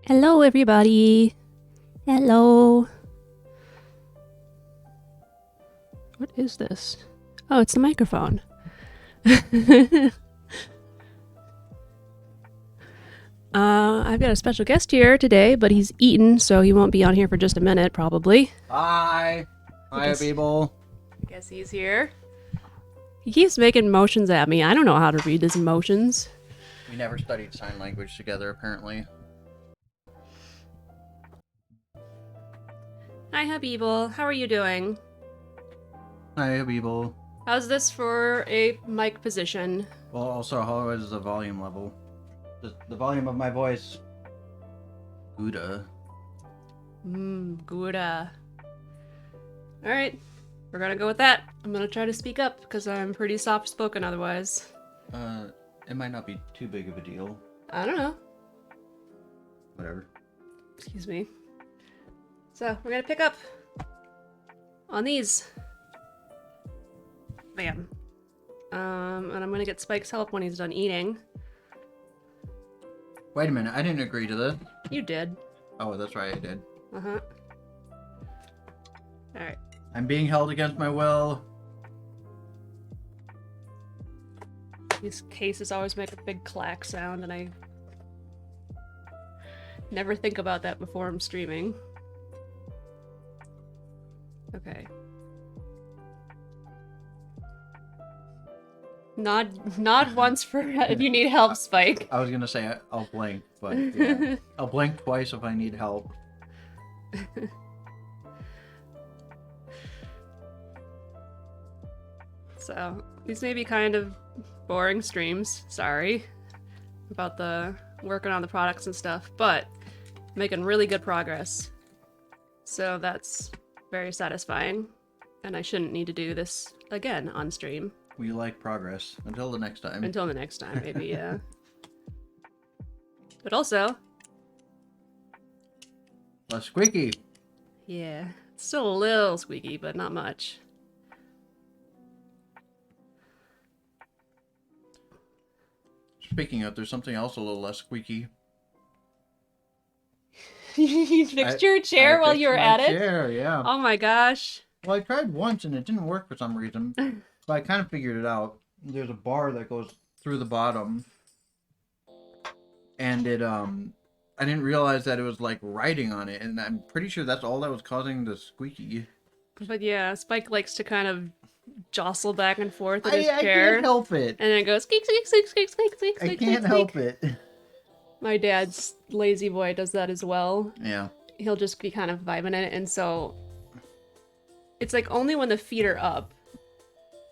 Hello, everybody. Hello. What is this? Oh, it's the microphone. I've got a special guest here today, but he's eaten, so he won't be on here for just a minute, probably. Hi. Hi, people. I guess he's here. He keeps making motions at me. I don't know how to read his emotions. We never studied sign language together, apparently. Hi, Habibul. How are you doing? Hi, people. How's this for a mic position? Well, also, how is the volume level? The volume of my voice. Gouda. Gouda. Alright, we're gonna go with that. I'm gonna try to speak up, because I'm pretty soft-spoken otherwise. It might not be too big of a deal. I don't know. Whatever. Excuse me. So, we're gonna pick up on these. Bam. And I'm gonna get Spike's help when he's done eating. Wait a minute, I didn't agree to this. You did. Oh, that's right, I did. Uh-huh. Alright. I'm being held against my will. These cases always make a big clack sound, and I never think about that before I'm streaming. Okay. Nod once for if you need help, Spike. I was gonna say I'll blink, but yeah. I'll blink twice if I need help. So, these may be kind of boring streams, sorry, about the working on the products and stuff, but making really good progress. So that's very satisfying, and I shouldn't need to do this again on stream. We like progress. Until the next time. Until the next time, maybe, yeah. But also... Less squeaky. Yeah, it's still a little squeaky, but not much. Speaking of, there's something else a little less squeaky. You fixed your chair while you were at it? Chair, yeah. Oh my gosh. Well, I tried once and it didn't work for some reason. But I kind of figured it out. There's a bar that goes through the bottom. And it, I didn't realize that it was like writing on it. And I'm pretty sure that's all that was causing the squeaky. But yeah, Spike likes to kind of jostle back and forth in his I chair. can't help it. And then it goes squeak, squeak, squeak, squeak, squeak, squeak, I squeak, can't squeak, help squeak. it. My dad's lazy boy does that as well. Yeah. He'll just be kind of vibing in it, and so it's like only when the feet are up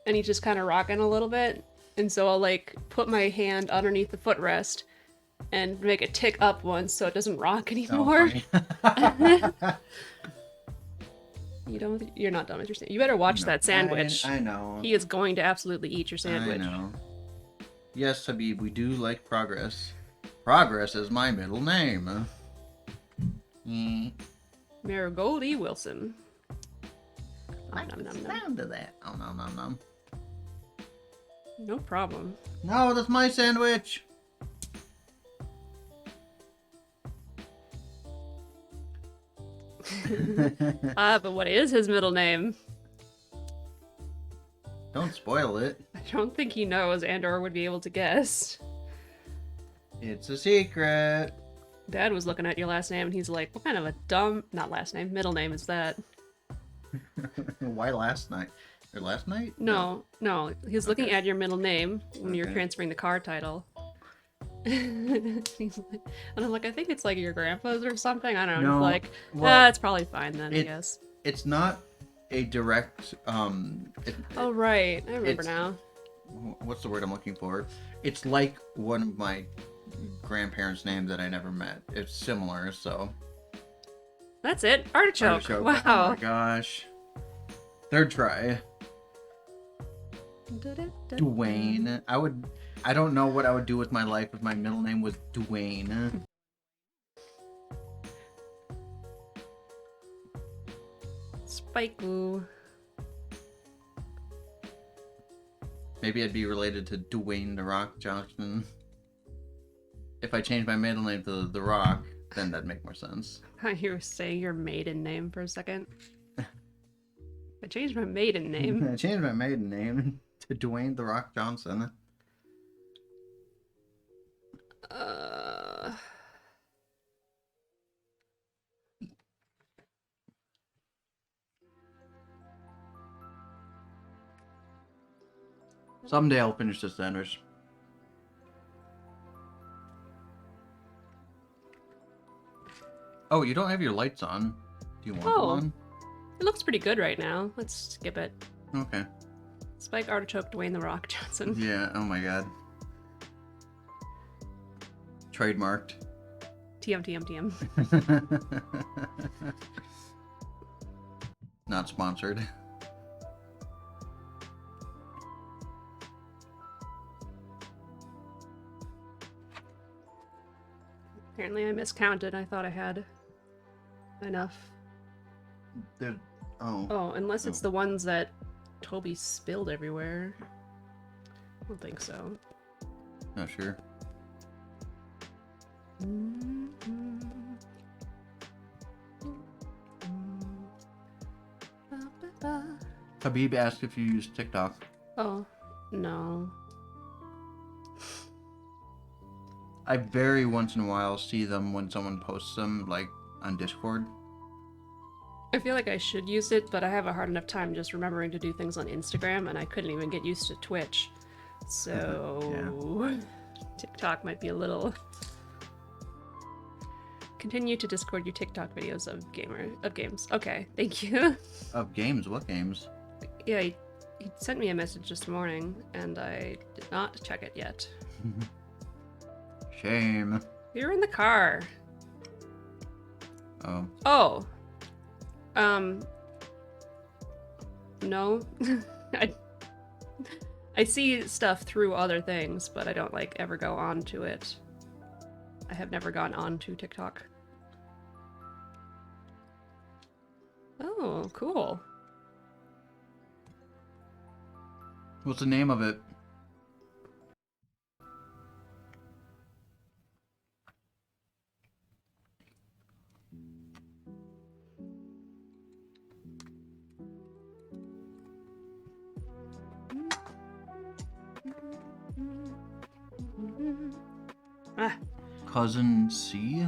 and he's just kind of rocking a little bit, and so I'll like put my hand underneath the footrest and make it tick up once so it doesn't rock anymore. Oh, You're not done with your sandwich. You better watch that sandwich. I know. He is going to absolutely eat your sandwich. I know. Yes, Habib, we do like progress. Progress is my middle name. Marigold Wilson. Like the sound of that. Oh, no. No problem. No, that's my sandwich. But what is his middle name? Don't spoil it. I don't think he knows and/or would be able to guess. It's a secret. Dad was looking at your last name and he's like, what kind of a middle name is that? Why last night? Or last night? No. He's looking Okay. at your middle name when you're Okay. transferring the car title. He's like, and I'm like, I think it's like your grandpa's or something. I don't know. No, He's like, well, it's probably fine then, I guess. It's not a direct, Oh, right. I remember now. what's the word I'm looking for? It's like one of my grandparents' names that I never met. It's similar, so. That's it. Artichoke. Oh Wow. my gosh. Third try. Dwayne. I don't know what I would do with my life if my middle name was Dwayne. Spikoo. Maybe I'd be related to Dwayne The Rock Johnson. If I changed my middle name to The Rock, then that'd make more sense. You were saying your maiden name for a second. I changed my maiden name. I changed my maiden name to Dwayne The Rock Johnson. Someday I'll finish this, Anders. Oh, you don't have your lights on. Do you want them on? It looks pretty good right now. Let's skip it. Okay. Spike Artichoke Dwayne The Rock Johnson. Yeah, oh my god. Trademarked. TM. Not sponsored. Apparently I miscounted. I thought I had enough. Oh, unless it's the ones that Toby spilled everywhere. I don't think so. Not sure. Habib asked if you use TikTok. Oh, no. I very once in a while see them when someone posts them, like, on Discord. I feel like I should use it, but I have a hard enough time just remembering to do things on Instagram, and I couldn't even get used to Twitch. So... yeah. TikTok might be a little... Continue to Discord your TikTok videos of games. Okay, thank you. Of games? What games? Yeah, he sent me a message this morning, and I did not check it yet. Shame. You're in the car. Oh. Oh. No. I see stuff through other things, but I don't, like, ever go on to it. I have never gone on to TikTok. Oh, cool. What's the name of it? Ah. Cousin C?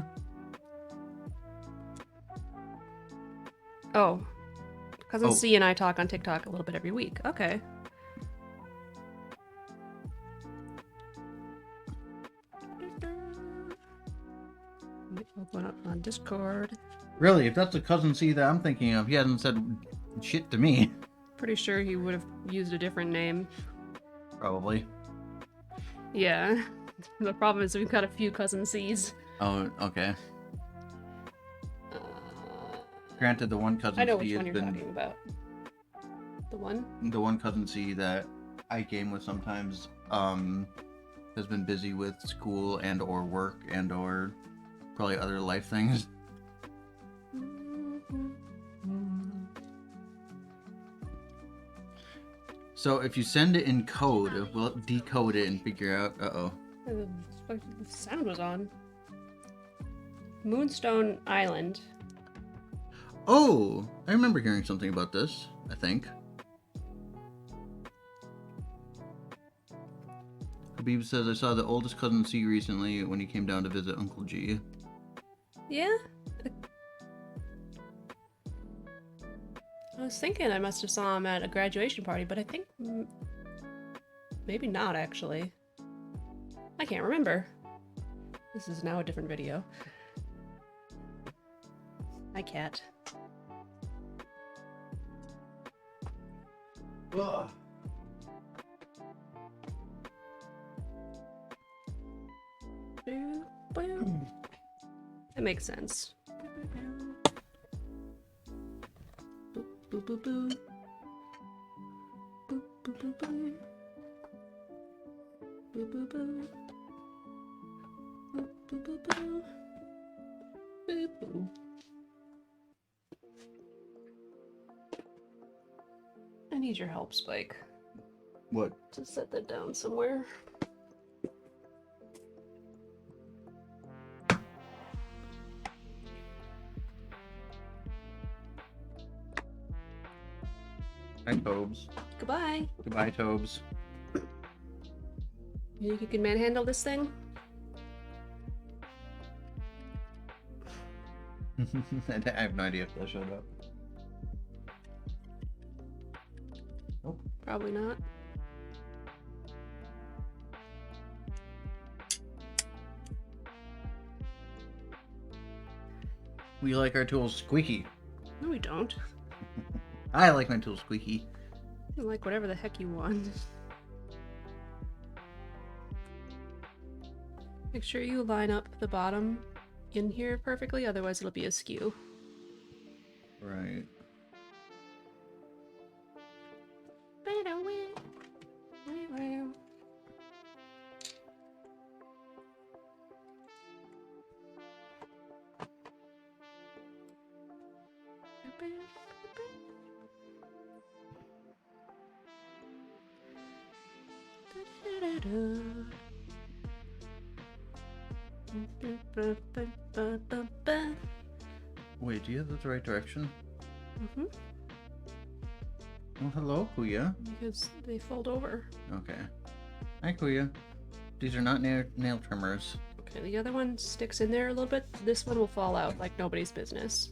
Oh. Cousin C and I talk on TikTok a little bit every week. Okay. Open up on Discord. Really? If that's the Cousin C that I'm thinking of, he hasn't said shit to me. Pretty sure he would have used a different name. Probably. Yeah. The problem is we've got a few Cousin C's. Oh, okay. Granted, the one Cousin I know C which one has you're been... talking about. The one? The one Cousin C that I game with sometimes, has been busy with school and or work and or probably other life things. So if you send it in code, we'll decode it and figure out... Uh-oh. The sound was on. Moonstone Island. Oh! I remember hearing something about this, I think. Habib says, I saw the oldest Cousin C recently when he came down to visit Uncle G. Yeah? I was thinking I must have saw him at a graduation party, but I think... maybe not, actually. I can't remember. This is now a different video. Hi, cat. Ugh. That makes sense. Boop, boop, boop. Boop, boop, boop, boop. Boop, boop, boop. Boop, boop, boop, boop. Boop, boop. I need your help, Spike. What? To set that down somewhere. Hi, Tobes. Goodbye. Goodbye, Tobes. You think you can manhandle this thing? I have no idea if that showed up. Nope. Probably not. We like our tools squeaky. No, we don't. I like my tools squeaky. You like whatever the heck you want. Make sure you line up the bottom in here perfectly, otherwise it'll be askew. Right. Wait, do you have the right direction? Mm-hmm. Oh, hello, Kuya. Because they fold over. Okay. Hi, Kuya. These are not nail trimmers. Okay, the other one sticks in there a little bit. This one will fall out like nobody's business.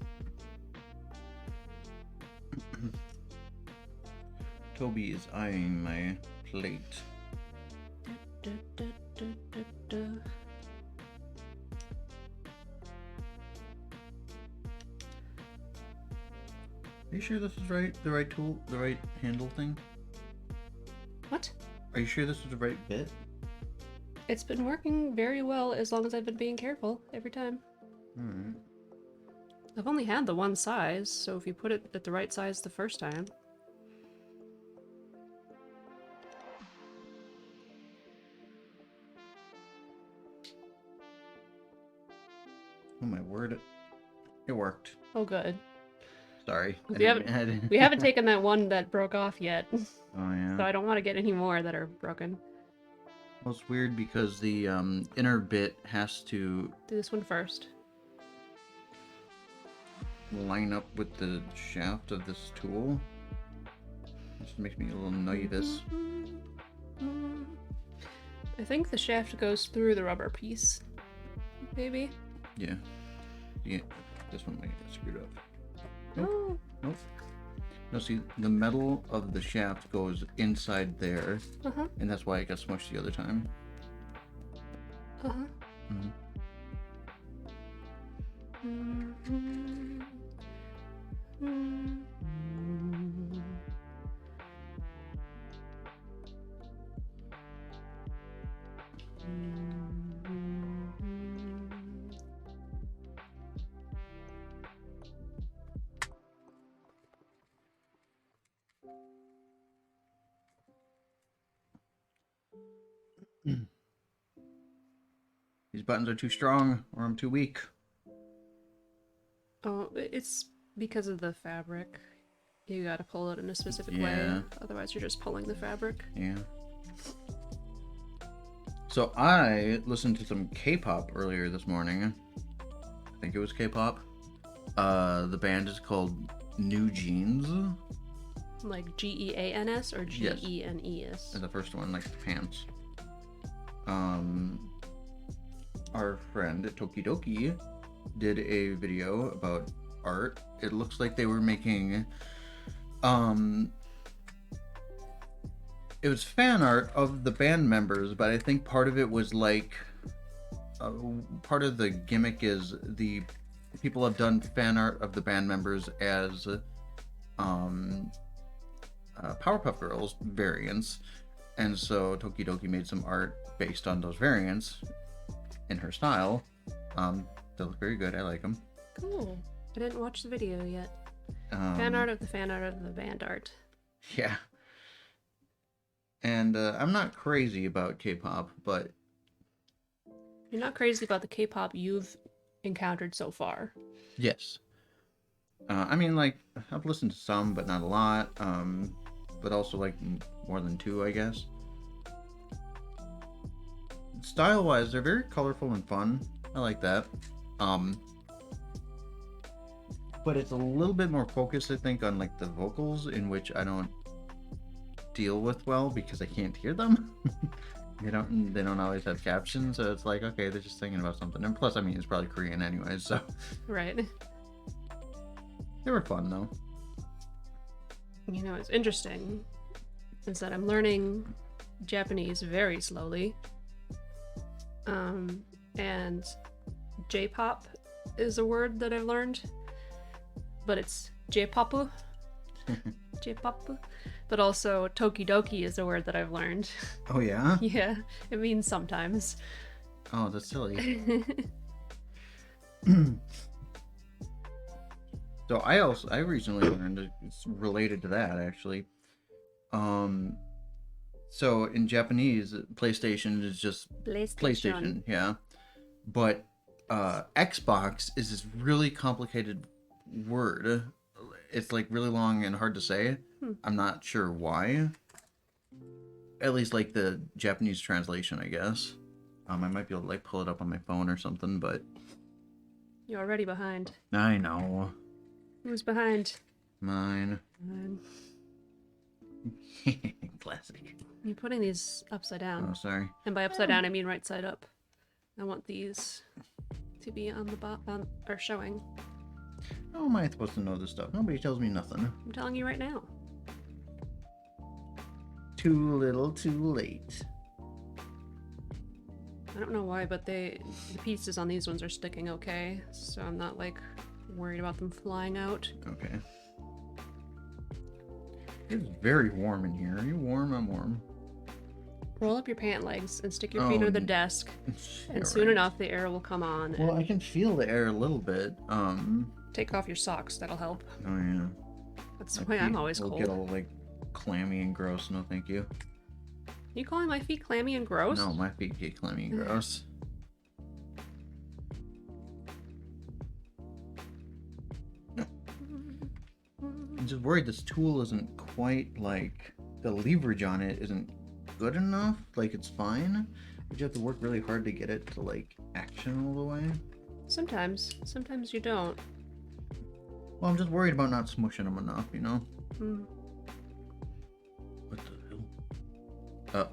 Toby is eyeing my plate. Da, da, da, da, da. Are you sure this is right? The right tool? The right handle thing? What? Are you sure this is the right bit? It's been working very well as long as I've been being careful every time. Alright. I've only had the one size, so if you put it at the right size the first time. Oh my word. It worked. Oh, good. Sorry. We haven't taken that one that broke off yet, Oh yeah. so I don't want to get any more that are broken. Well, it's weird because the inner bit has to Do this one first. line up with the shaft of this tool. This makes me a little nervous. I think the shaft goes through the rubber piece. Maybe? Yeah. Yeah. This one might get screwed up. Oh. Nope. No, see, the metal of the shaft goes inside there, Uh-huh. and that's why it got smushed the other time. Uh-huh. Mm-hmm. Mm-hmm. Mm-hmm. These buttons are too strong, or I'm too weak. Oh, it's because of the fabric. You gotta pull it in a specific way, Yeah. otherwise you're just pulling the fabric. Yeah. So I listened to some K-pop earlier this morning. I think it was K-pop. The band is called New Jeans. Like Geans or Genes? And the first one, like the pants. Our friend Tokidoki did a video about art. It looks like they were making it was fan art of the band members, but I think part of it was like part of the gimmick is the people have done fan art of the band members as Powerpuff Girls variants, and so Tokidoki made some art based on those variants in her style. They look very good. I like them. Cool. I didn't watch the video yet. Um, Fan art of the fan art of the band art. Yeah. And I'm not crazy about K-pop, but You're not crazy about the K-pop you've encountered so far. yes. I mean, like, I've listened to some, but not a lot. But also, like, more than two, I guess. Style-wise, they're very colorful and fun. I like that. But it's a little bit more focused, I think, on, like, the vocals, in which I don't deal with well because I can't hear them. They don't always have captions, so it's like, okay, they're just thinking about something. And plus, I mean, it's probably Korean anyway, so Right. they were fun though. You know, it's interesting is that I'm learning Japanese very slowly. And J-pop is a word that I've learned, but it's J-pop. J-pop. But also Tokidoki is a word that I've learned. Oh yeah? Yeah, it means sometimes. Oh, that's silly. So I recently learned it's related to that actually. So in Japanese, PlayStation is just PlayStation, yeah. But Xbox is this really complicated word. It's like really long and hard to say. I'm not sure why. At least like the Japanese translation, I guess. I might be able to like pull it up on my phone or something, but You're already behind. I know. Who's behind? Mine. Mine. Classic. You're putting these upside down. Oh, sorry. And by upside down, I mean right side up. I want these to be on the bottom, or showing. How am I supposed to know this stuff? Nobody tells me nothing. I'm telling you right now. Too little, too late. I don't know why, but the pieces on these ones are sticking okay, so I'm not like worried about them flying out. Okay. It's very warm in here. Are you warm? I'm warm. Roll up your pant legs and stick your feet under the desk, and soon right. enough the air will come on. Well, and I can feel the air a little bit. take off your socks. That'll help. Oh yeah. That's My why I'm feet always will cold. get all like clammy and gross. No, thank you. You calling my feet clammy and gross? No, my feet get clammy and gross. I'm just worried this tool isn't quite like the leverage on it isn't good enough. Like it's fine, but you have to work really hard to get it to like action all the way. Sometimes you don't. Well, I'm just worried about not smushing them enough, you know? Mm. What the hell?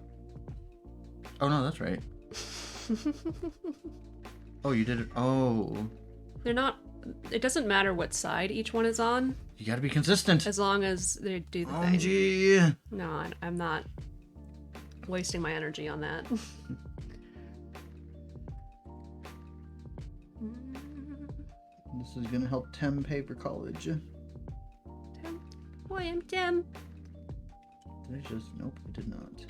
Oh no, that's right. Oh, you did it. Oh. They're not. It doesn't matter what side each one is on, You gotta be consistent. as long as they do the thing. Gee. No, I'm not wasting my energy on that. This is gonna help Tem pay for college. Did Tim. Boy, I'm Tim. I just... Nope, I did not.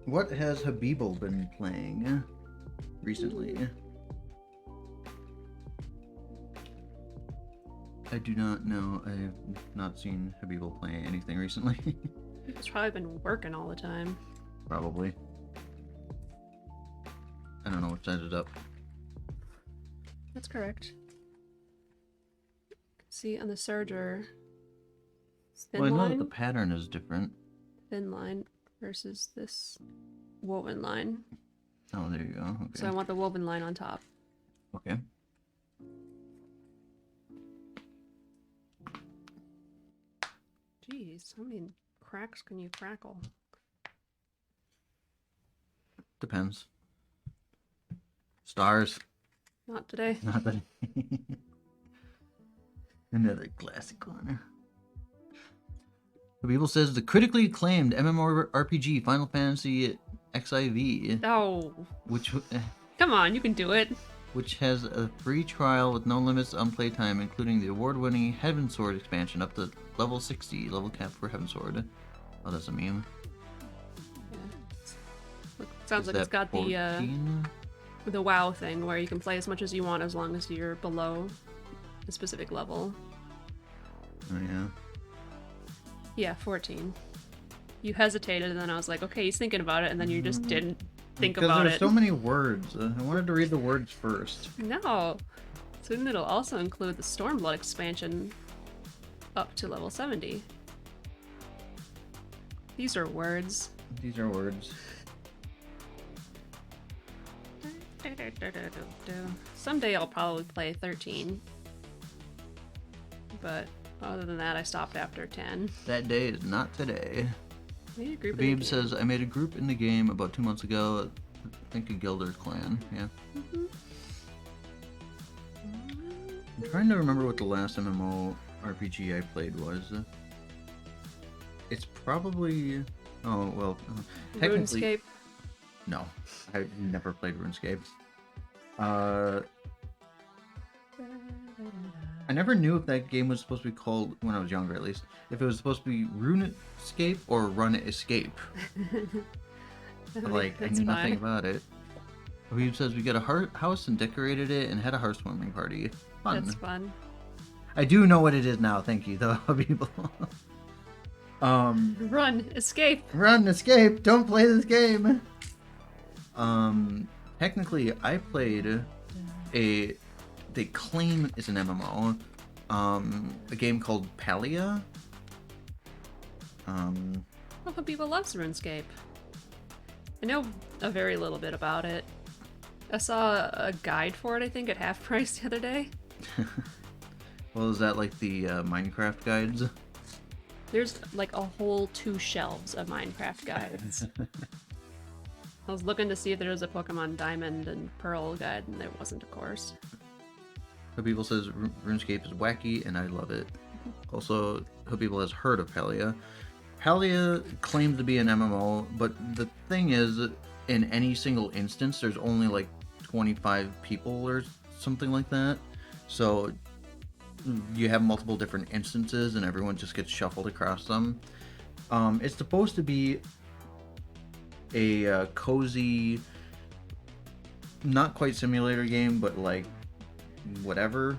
What has Habibal been playing recently? I do not know. I have not seen Habibal play anything recently. He's probably been working all the time. Probably. I don't know which side is up. That's correct. See, on the serger, thin Well, I know line, that the pattern is different. thin line versus this woven line. Oh, there you go. Okay. So I want the woven line on top. Okay. Jeez, how many cracks can you crackle? Depends. Stars. Not today. Not that. Another classic one. People says the critically acclaimed MMORPG Final Fantasy XIV, Oh, which come on, you can do it. has a free trial with no limits on playtime, including the award-winning Heaven Sword expansion up to level 60, level cap for Heaven Sword. Oh, that's a meme. Look, sounds Is like it's that got 14? the WoW thing where you can play as much as you want as long as you're below a specific level. Oh yeah. Yeah, 14. You hesitated, and then I was like, okay, he's thinking about it, and then you just didn't think about there's it. so many words. I wanted to read the words first. No. Soon it'll also include the Stormblood expansion up to level 70. These are words. These are words. Someday I'll probably play 13. but other than that, I stopped after 10. That day is not today. Made a group Habib says, I made a group in the game about 2 months ago. I think a Gilder's clan, yeah. I'm trying to remember what the last MMORPG I played was. It's probably... Oh, well, technically... RuneScape? No, I never played RuneScape. I never knew if that game was supposed to be called, when I was younger at least, if it was supposed to be RuneScape or Run Escape. Like, I knew nothing about it. He says we got a house and decorated it and had a housewarming party. Fun. That's fun. I do know what it is now, thank you, though, people. Run, escape. Run, escape, don't play this game. Technically, I played they claim it's an MMO, a game called Palia. Well, people loves RuneScape. I know a very little bit about it. I saw a guide for it, I think, at half price the other day. Well, is that like the Minecraft guides? There's like a whole 2 shelves of Minecraft guides. I was looking to see if there was a Pokemon Diamond and Pearl guide, and there wasn't, of course. Habibel says RuneScape is wacky, and I love it. Also, Habibel has heard of Palia. Palia claims to be an MMO, but the thing is, in any single instance, there's only like 25 people or something like that. So you have multiple different instances, and everyone just gets shuffled across them. It's supposed to be a cozy, not quite simulator game, but like whatever.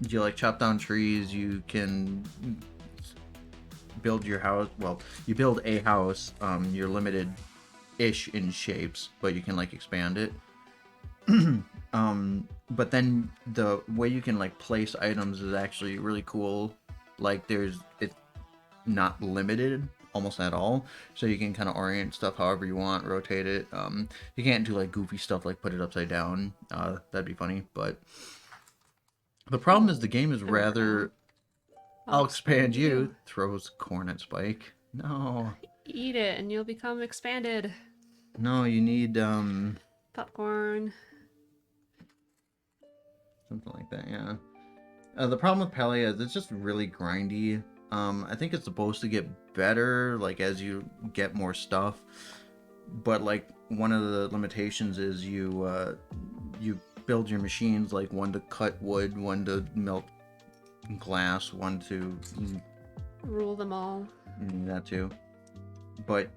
You like chop down trees, you can build your house. Well, you build a house. You're limited ish in shapes, but you can like expand it. But then the way you can like place items is actually really cool. Like it's not limited almost at all, so you can kind of orient stuff however you want, rotate it. You can't do like goofy stuff like put it upside down. That'd be funny, but the problem is the game is rather... I'll expand you. Throws corn at Spike. No. Eat it and you'll become expanded. No, you need Popcorn. something like that, yeah. The problem with Palia is it's just really grindy. I think it's supposed to get better, like, as you get more stuff. But, like, one of the limitations is you build your machines, like, one to cut wood, one to melt glass, one to... Rule them all. That too. But,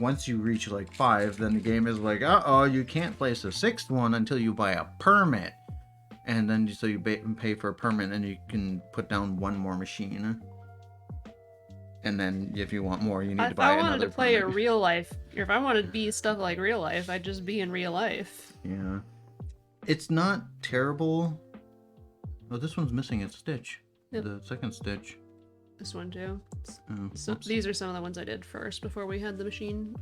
once you reach, like, 5, then the game is like, uh-oh, you can't place a 6th one until you buy a permit. And then so you pay for a permit, and you can put down one more machine. And then if you want more, you need to buy another If I wanted to play permit. a real life, if I wanted to be stuff like real life, I'd just be in real life. Yeah. It's not terrible. Oh, this one's missing a stitch. Yep. The second stitch. This one too. Oh, So whoops. these are some of the ones I did first before we had the machine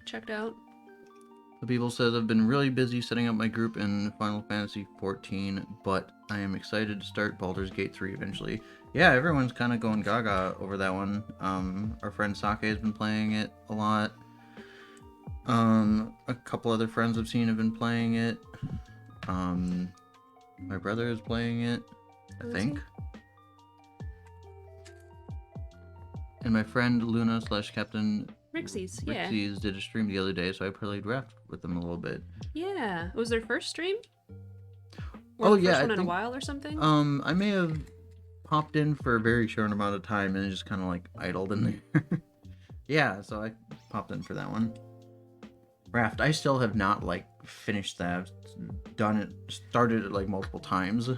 checked out. The people says I've been really busy setting up my group in Final Fantasy 14, but I am excited to start Baldur's Gate 3 eventually. Yeah, everyone's kind of going gaga over that one. Our friend Sake has been playing it a lot. A couple other friends I've seen have been playing it. My brother is playing it, I think. And my friend Luna / Captain Rixie's, yeah. Rixie's did a stream the other day, so I played Raft with them a little bit. Yeah. It was their first stream? Or Oh the yeah, first I one in think, a while or something? I may have popped in for a very short amount of time and just kind of like idled in there. Yeah, so I popped in for that one. Raft, I still have not like finished that. Done it, started it like multiple times.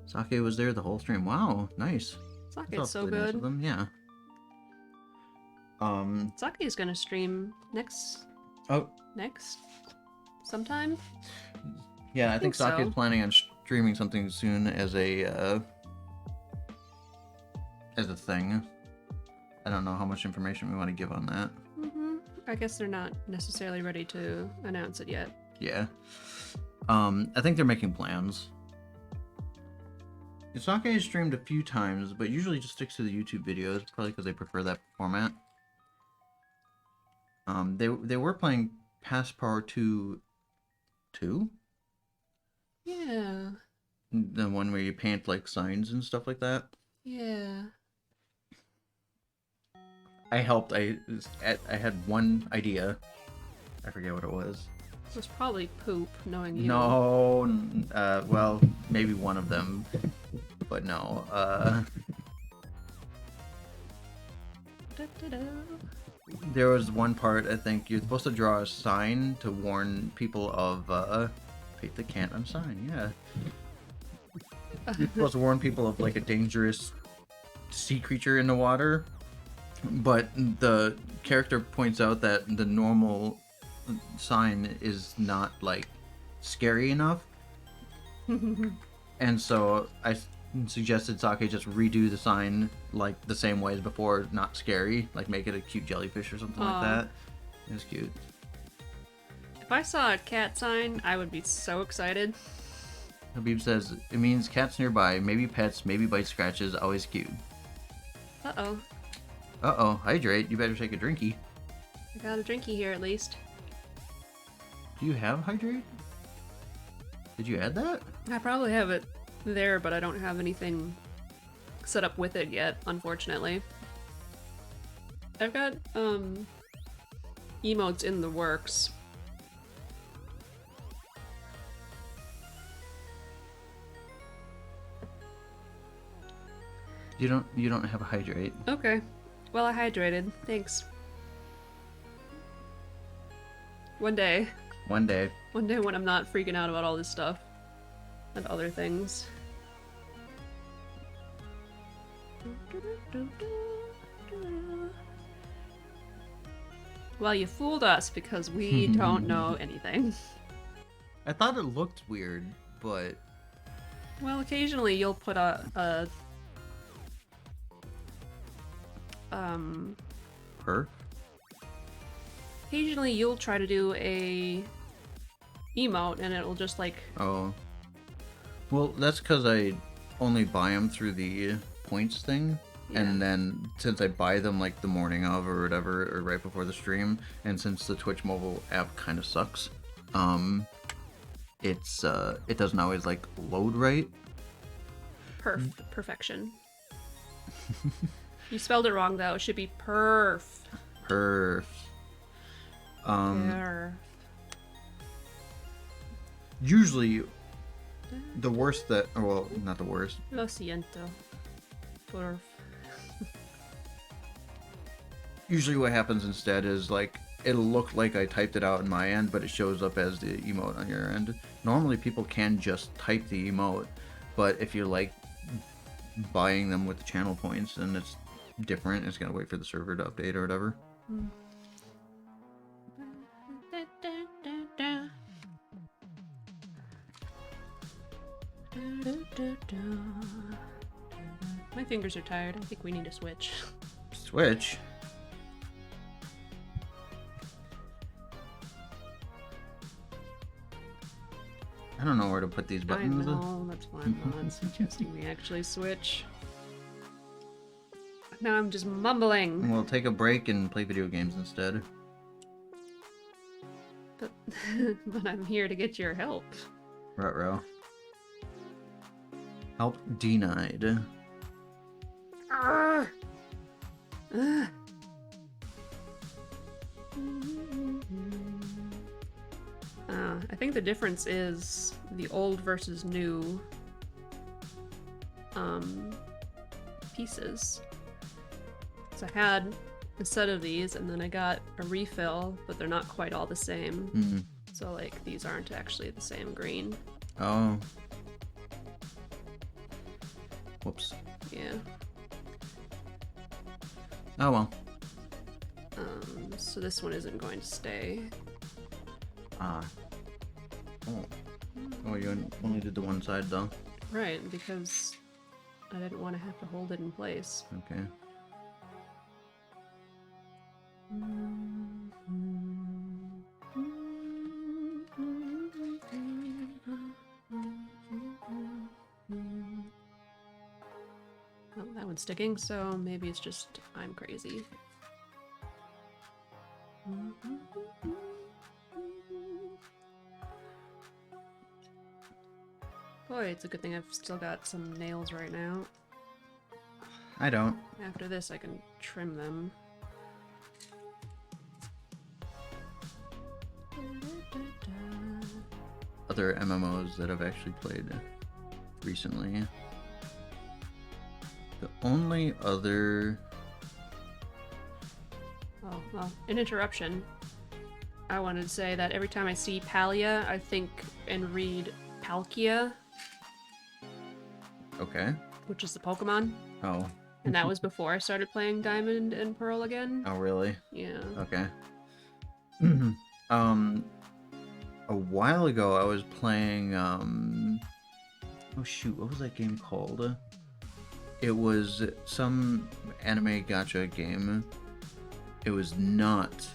Sake was there the whole stream. Wow, nice. Sake's so Really nice good. of them, yeah. Sake's gonna stream next sometime. Yeah, I think Sake so. is planning on streaming something soon as a thing. I don't know how much information we want to give on that. I guess they're not necessarily ready to announce it yet. Yeah. I think they're making plans. Sake is streamed a few times, but usually just sticks to the YouTube videos, probably because they prefer that format. They were playing Passepartout 2? Yeah. The one where you paint like signs and stuff like that. Yeah. I helped. I had one idea. I forget what it was. It was probably poop, knowing you. No, well, maybe one of them, but no. There was one part, I think, you're supposed to draw a sign to warn people of, fate that can't unsign, yeah. You're supposed to warn people of, like, a dangerous sea creature in the water, but the character points out that the normal sign is not, like, scary enough. And so I suggested Sake just redo the sign like the same way as before, not scary, like make it a cute jellyfish or something like that. It was cute. If I saw a cat sign, I would be so excited. Habib says, it means cats nearby, maybe pets, maybe bite scratches, always cute. Uh-oh. Uh-oh, hydrate, you better take a drinky. I got a drinky here at least. Do you have hydrate? Did you add that? I probably have it there, but I don't have anything set up with it yet, unfortunately. I've got, emotes in the works. You don't have a hydrate. Okay. Well, I hydrated. Thanks. One day. One day. One day when I'm not freaking out about all this stuff. And other things. Well, you fooled us because we don't know anything. I thought it looked weird, but... Well, occasionally you'll put Her? Occasionally you'll try to do a emote and it'll just like... Oh. Well, that's because I only buy them through the points thing. Yeah. And then since I buy them like the morning of or whatever, or right before the stream, and since the Twitch mobile app kind of sucks, it doesn't always like load right. Perfection. You spelled it wrong though. It should be perf. Perf. Usually, the worst that, well, not the worst. Lo siento. Perf. Usually what happens instead is like, it'll look like I typed it out on my end, but it shows up as the emote on your end. Normally people can just type the emote, but if you're like buying them with the channel points and it's different, it's gonna wait for the server to update or whatever. My fingers are tired. I think we need to switch. Switch? I don't know where to put these buttons. I know, that's why I'm not suggesting we actually switch. Now I'm just mumbling. We'll take a break and play video games instead. But, but I'm here to get your help. Ruh-roh. Help denied. I think the difference is the old versus new pieces. So I had a set of these and then I got a refill, but they're not quite all the same. So like these aren't actually the same green. Oh. Whoops. Yeah. Oh well. So this one isn't going to stay. Ah. Oh. Oh, you only did the one side though. Right, because I didn't want to have to hold it in place. Okay. one's sticking, so maybe it's just I'm crazy. Boy, it's a good thing I've still got some nails right now. I don't. After this, I can trim them. Other MMOs that I've actually played recently. The only other... Oh, well, an interruption. I wanted to say that every time I see Palia, I think and read Palkia. Okay. Which is the Pokemon. Oh. And that was before I started playing Diamond and Pearl again. Oh, really? Yeah. Okay. A while ago I was playing, oh shoot, what was that game called? It was some anime gacha game. It was not,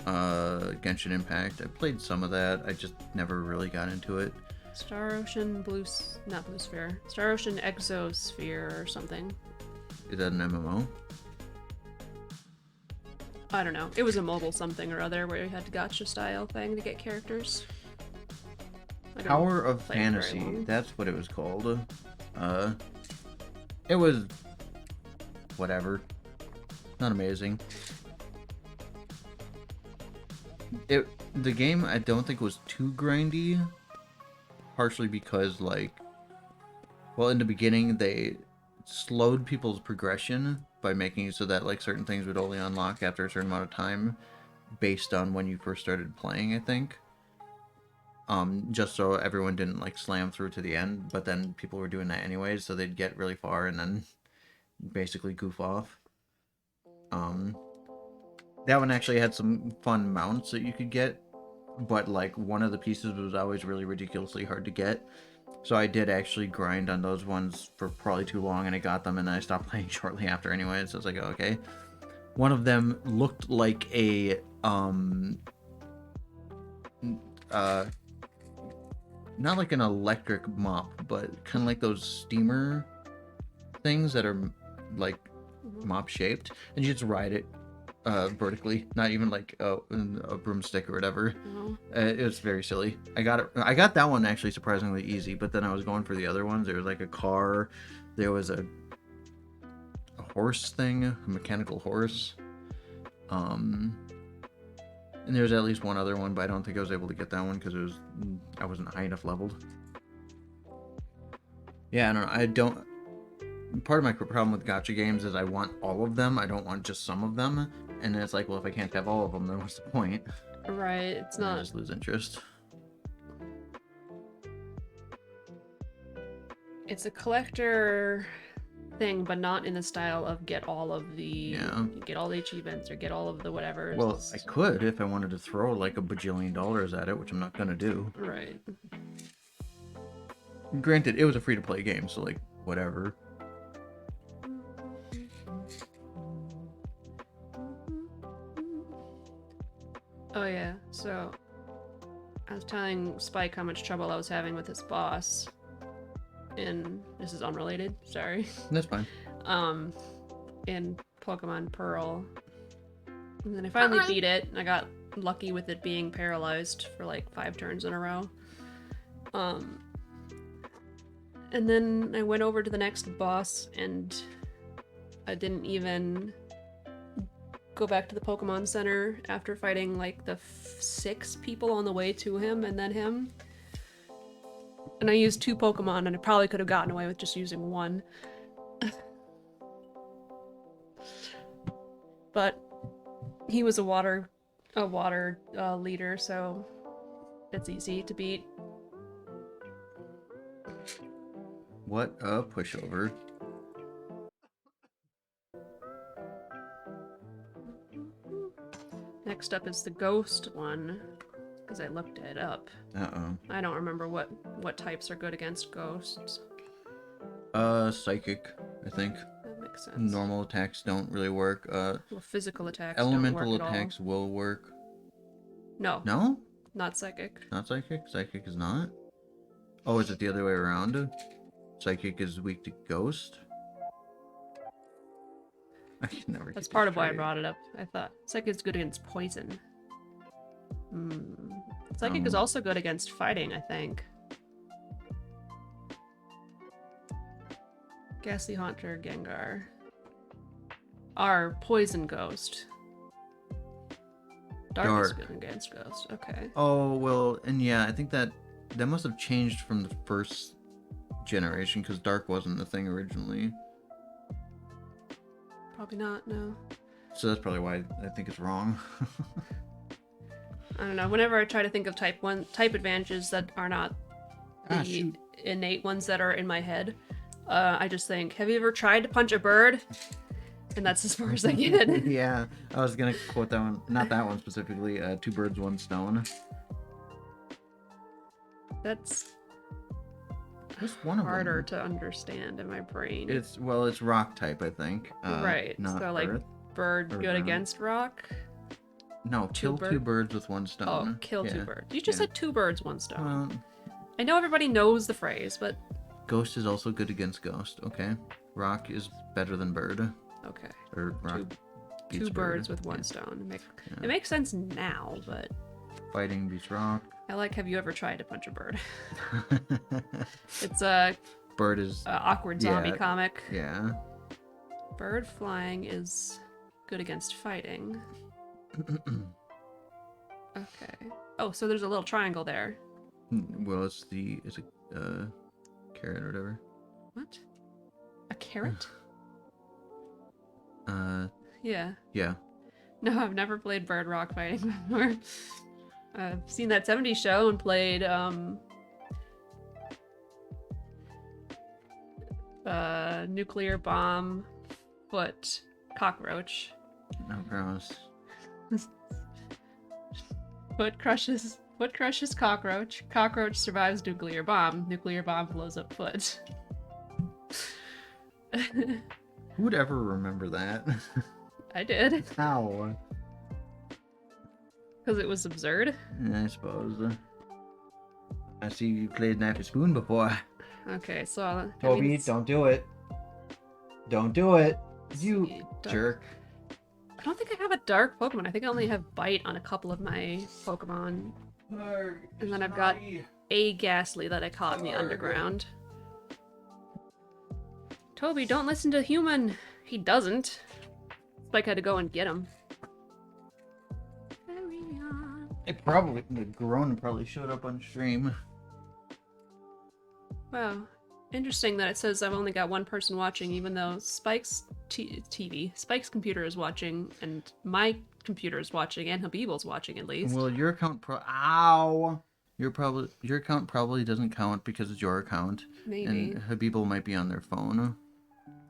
Genshin Impact. I played some of that, I just never really got into it. Star Ocean not Blue Sphere. Star Ocean Exosphere or something. Is that an MMO? I don't know. It was a mobile something or other where you had gacha style thing to get characters. Power of Fantasy. That's what it was called. It was whatever. Not amazing. The game I don't think was too grindy. Partially because like, well, in the beginning they slowed people's progression by making it so that like certain things would only unlock after a certain amount of time based on when you first started playing, I think. Just so everyone didn't like slam through to the end, but then people were doing that anyways, so they'd get really far and then basically goof off. That one actually had some fun mounts that you could get, but like one of the pieces was always really ridiculously hard to get. So I did actually grind on those ones for probably too long, and I got them, and I stopped playing shortly after anyway. So I was like, oh, okay. One of them looked like a not like an electric mop, but kind of like those steamer things that are like mop shaped, and you just ride it vertically, not even like a broomstick or whatever. It was very silly. I got that one actually surprisingly easy, but then I was going for the other ones. There was like a car, there was a horse thing, a mechanical horse, and there was at least one other one, but I don't think I was able to get that one because I wasn't high enough leveled. Yeah, I don't know. Part of my problem with gacha games is I want all of them. I don't want just some of them. And it's like, well, if I can't have all of them, then what's the point? Right, it's not... I just lose interest. It's a collector thing, but not in the style of get all of the get all the achievements or get all of the whatever. Well, I could if I wanted to throw like $1 bajillion at it, which I'm not gonna do. Right. Granted, it was a free-to-play game, so like whatever. Oh yeah, so I was telling Spike how much trouble I was having with this boss. And this is unrelated, sorry. That's fine. In Pokemon Pearl. And then I finally beat it. I got lucky with it being paralyzed for like 5 turns in a row. And then I went over to the next boss and I didn't even go back to the Pokemon Center after fighting like the 6 people on the way to him and then him. And I used 2 Pokemon, and I probably could have gotten away with just using 1. But he was a water leader, so it's easy to beat. What a pushover. Next up is the ghost one, because I looked it up. Uh-oh. I don't remember what types are good against ghosts. Psychic, I think. That makes sense. Normal attacks don't really work. Well, physical attacks elemental don't work attacks at all. will work. No. No? Not psychic. Not psychic? Psychic is not? Oh, is it the other way around? Psychic is weak to ghost? I can never. That's keep part it of why I straight. brought it up. I thought psychic is good against poison. Psychic is Oh. also good against fighting, I think. Ghastly Haunter, Gengar. Our poison ghost. Dark is good against ghost. Okay. Oh well, and yeah, I think that must have changed from the first generation because dark wasn't the thing originally. Probably not, no. So that's probably why I think it's wrong. I don't know. Whenever I try to think of type advantages that are not the innate ones that are in my head, I just think, have you ever tried to punch a bird? And that's as far as I get. Yeah, I was gonna quote that one. Not that one specifically. Two birds, one stone. That's Just one of harder them. to understand in my brain. It's rock type, I think. Right. Not So like earth. bird Or good ground. against rock. No, kill two birds with one stone. Oh, kill two Yeah. birds. You just Yeah. said two birds, one stone. Well, I know everybody knows the phrase, but ghost is also good against ghost. Okay. Rock is better than bird. okay. Or rock. Two beats birds bird. with one Yeah. stone. It makes sense now, but Fighting beats rock. I like have you ever tried to punch a bird? It's a Bird is. awkward zombie Yeah. comic. Yeah. Bird flying is good against fighting. Okay. Oh, so there's a little triangle there. Well, it's a carrot or whatever. What? A carrot? Yeah. Yeah. No, I've never played bird rock fighting before. I've seen that 70s show and played nuclear bomb foot cockroach. No, gross. Foot crushes cockroach. Cockroach survives nuclear bomb. Nuclear bomb blows up foot. Who would ever remember that? I did. How? Because it was absurd. I suppose. I see you played Knife and Spoon before. Okay, so Toby, don't do it. Don't do it. You dark. jerk. I don't think I have a dark Pokemon. I think I only have Bite on a couple of my Pokemon. And then I've got a Ghastly that I caught in the underground. Toby, don't listen to Human. He doesn't. Spike had to go and get him. The Corona probably showed up on stream. Wow. Interesting that it says I've only got one person watching, even though Spike's Spike's computer is watching, and my computer is watching, and Habible's watching at least. Well, your account your account probably doesn't count because it's your account. Maybe. And Habibble might be on their phone.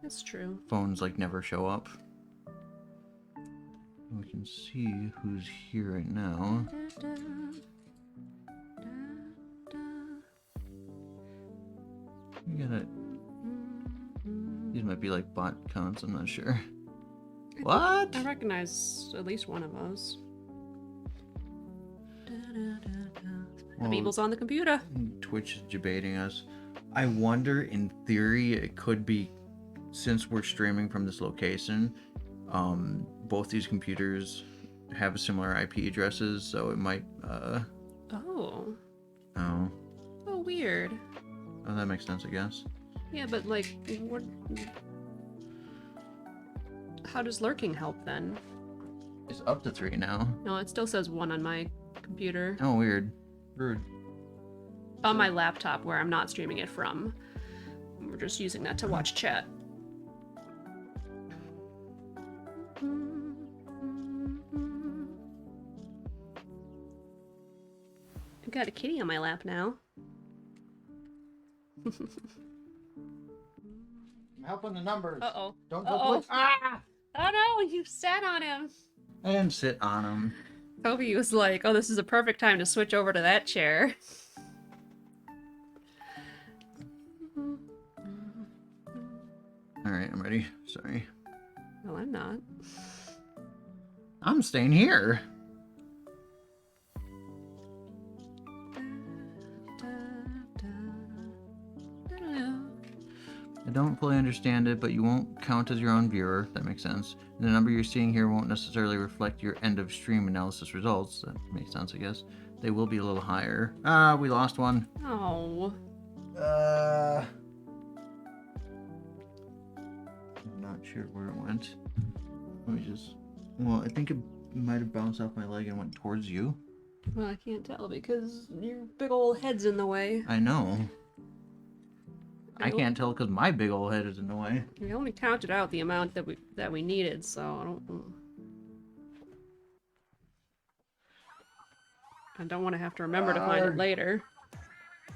That's true. Phones like never show up. We can see who's here right now. You gotta. These might be like bot counts, I'm not sure. What? I recognize at least one of those. Well, Habible's on the computer. Twitch is debating us. I wonder, in theory, it could be, since we're streaming from this location, both these computers have similar IP addresses, so it might, Oh. Oh, Weird. that makes sense, I guess. Yeah, but like, how does lurking help then? It's up to 3 now. No, it still says 1 on my computer. Oh, weird. Rude. On my laptop, where I'm not streaming it from. We're just using that to watch chat. I've got a kitty on my lap now. I'm helping the numbers. Uh-oh. Don't Uh-oh. click. Ah! Oh no, you sat on him! I didn't sit on him. Kofi was like, oh, this is a perfect time to switch over to that chair. Alright, I'm ready. Sorry. Well, I'm not. I'm staying here. I don't fully understand it, but you won't count as your own viewer. That makes sense. The number you're seeing here won't necessarily reflect your end of stream analysis results. That makes sense, I guess. They will be a little higher. Ah, we lost one. Oh. I'm not sure where it went. Let me just... Well, I think it might have bounced off my leg and went towards you. Well, I can't tell because your big old head's in the way. I know. I can't tell because my big old head is in the way. We only counted out the amount that we needed, so I don't want to have to remember to find it later.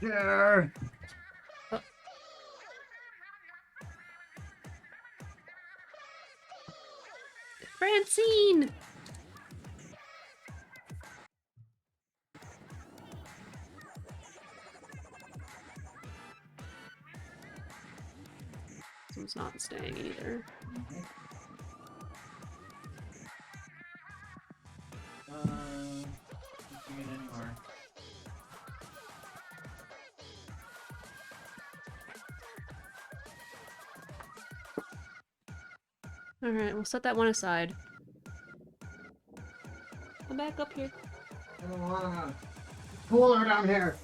Yeah. Oh. Francine! This one's not staying either. Can't get anywhere. Alright, we'll set that one aside. Come back up here. I don't wanna pull her down here.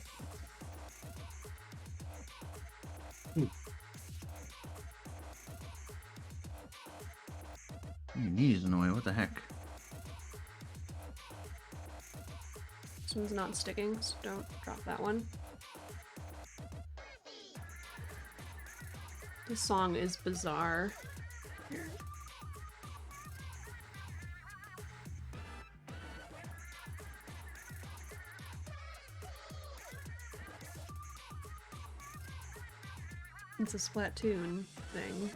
Your knees in the way, what the heck? This one's not sticking, so don't drop that one. This song is bizarre. Here. It's a Splatoon thing.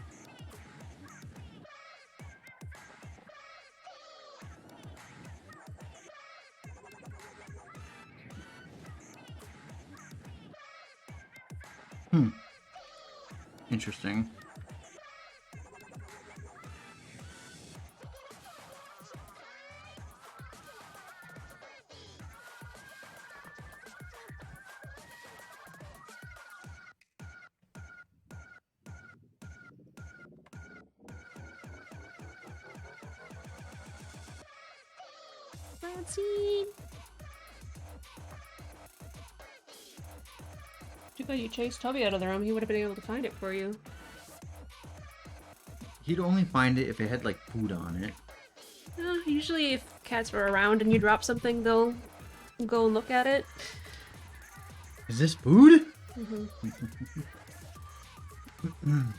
Interesting. Francine! Too bad you chased Tubby out of the room. He would have been able to find it for you. He'd only find it if it had, like, food on it. Usually if cats are around and you drop something, they'll go and look at it. Is this food?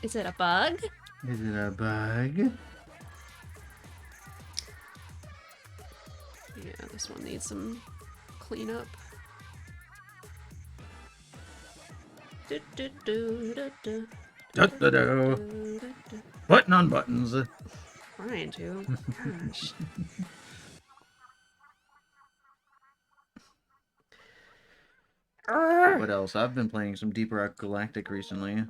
Is it a bug? Is it a bug? Yeah, this one needs some cleanup. Button on buttons. Trying to. Gosh. What else? I've been playing some Deep Rock Galactic recently.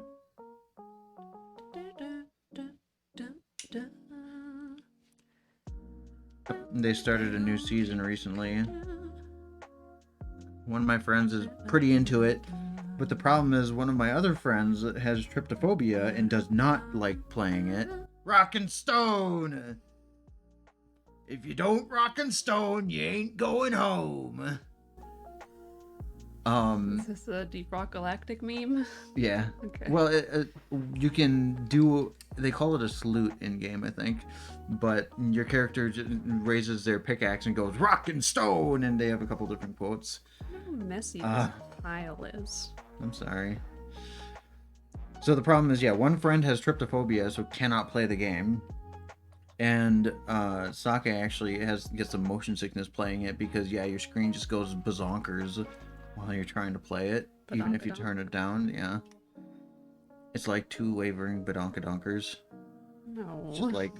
They started a new season recently. One of my friends is pretty into it, but the problem is one of my other friends has tryptophobia and does not like playing it. Rock and Stone! If you don't rock and stone, you ain't going home. Is this a Deep Rock Galactic meme? Yeah. Okay. Well, you can do... They call it a salute in-game, I think. But your character raises their pickaxe and goes, rock and stone! And they have a couple different quotes. Look how messy this pile is. I'm sorry. So the problem is, yeah, one friend has tryptophobia, so cannot play the game. And Sake actually gets some motion sickness playing it because, yeah, your screen just goes bazonkers while you're trying to play it, even if you turn it down. Yeah, it's like two wavering badonkadonkers. No. Just like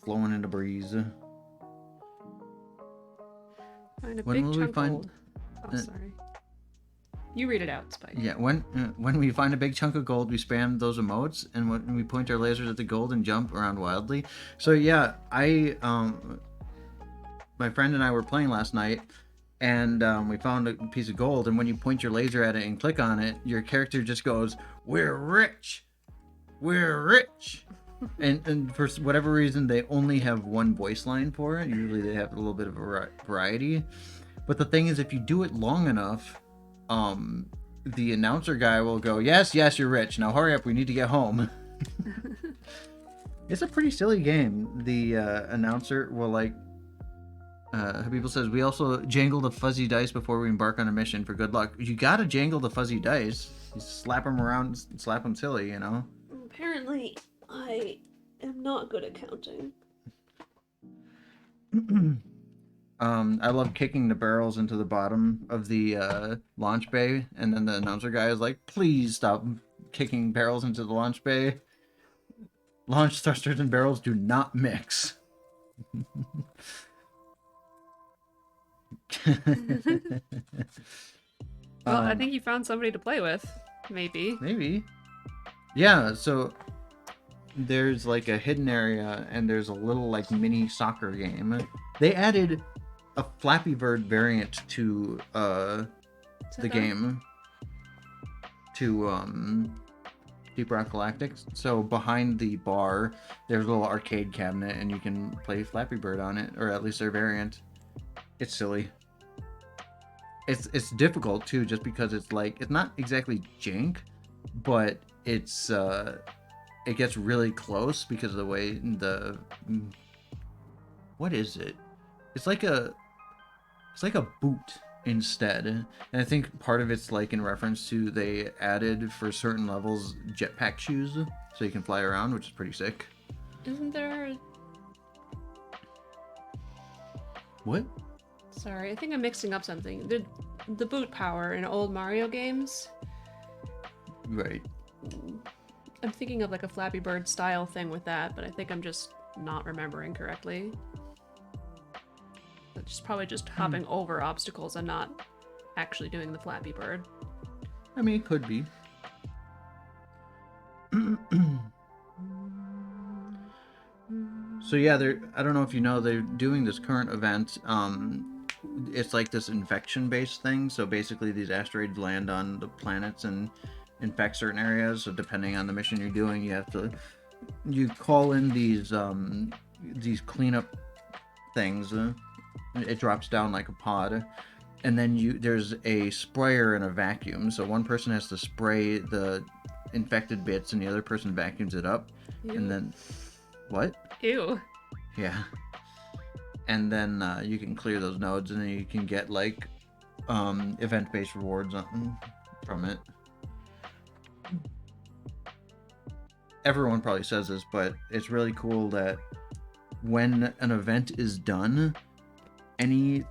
flowing in the breeze. Find a When big will we chunk find- gold. Oh, sorry. You read it out, Spike. Yeah, when we find a big chunk of gold, we spam those emotes, and when we point our lasers at the gold and jump around wildly. So yeah, my friend and I were playing last night, and we found a piece of gold, and when you point your laser at it and click on it, your character just goes, "We're rich," we're rich. And for whatever reason, they only have one voice line for it. Usually they have a little bit of a variety. But the thing is, if you do it long enough, the announcer guy will go, yes, you're rich. Now hurry up, we need to get home. It's a pretty silly game. The announcer will Habibul says, we also jangle the fuzzy dice before we embark on a mission for good luck. You gotta jangle the fuzzy dice. You slap them around, slap them silly, you know? Apparently, I am not good at counting. I love kicking the barrels into the bottom of the launch bay, and then the announcer guy is like, please stop kicking barrels into the launch bay. Launch thrusters and barrels do not mix. Well, I think you found somebody to play with. Maybe. Yeah, so there's like a hidden area, and there's a little like mini soccer game. They added a Flappy Bird variant to the game. To Deep Rock Galactic. So behind the bar, there's a little arcade cabinet, and you can play Flappy Bird on it, or at least their variant. It's silly. It's difficult too, just because it's like, it's not exactly jank, but it's it gets really close because of the way the what is it? It's like a boot instead, and I think part of it's like in reference to they added for certain levels jetpack shoes so you can fly around, which is pretty sick. Isn't there? What? Sorry, I think I'm mixing up something. The boot power in old Mario games. Right. I'm thinking of like a Flappy Bird style thing with that, but I think I'm just not remembering correctly. It's probably just hopping over obstacles and not actually doing the Flappy Bird. I mean, it could be. So yeah, I don't know if you know, they're doing this current event. It's like this infection-based thing. So basically, these asteroids land on the planets and infect certain areas. So depending on the mission you're doing, you call in these cleanup things. It drops down like a pod, and then there's a sprayer and a vacuum. So one person has to spray the infected bits, and the other person vacuums it up. Ew. And then what? Ew. Yeah. And then you can clear those nodes, and then you can get like event-based rewards from it. Everyone probably says this, but it's really cool that when an event is done, any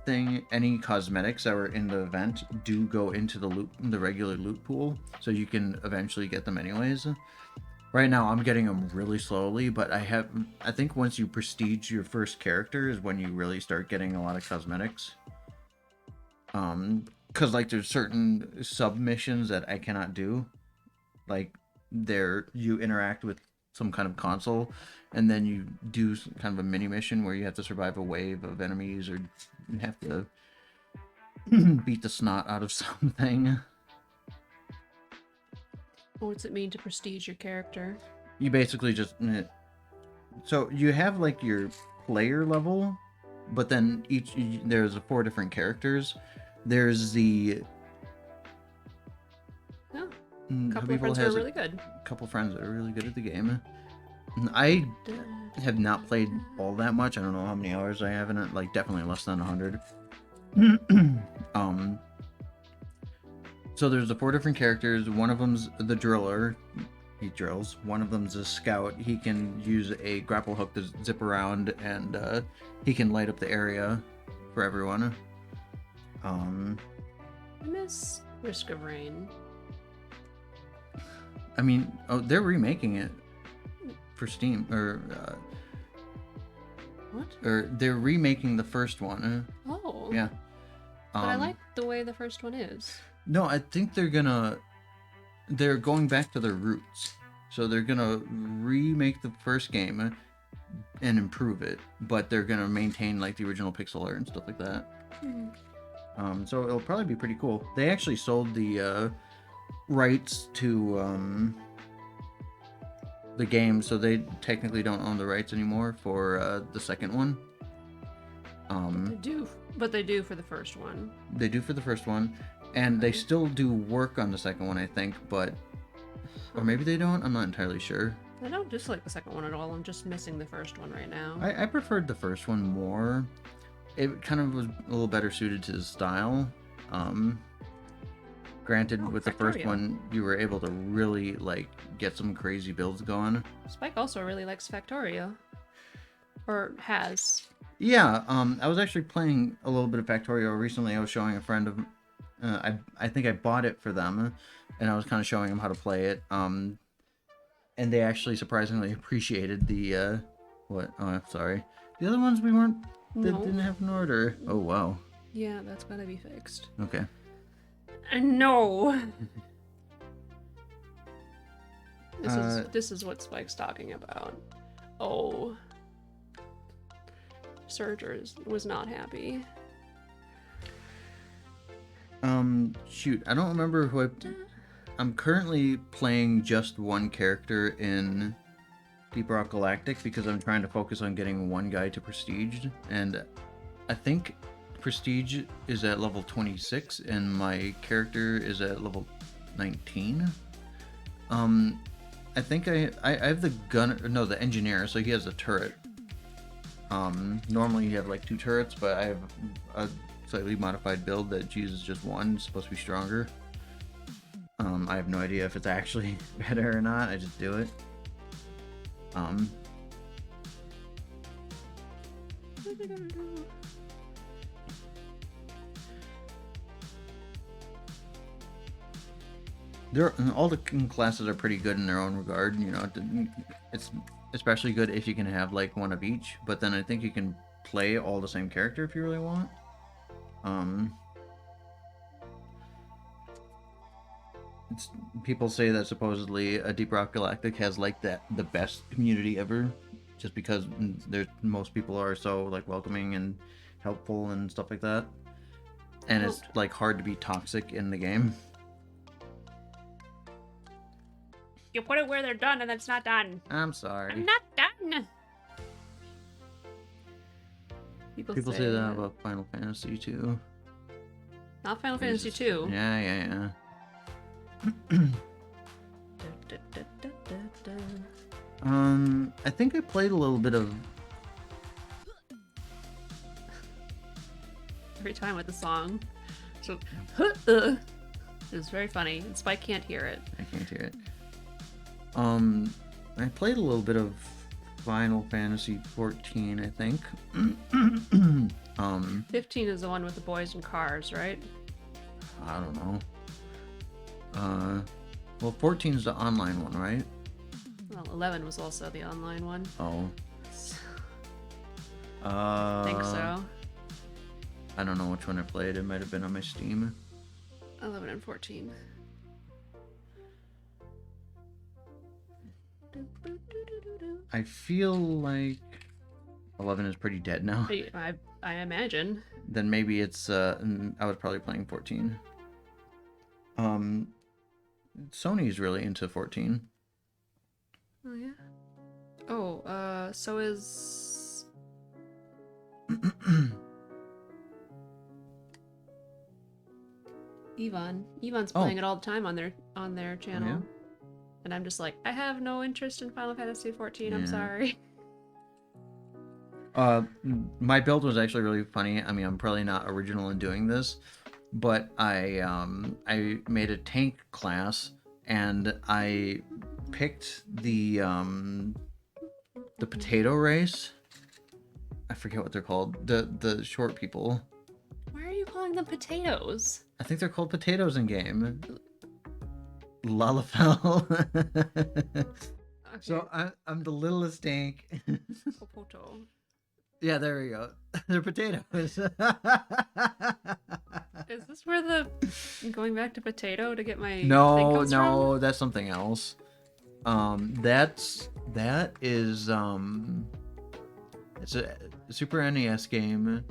cosmetics that were in the event do go into the regular loot pool, so you can eventually get them anyways. Right now, I'm getting them really slowly, but I think once you prestige your first character is when you really start getting a lot of cosmetics. Because like there's certain submissions that I cannot do. Like you interact with some kind of console, and then you do kind of a mini mission where you have to survive a wave of enemies, or you have to beat the snot out of something. What's it mean to prestige your character? You basically just... So you have like your player level, but then there's 4 different characters. There's the... Oh, a couple of friends who are really good. A couple friends that are really good at the game. I have not played all that much. I don't know how many hours I have in it. Like definitely less than 100. So there's the 4 different characters. One of them's the driller. He drills. One of them's a scout. He can use a grapple hook to zip around, and he can light up the area for everyone. I miss Risk of Rain. I mean, they're remaking it for Steam, or what? Or they're remaking the first one. Oh. Yeah. But I like the way the first one is. No, I think they're going back to their roots. So they're gonna remake the first game and improve it, but they're gonna maintain like the original pixel art and stuff like that. So it'll probably be pretty cool. They actually sold the rights to the game, so they technically don't own the rights anymore for the second one. But they do for the first one. They do for the first one, and they still do work on the second one, I think, but... Or maybe they don't? I'm not entirely sure. I don't dislike the second one at all. I'm just missing the first one right now. I preferred the first one more. It kind of was a little better suited to the style. Granted, with the first one, you were able to really, like, get some crazy builds going. Spike also really likes Factorio. Or has. Yeah, I was actually playing a little bit of Factorio recently. I was showing a friend of... I think I bought it for them, and I was kind of showing them how to play it. And they actually surprisingly appreciated the... what? Oh, sorry. The other ones we weren't... They didn't have an order. Oh, wow. Yeah, that's gotta be fixed. Okay. No! This is what Spike's talking about. Oh. Surgers was not happy. Shoot, I don't remember who I'm currently playing just one character in Deep Rock Galactic because I'm trying to focus on getting one guy to Prestige, and I think Prestige is at level 26 and my character is at level 19. I think I have the the engineer, so he has a turret. Normally you have like 2 turrets, but I have a slightly modified build that uses just one. It's supposed to be stronger. I have no idea if it's actually better or not. I just do it. All the classes are pretty good in their own regard. You know, it's especially good if you can have like one of each. But then I think you can play all the same character if you really want. People say that supposedly Deep Rock Galactic has like the best community ever, just because most people are so like welcoming and helpful and stuff like that, and it's like hard to be toxic in the game. You put it where they're done and it's not done. I'm sorry. I'm not done. People say that about Final Fantasy too. Not Final Fantasy 2. Yeah. I think I played a little bit of... Every time with the song. So, it's very funny. And Spike can't hear it. I can't hear it. I played a little bit of Final Fantasy 14, I think. 15 is the one with the boys and cars, right? I don't know. Well, 14 is the online one, right? Well, 11 was also the online one. Oh. I think so. I don't know which one I played. It might have been on my Steam. 11 and 14. I feel like 11 is pretty dead now. I imagine. Then maybe it's I was probably playing 14. Sony's really into 14. Oh yeah. Oh, so is Yvonne. Yvonne's playing it all the time on their channel. Yeah. And I'm just like, I have no interest in Final Fantasy 14. I'm sorry. My build was actually really funny. I mean, I'm probably not original in doing this, but I made a tank class and I picked the potato race. I forget what they're called. The short people. Why are you calling them potatoes? I think they're called potatoes in game. Lalafell. Okay. So I'm the littlest tank. Popoto. Yeah, there we go. They're potatoes. Is this where I'm going back to potato to get my No, from? that's something else. That is it's a Super NES game.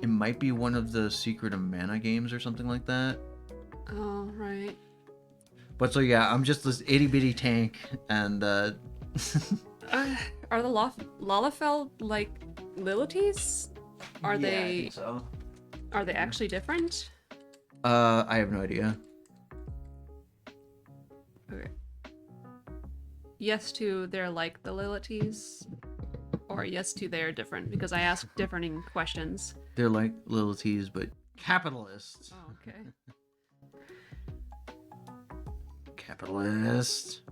It might be one of the Secret of Mana games or something like that. Oh, right. But so yeah, I'm just this itty bitty tank, and Are the Lalafell like Lilities? Are I they think so. are they actually different? I have no idea. Okay. Yes to they're like the Lilities, or yes to they're different, because I asked differing questions. They're like little T's, but capitalists. Oh, okay. Capitalist.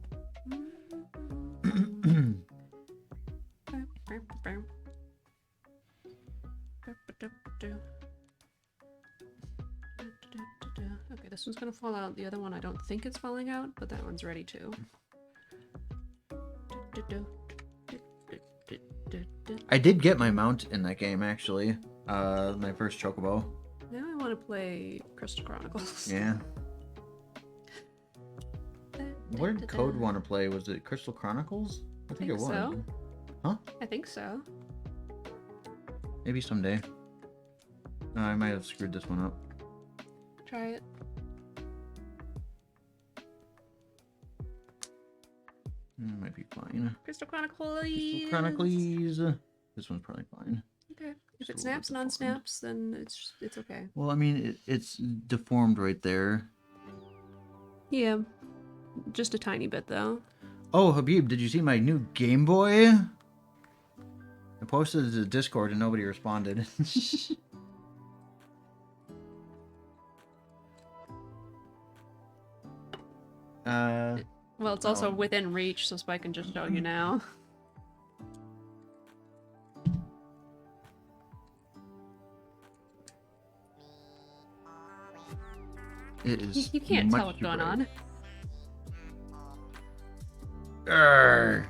Okay, this one's gonna fall out. The other one I don't think it's falling out, but that one's ready too. I did get my mount in that game, actually. My first chocobo. Now I want to play Crystal Chronicles. Yeah. What did Code want to play? Was it Crystal Chronicles? I think it was. So. Huh? I think so. Maybe someday. I might have screwed this one up. Try it. Might be fine. Crystal Chronicles. Crystal Chronicles. This one's probably fine. Okay. If it snaps and unsnaps, then it's okay. Well, I mean, it's deformed right there. Yeah. Just a tiny bit, though. Oh, Habib, did you see my new Game Boy? I posted it to Discord and nobody responded. Well, it's also within reach, so Spike can just show you now. It is. You can't tell what's going on. Urgh.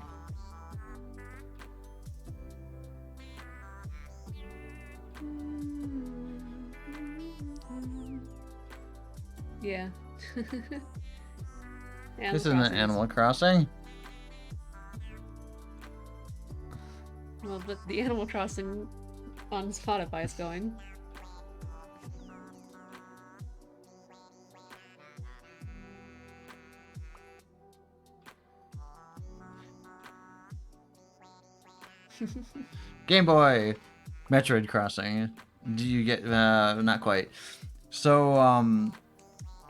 Yeah. This isn't Animal Crossing. Well, but the Animal Crossing on Spotify is going. Game Boy, Metroid Crossing. Do you get not quite? So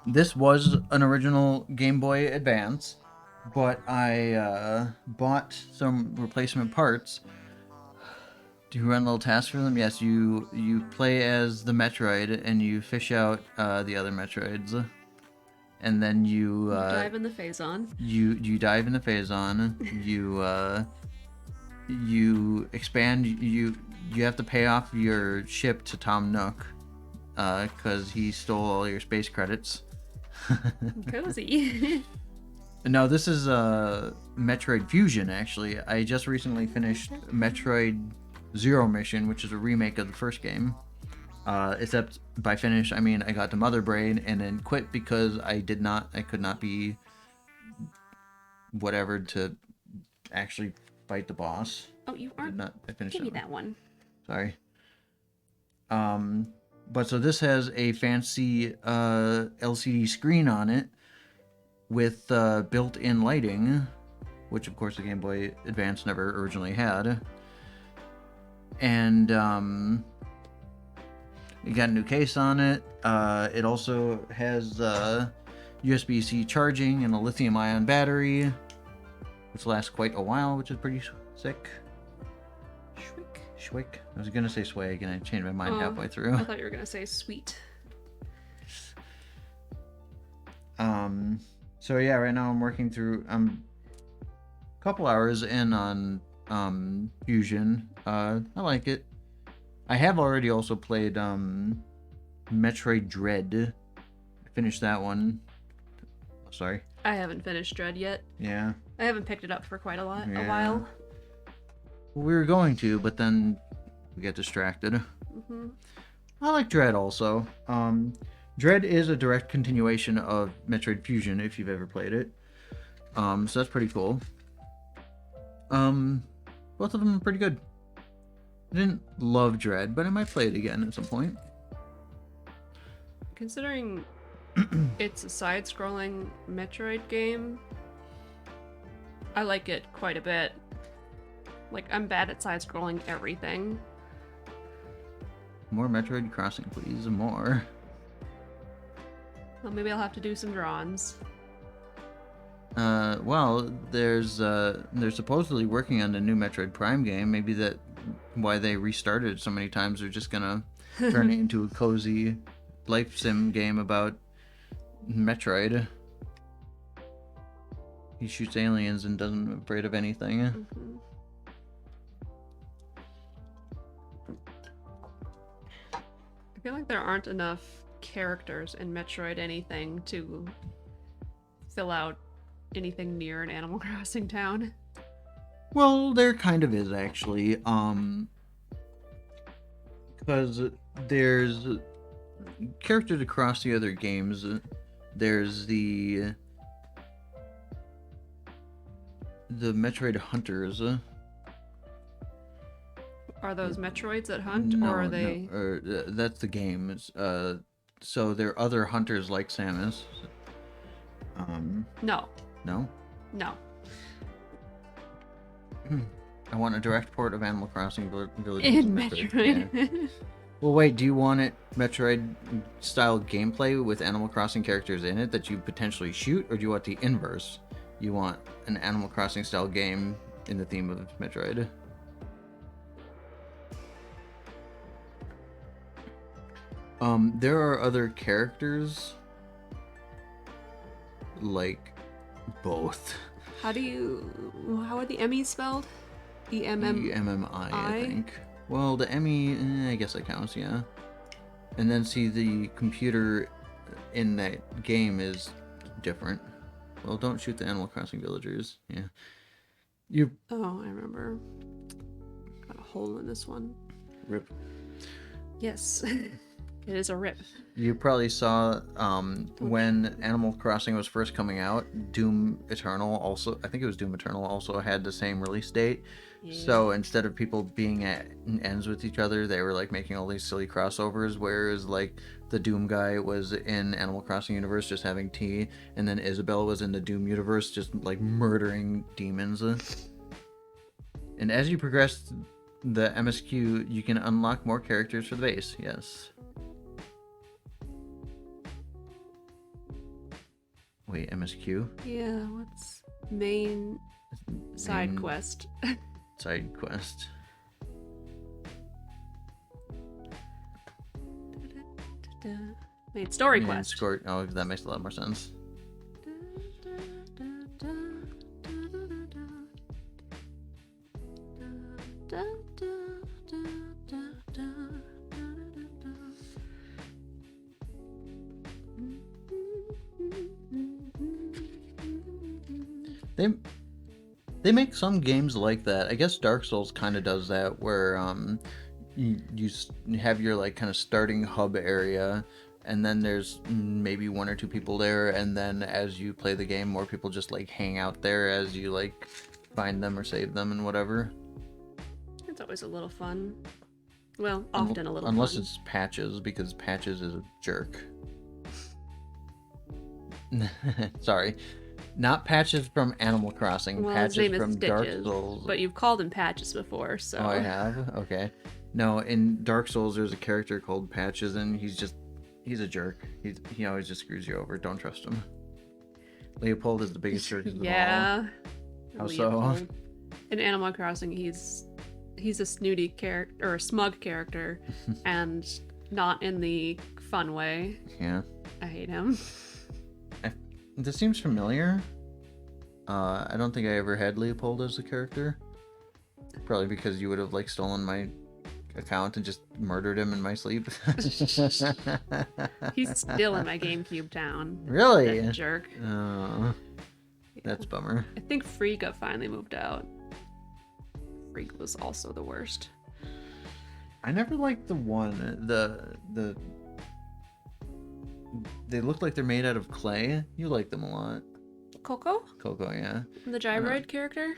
this was an original Game Boy Advance, but I bought some replacement parts. Do you run a little task for them? Yes, you play as the Metroid and you fish out the other Metroids, and then you dive in the Phazon. You dive in the Phazon. You expand. You have to pay off your ship to Tom Nook, because he stole all your space credits. Cozy. No, this is Metroid Fusion. Actually, I just recently finished Metroid Zero Mission, which is a remake of the first game. Except by finish, I mean I got to Mother Brain and then quit because I could not be whatever to actually fight the boss. Oh, you aren't. I finished. Give me that one. Sorry. But so this has a fancy LCD screen on it with built-in lighting, which of course the Game Boy Advance never originally had. And you got a new case on it. It also has USB-C charging and a lithium-ion battery, which lasts quite a while, which is pretty sick. Schwick. I was gonna say swag, and I changed my mind halfway through. I thought you were gonna say sweet. So yeah, right now I'm working through. I'm a couple hours in on Fusion. I like it. I have already also played Metroid Dread. I finished that one. Sorry. I haven't finished Dread yet. Yeah. I haven't picked it up for quite a while. We were going to, but then we get distracted. Mm-hmm. I like Dread also. Dread is a direct continuation of Metroid Fusion, if you've ever played it. So that's pretty cool. Both of them are pretty good. I didn't love Dread, but I might play it again at some point. Considering it's a side-scrolling Metroid game, I like it quite a bit. Like, I'm bad at side-scrolling everything. More Metroid Crossing, please. More. Well, maybe I'll have to do some drawings. Well, they're supposedly working on a new Metroid Prime game. Maybe that's why they restarted it so many times. They're just gonna turn it into a cozy life sim game about Metroid. He shoots aliens and doesn't afraid of anything. Mm-hmm. I feel like there aren't enough characters in Metroid anything to fill out anything near an Animal Crossing town. Well, there kind of is actually, because there's characters across the other games. There's the Metroid hunters. Are those Metroids that hunt, No, or are they? No, that's the game. So there are other hunters like Samus. No. No. No. I want a direct port of Animal Crossing Village In Metroid. Yeah. Well, wait. Do you want it Metroid style gameplay with Animal Crossing characters in it that you potentially shoot, or do you want the inverse? You want an Animal Crossing style game in the theme of Metroid? There are other characters, like both. How are the Emmys spelled? EMMI, I think. Well, the Emmy, I guess that counts, yeah. And then see, the computer in that game is different. Well, don't shoot the Animal Crossing villagers. Yeah. Oh, I remember. Got a hole in this one. Rip. Yes. It is a rip. You probably saw when Animal Crossing was first coming out, Doom Eternal also, I think it was Doom Eternal, also had the same release date. Yeah. So instead of people being at ends with each other, they were like making all these silly crossovers, whereas like the Doom guy was in Animal Crossing universe just having tea, and then Isabelle was in the Doom universe just like murdering demons. And as you progress the MSQ, you can unlock more characters for the base, yes. Wait, MSQ? Yeah, what's main side quest? Side quest. Main story quest. Oh, that makes a lot more sense. They make some games like that. I guess Dark Souls kind of does that, where you have your like kind of starting hub area, and then there's maybe one or two people there, and then as you play the game, more people just like hang out there as you like find them or save them and whatever. It's always a little fun. Well, often a little unless fun. It's Patches, because Patches is a jerk. Sorry. Not Patches from Animal Crossing. Well, Patches his name from is Dark Stitches, Souls. but you've called him Patches before, so. Oh, I have? Okay. No, in Dark Souls, there's a character called Patches, and he's a jerk. He always just screws you over. Don't trust him. Leopold is the biggest jerk of them all. Yeah. How so? In Animal Crossing, he's a snooty character, or a smug character, and not in the fun way. Yeah. I hate him. This seems familiar. I don't think I ever had Leopold as a character. Probably because you would have like stolen my account and just murdered him in my sleep. He's still in my GameCube town. Really? That jerk. Oh, that's a bummer. I think Frigga finally moved out. Frigga was also the worst. I never liked the one, the they look like they're made out of clay. You like them a lot. Coco, yeah. The gyroid character?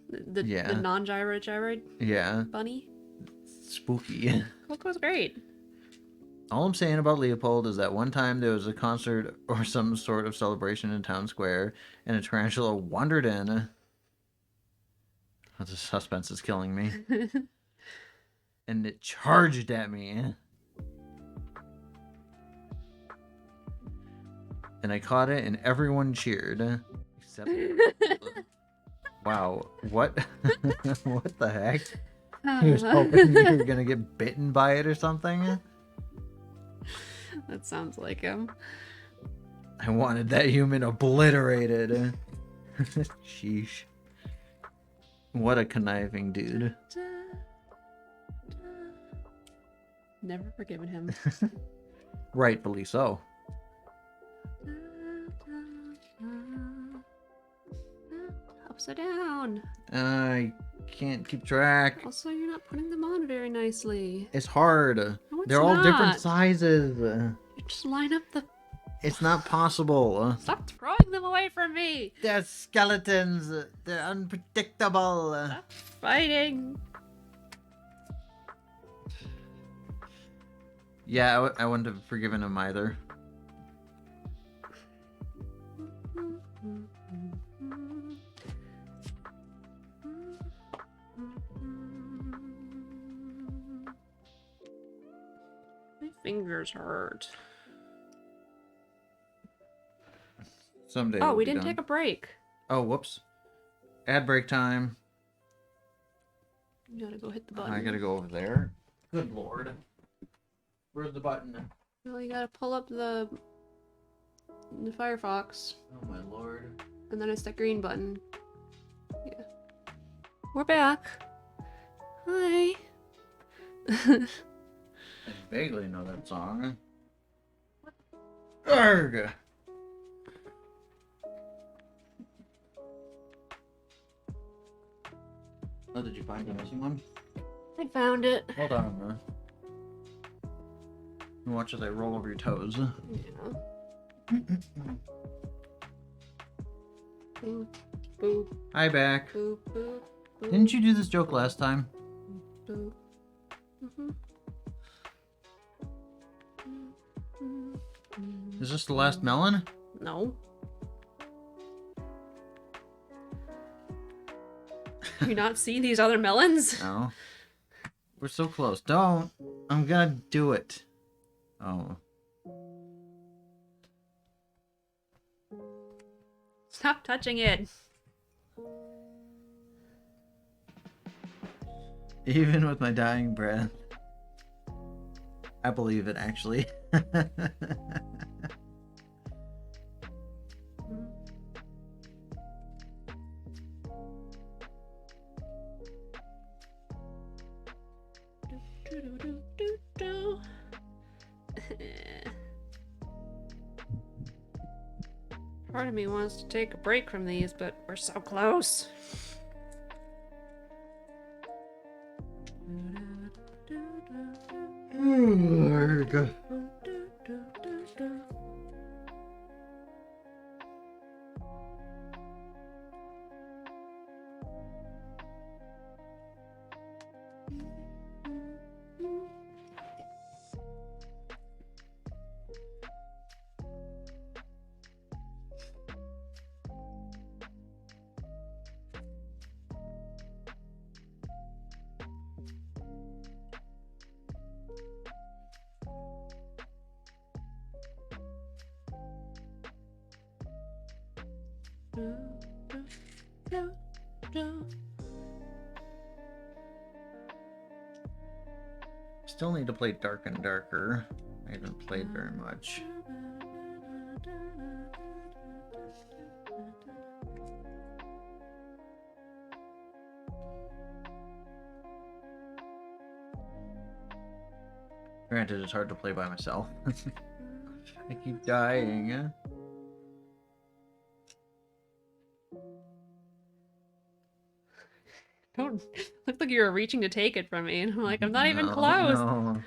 The non-gyroid Yeah. bunny? Spooky. Coco's great. All I'm saying about Leopold is that one time there was a concert or some sort of celebration in town square, and a tarantula wandered in. The suspense is killing me. And it charged at me. And I caught it, and everyone cheered. Except... Wow, what? What the heck? He was hoping you were gonna get bitten by it or something? That sounds like him. I wanted that human obliterated. Sheesh. What a conniving dude. Never forgiven him. Rightfully so. Ups or down? I can't keep track. Also, you're not putting them on very nicely. It's hard. No, it's They're all different not. sizes. You just line up the... It's not possible. Stop throwing them away from me! They're skeletons. They're unpredictable. Stop fighting! Yeah, I wouldn't have forgiven him either. My fingers hurt. Someday. Oh, we didn't take a break. Oh, whoops. Ad break time. You gotta go hit the button. I gotta go over there. Good lord. Where's the button? Well, you gotta pull up the Firefox. Oh my lord. And then it's that green button. Yeah. We're back. Hi. I vaguely know that song. Arrgh. Oh, did you find the missing one? I found it. Hold on. Watch as I roll over your toes. Yeah. Boop, boop, Hi, back. boop, boop, boop. Didn't you do this joke last time? Boop. Is this the last melon? No. Do you not see these other melons? No. We're so close. Don't. I'm gonna do it. Oh. Stop touching it. Even with my dying breath. I believe it, actually. Part of me wants to take a break from these, but we're so close. Arrgh. Still need to play Dark and Darker. I haven't played very much. Granted, it's hard to play by myself. I keep dying. Don't look like you were reaching to take it from me. And I'm like, I'm not even close. No.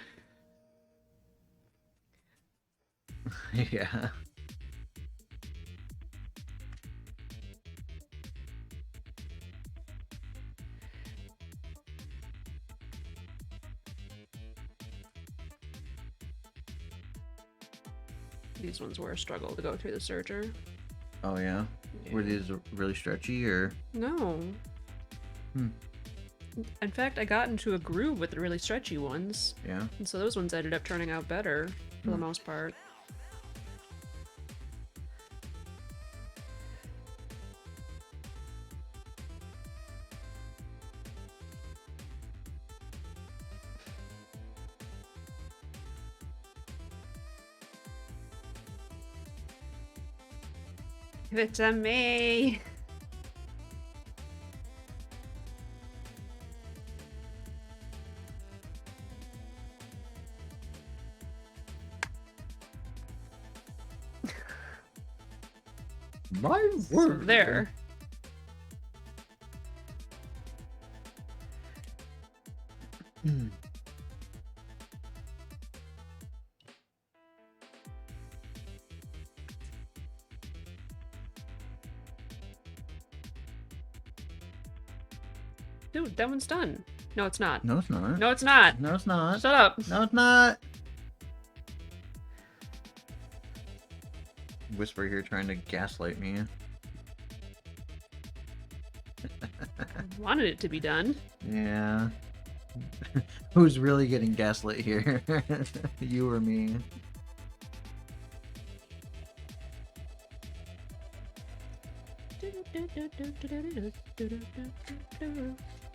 Yeah. These ones were a struggle to go through the searcher. Oh yeah? Were these really stretchy or? No. Hmm. In fact, I got into a groove with the really stretchy ones. Yeah. And so those ones ended up turning out better for the most part. Give it to me! My So word. there. Dude, that one's done. No, it's not. No, it's not. No, it's not. No, it's not. Shut up. No, it's not. Whisper here trying to gaslight me. I wanted it to be done. Yeah. Who's really getting gaslit here? You or me?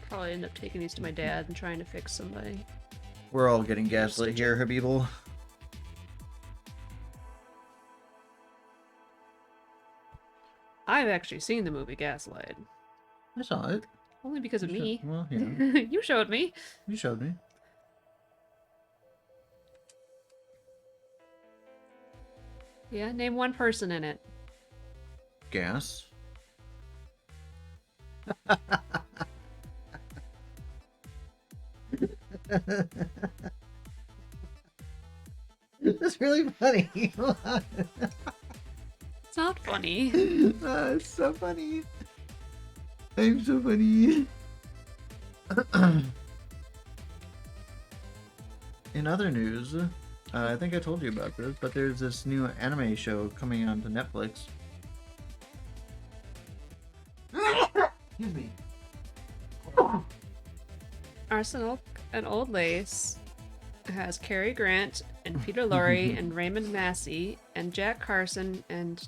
Probably end up taking these to my dad and trying to fix somebody. We're all getting gaslit here, Habibul. I've actually seen the movie Gaslight. I saw it. Only because of me. Well, yeah. You showed me. You showed me. Yeah, name one person in it. Gas. That's really funny. It's not funny. It's so funny. I'm so funny. In other news, I think I told you about this, but there's this new anime show coming onto Netflix. Excuse me. Arsenal and Old Lace has Cary Grant and Peter Lorre and Raymond Massey and Jack Carson and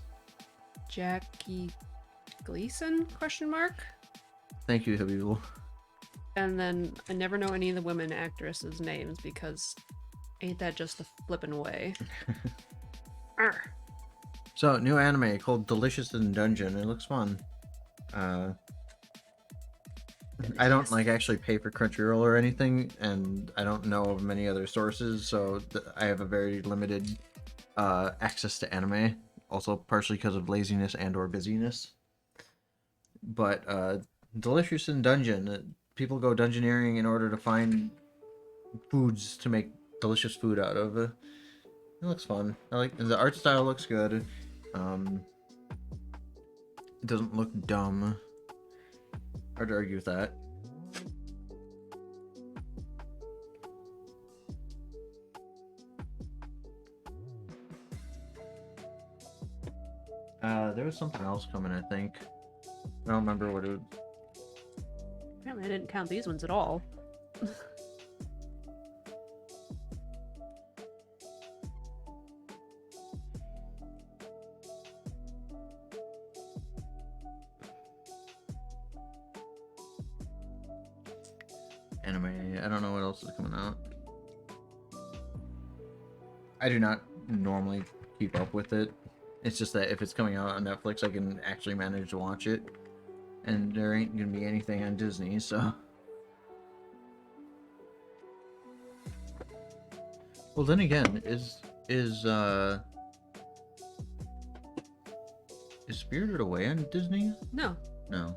Jackie Gleason? Question mark. Thank you, Habibul. And then I never know any of the women actresses' names because ain't that just the flippin' way? Arr. So, new anime called Delicious in Dungeon. It looks fun. I don't actually pay for Crunchyroll or anything, and I don't know of many other sources, so I have a very limited access to anime. Also, partially because of laziness and/or busyness. But Delicious in Dungeon, people go dungeoneering in order to find foods to make delicious food out of. It looks fun. I like the art style. Looks good. It doesn't look dumb. Hard to argue with that. There was something else coming, I think. I don't remember what it was. Apparently I didn't count these ones at all. Anime. I don't know what else is coming out. I do not normally keep up with it. It's just that if it's coming out on Netflix, I can actually manage to watch it. And there ain't gonna be anything on Disney, so... Well, then again, is Spirited Away on Disney? No. No.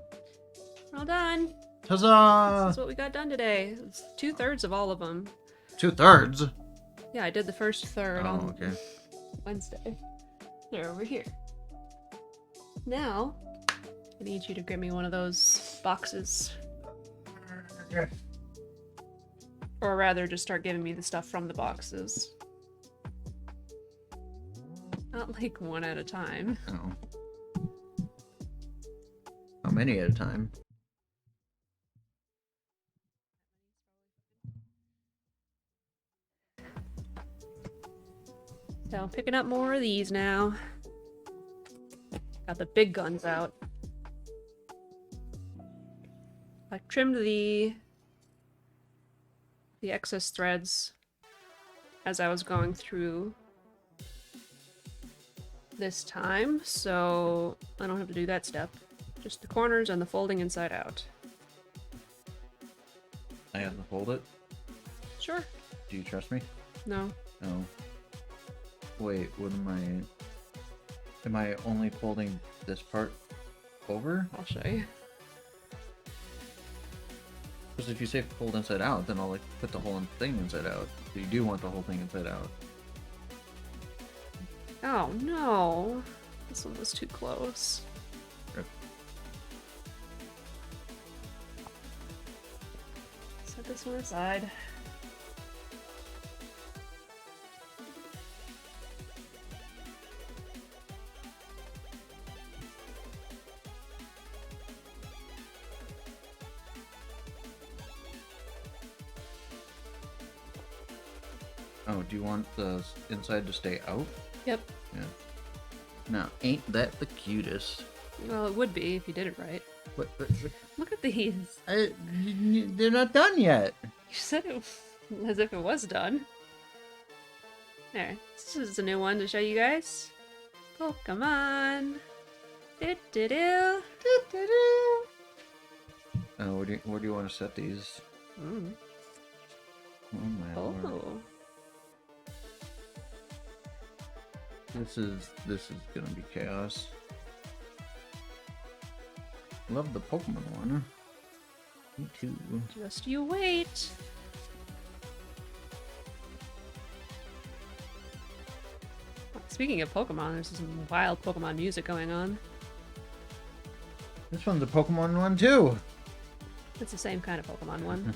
Well done. Huzzah! That's what we got done today. It's 2/3 of all of them. 2/3? Yeah, I did the first third on okay. Wednesday. They're over here. Now, I need you to get me one of those boxes. Or rather, just start giving me the stuff from the boxes. Not like one at a time. Oh. How many at a time? So, picking up more of these now. Got the big guns out. I trimmed the excess threads as I was going through this time, so I don't have to do that step. Just the corners and the folding inside out. I have to fold it? Sure. Do you trust me? No. No. Wait, what am I only folding this part over? I'll show you. Because if you say fold inside out, then I'll like put the whole thing inside out. So you do want the whole thing inside out. Oh no. This one was too close. Rip. Set this one aside. Oh, do you want the inside to stay out? Yep. Yeah. Now, ain't that the cutest? Well, it would be if you did it right. What? Look at these. They're not done yet. You said it as if it was done. There. This is a new one to show you guys. Pokemon. Do-do-do. Do-do-do. Where do you want to set these? Mm. Oh my lord. Oh. This is gonna be chaos. Love the Pokemon one. Me too. Just you wait. Speaking of Pokemon, there's some wild Pokemon music going on. This one's a Pokemon one too. It's the same kind of Pokemon one.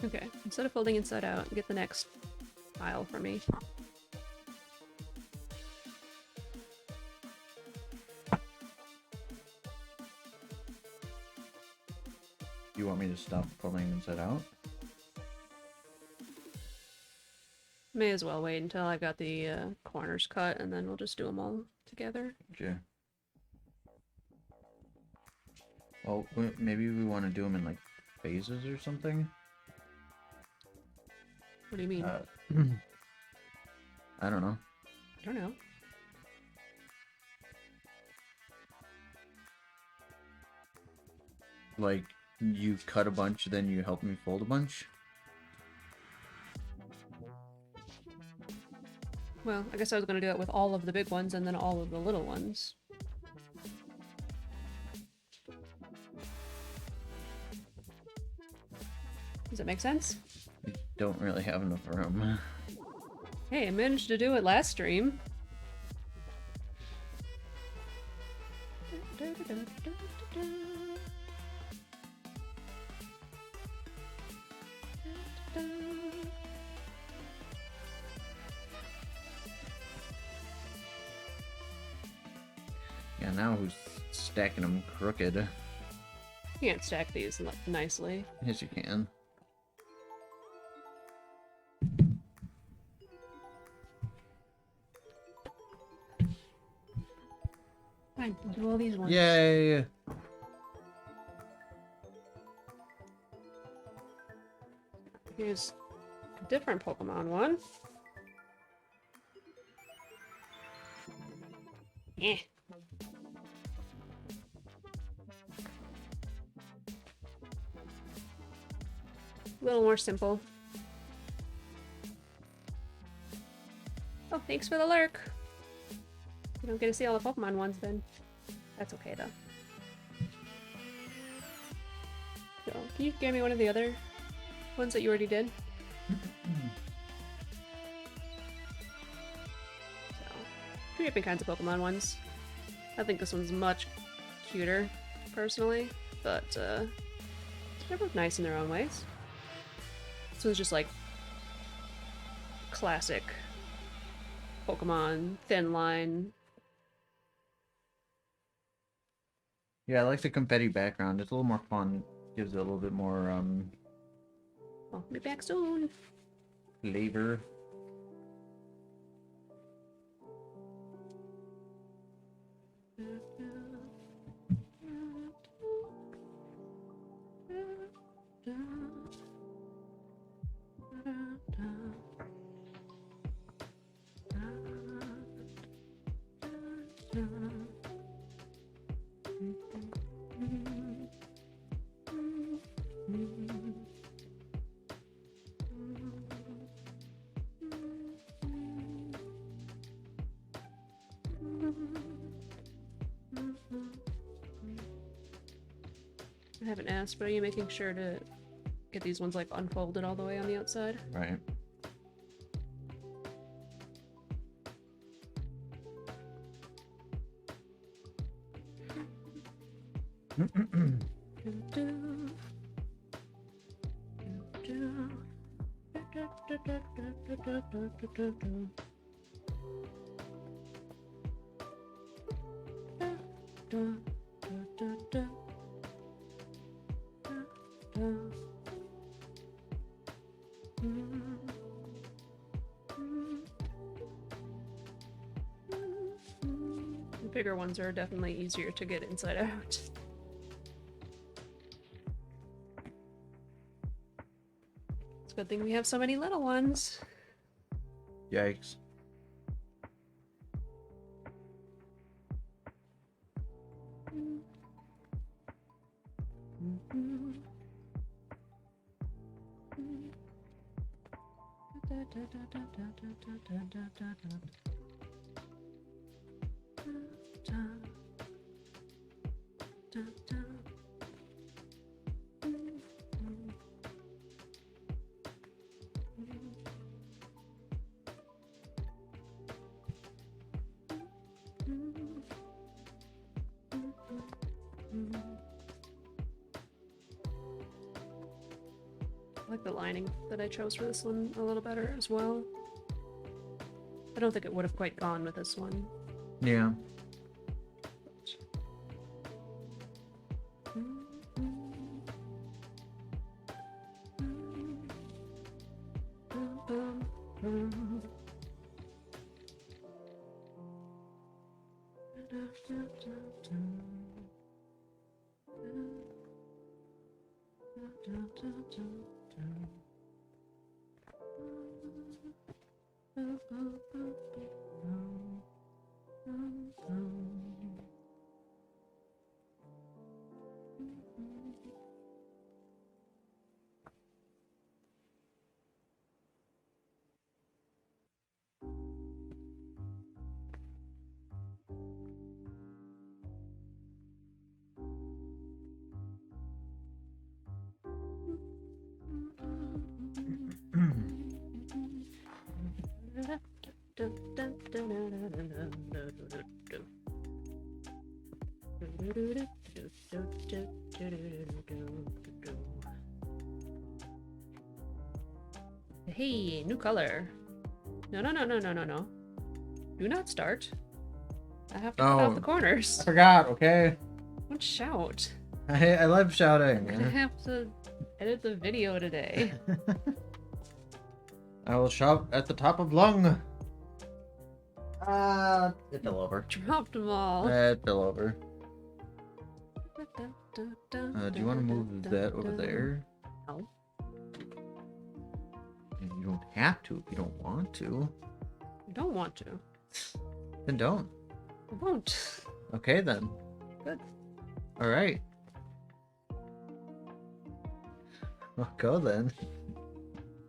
Okay, instead of folding inside out, get the next pile for me. You want me to stop folding inside out? May as well wait until I've got the corners cut, and then we'll just do them all together. Sure. Well, maybe we want to do them in like phases or something. What do you mean? I don't know. I don't know. Like, you cut a bunch, then you help me fold a bunch? Well, I guess I was going to do it with all of the big ones and then all of the little ones. Does that make sense? We don't really have enough room. Hey, I managed to do it last stream. Yeah, now who's stacking them crooked? You can't stack these nicely. Yes, you can. Fine, we'll do all these ones. Yay! Here's a different Pokemon one. Eh. A little more simple. Oh, thanks for the lurk. You don't get to see all the Pokemon ones then. That's okay though. So, can you give me one of the other ones that you already did? So, two different kinds of Pokemon ones. I think this one's much cuter, personally, but they're both nice in their own ways. This one's just like classic Pokemon, thin line. Yeah, I like the confetti background. It's a little more fun. Gives it a little bit more I'll be back soon. flavor. I haven't asked, but are you making sure to get these ones like unfolded all the way on the outside? Right. The bigger ones are definitely easier to get inside out. It's a good thing we have so many little ones. Yikes. I like the lining that I chose for this one a little better as well. I don't think it would have quite gone with this one. Yeah. Hey, new color. No, no, no, no, no, no, no. Do not start. I have to cut out the corners. I forgot, okay? Don't shout. I love shouting. I have to edit the video today. I will shout at the top of lung. It fell over. Dropped them all. It fell over. Do you want to move that over there? No. You don't have to if you don't want to. I don't want to. Then don't. I won't. Okay then. Good. All right. Well, go then.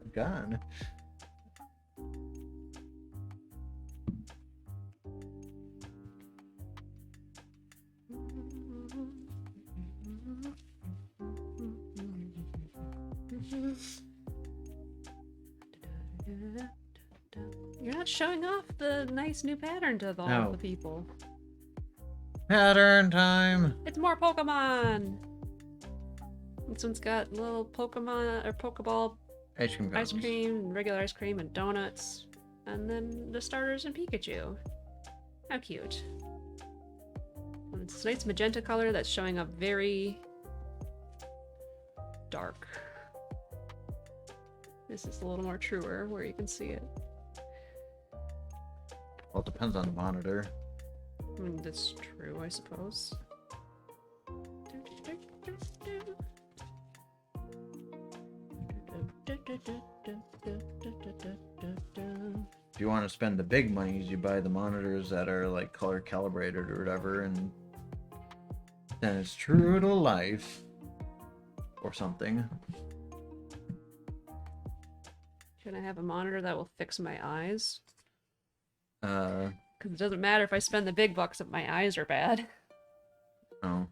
I'm gone. You're not showing off the nice new pattern to all No. the people. Pattern time! It's more Pokemon! This one's got little Pokemon or Pokeball Ice cream ice cones. cream, regular ice cream, and donuts. And then the starters and Pikachu. How cute. And it's a nice magenta color that's showing up very dark. This is a little more truer where you can see it. Well, it depends on the monitor. I mean, that's true, I suppose. If you want to spend the big monies, you buy the monitors that are like color calibrated or whatever, and then it's true to life or something. Can I have a monitor that will fix my eyes? Uh, Because it doesn't matter if I spend the big bucks if my eyes are bad. oh.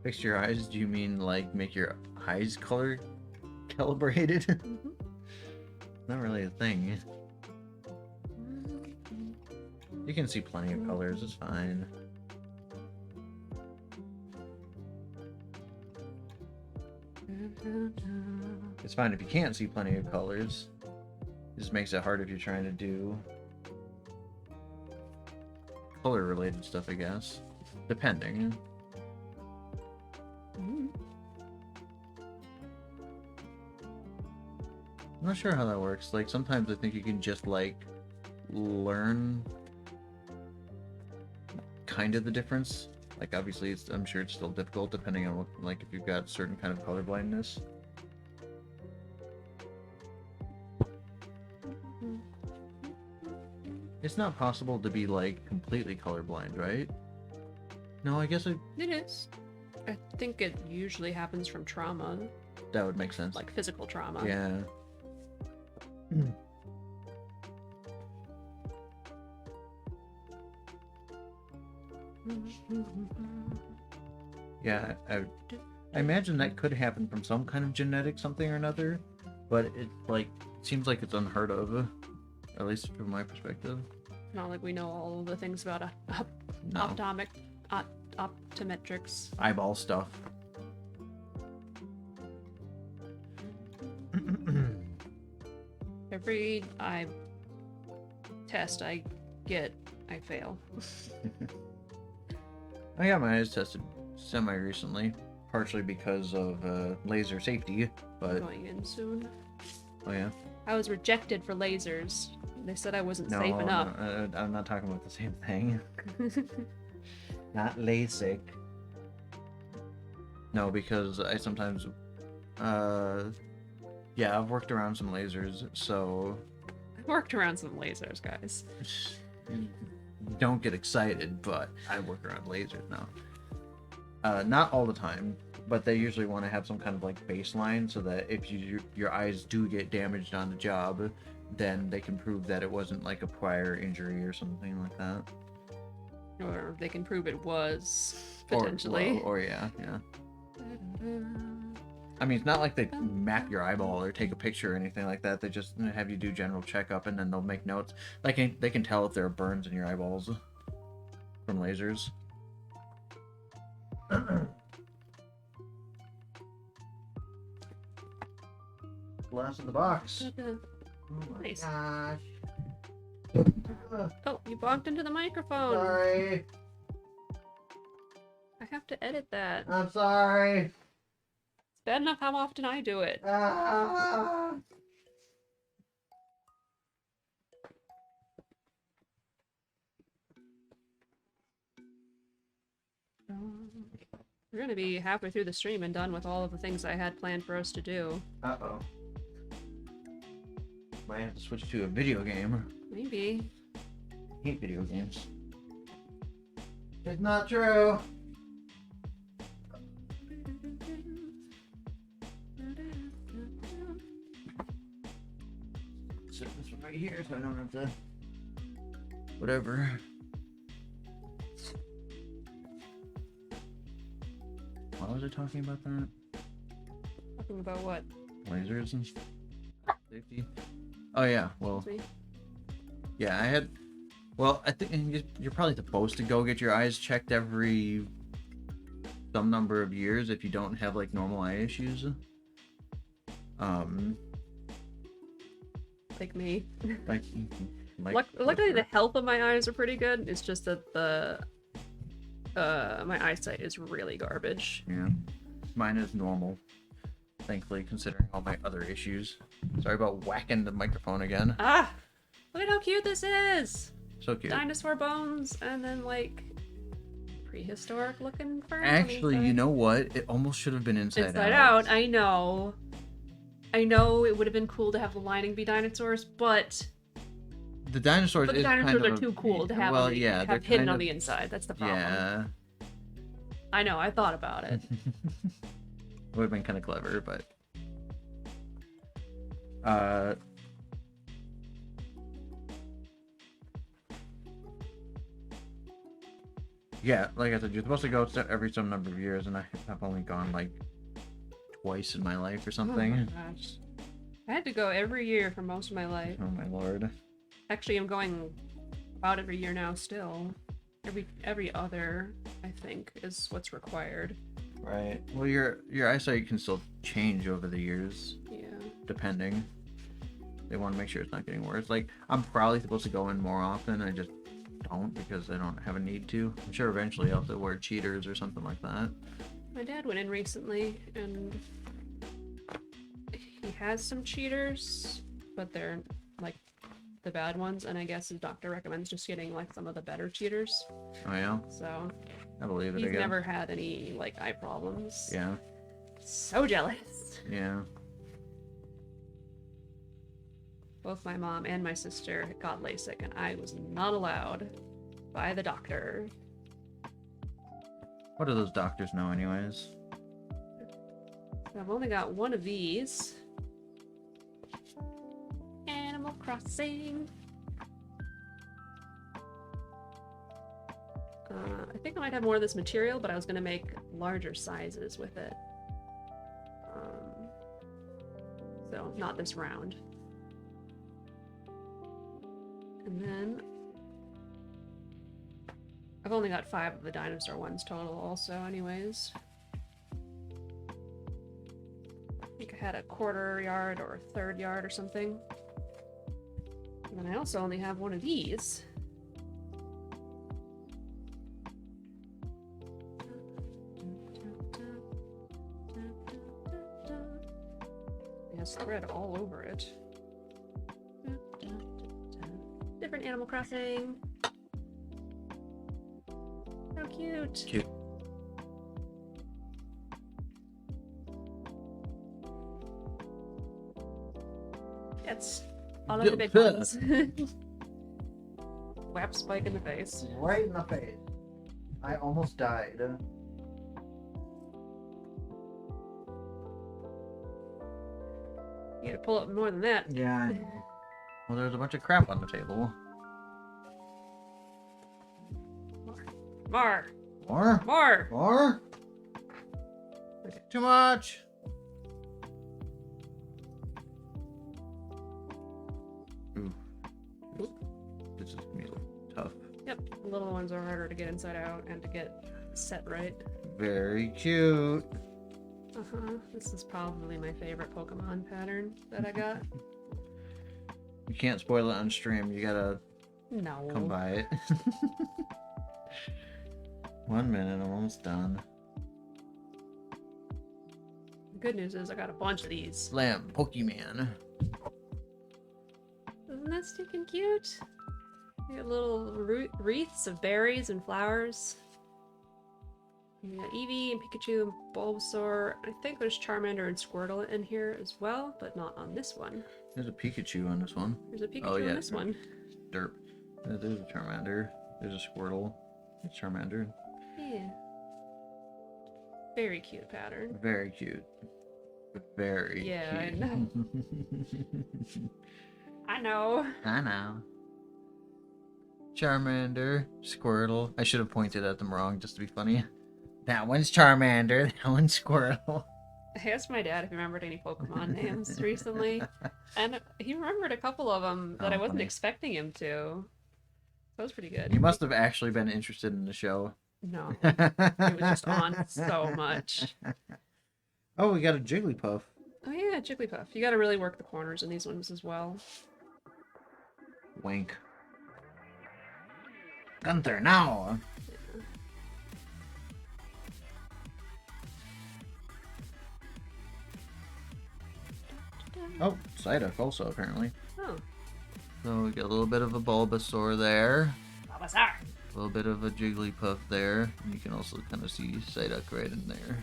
Fix your eyes? Do you mean like make your eyes color calibrated? Mm-hmm. Not really a thing. You can see plenty of colors, it's fine. It's fine if you can't see plenty of colors. It just makes it hard if you're trying to do color related stuff, I guess. Depending. Mm-hmm. I'm not sure how that works. Like, sometimes I think you can just, like, learn kind of the difference. Like, obviously, I'm sure it's still difficult depending on, what, like, if you've got certain kind of color blindness. It's not possible to be, like, completely colorblind, right? No, I guess It is. I think it usually happens from trauma, that would make sense. like physical trauma. Yeah. Yeah, I imagine that could happen from some kind of genetic something or another, but it like seems like it's unheard of, at least from my perspective. Not like we know all the things about No. optometrics. Eyeball stuff. Every eye test I get, I fail. I got my eyes tested semi recently, partially because of laser safety, but Going in soon. oh yeah. I was rejected for lasers. They said I wasn't No, safe enough. no, I'm not talking about the same thing. Not LASIK. No, because I sometimes, yeah, I've worked around some lasers, so I worked around some lasers, guys. don't get excited, but I work around lasers now. Not all the time, but they usually want to have some kind of like baseline so that if your eyes do get damaged on the job, then they can prove that it wasn't like a prior injury or something like that. Or they can prove it was, potentially. Or yeah. I mean, it's not like they map your eyeball or take a picture or anything like that. They just have you do general checkup and then they'll make notes. They can tell if there are burns in your eyeballs from lasers. Last in the box. Oh my Nice. gosh. Oh, you bonked into the microphone. Sorry. I have to edit that. I'm sorry. It's bad enough how often I do it. Ah. We're gonna be halfway through the stream and done with all of the things I had planned for us to do. Uh-oh. Might have to switch to a video game. Maybe. I hate video games. It's not true. Set this one right here so I don't have to... Whatever. Why was I talking about that? Talking about what? Lasers and safety. Oh yeah, well, yeah, I had. Well, I think you're probably supposed to go get your eyes checked every some number of years if you don't have like normal eye issues. Like me. Like Luckily, the health of my eyes are pretty good. It's just that my eyesight is really garbage. Yeah, mine is normal. Thankfully, considering all my other issues. Sorry about whacking the microphone again. Ah! Look at how cute this is! So cute. Dinosaur bones, and then, like, prehistoric looking ferns. Actually, you know what? It almost should have been inside out. Inside out, I know. I know it would have been cool to have the lining be dinosaurs, but... The dinosaurs are too cool to have, have hidden on the inside. That's the problem. Yeah. I know, I thought about it. It would have been kind of clever, but... Yeah, like I said, you're supposed to go every some number of years, and I've only gone, like, twice in my life or something. Oh my gosh. I had to go every year for most of my life. Oh my lord. Actually, I'm going about every year now still. Every other, I think, is what's required. Right. Well, your eyesight can still change over the years. Yeah. Depending. They want to make sure it's not getting worse. Like, I'm probably supposed to go in more often. I just don't because I don't have a need to. I'm sure eventually I'll have to wear cheaters or something like that. My dad went in recently, and he has some cheaters, but they're, like, the bad ones, and I guess his doctor recommends just getting, like, some of the better cheaters. Oh, yeah? So... I believe it. He's never had any, like, eye problems. Yeah. So jealous. Yeah. Both my mom and my sister got LASIK, and I was not allowed by the doctor. What do those doctors know anyways? So I've only got one of these. Animal Crossing. I think I might have more of this material, but I was going to make larger sizes with it. So, not this round. And then... I've only got 5 of the dinosaur ones total also, anyways. I think I had a 1/4 yard or a 1/3 yard or something. And then I also only have one of these. It has thread all over it. Different Animal Crossing. How cute. Cute. That's all of the big ones. Whap Spike in the face. Right in the face. I almost died. You gotta pull up more than that. Yeah, I know. Well, there's a bunch of crap on the table. More. More? More. More? Okay. Too much. Ooh. This is gonna be tough. Yep, the little ones are harder to get inside out and to get set right. Very cute. Uh-huh. This is probably my favorite Pokemon pattern that I got. You can't spoil it on stream. You gotta No. come by it. 1 minute, I'm almost done. The good news is I got a bunch of these. Slam Pokemon. Isn't that stinking cute? You got little wreaths of berries and flowers. You got Eevee and Pikachu and Bulbasaur. I think there's Charmander and Squirtle in here as well, but not on this one. There's a Pikachu on this one. There's a Pikachu on this one. Derp. There's a Charmander. There's a Squirtle. There's Charmander. Yeah. Very cute pattern. Very cute. Very Yeah, cute. I know. I know. I know. Charmander, Squirtle. I should have pointed at them wrong just to be funny. That one's Charmander. That one's Squirtle. I asked my dad if he remembered any Pokemon names recently, and he remembered a couple of them that I wasn't expecting him to. That was pretty good. You must have actually been interested in the show. No, it was just on so much. Oh, we got a Jigglypuff. Oh yeah, Jigglypuff. You gotta really work the corners in these ones as well. Wink. Gunther, now! Oh, Psyduck also, apparently. Oh. So we got a little bit of a Bulbasaur there. Bulbasaur! A little bit of a Jigglypuff there. And you can also kind of see Psyduck right in there.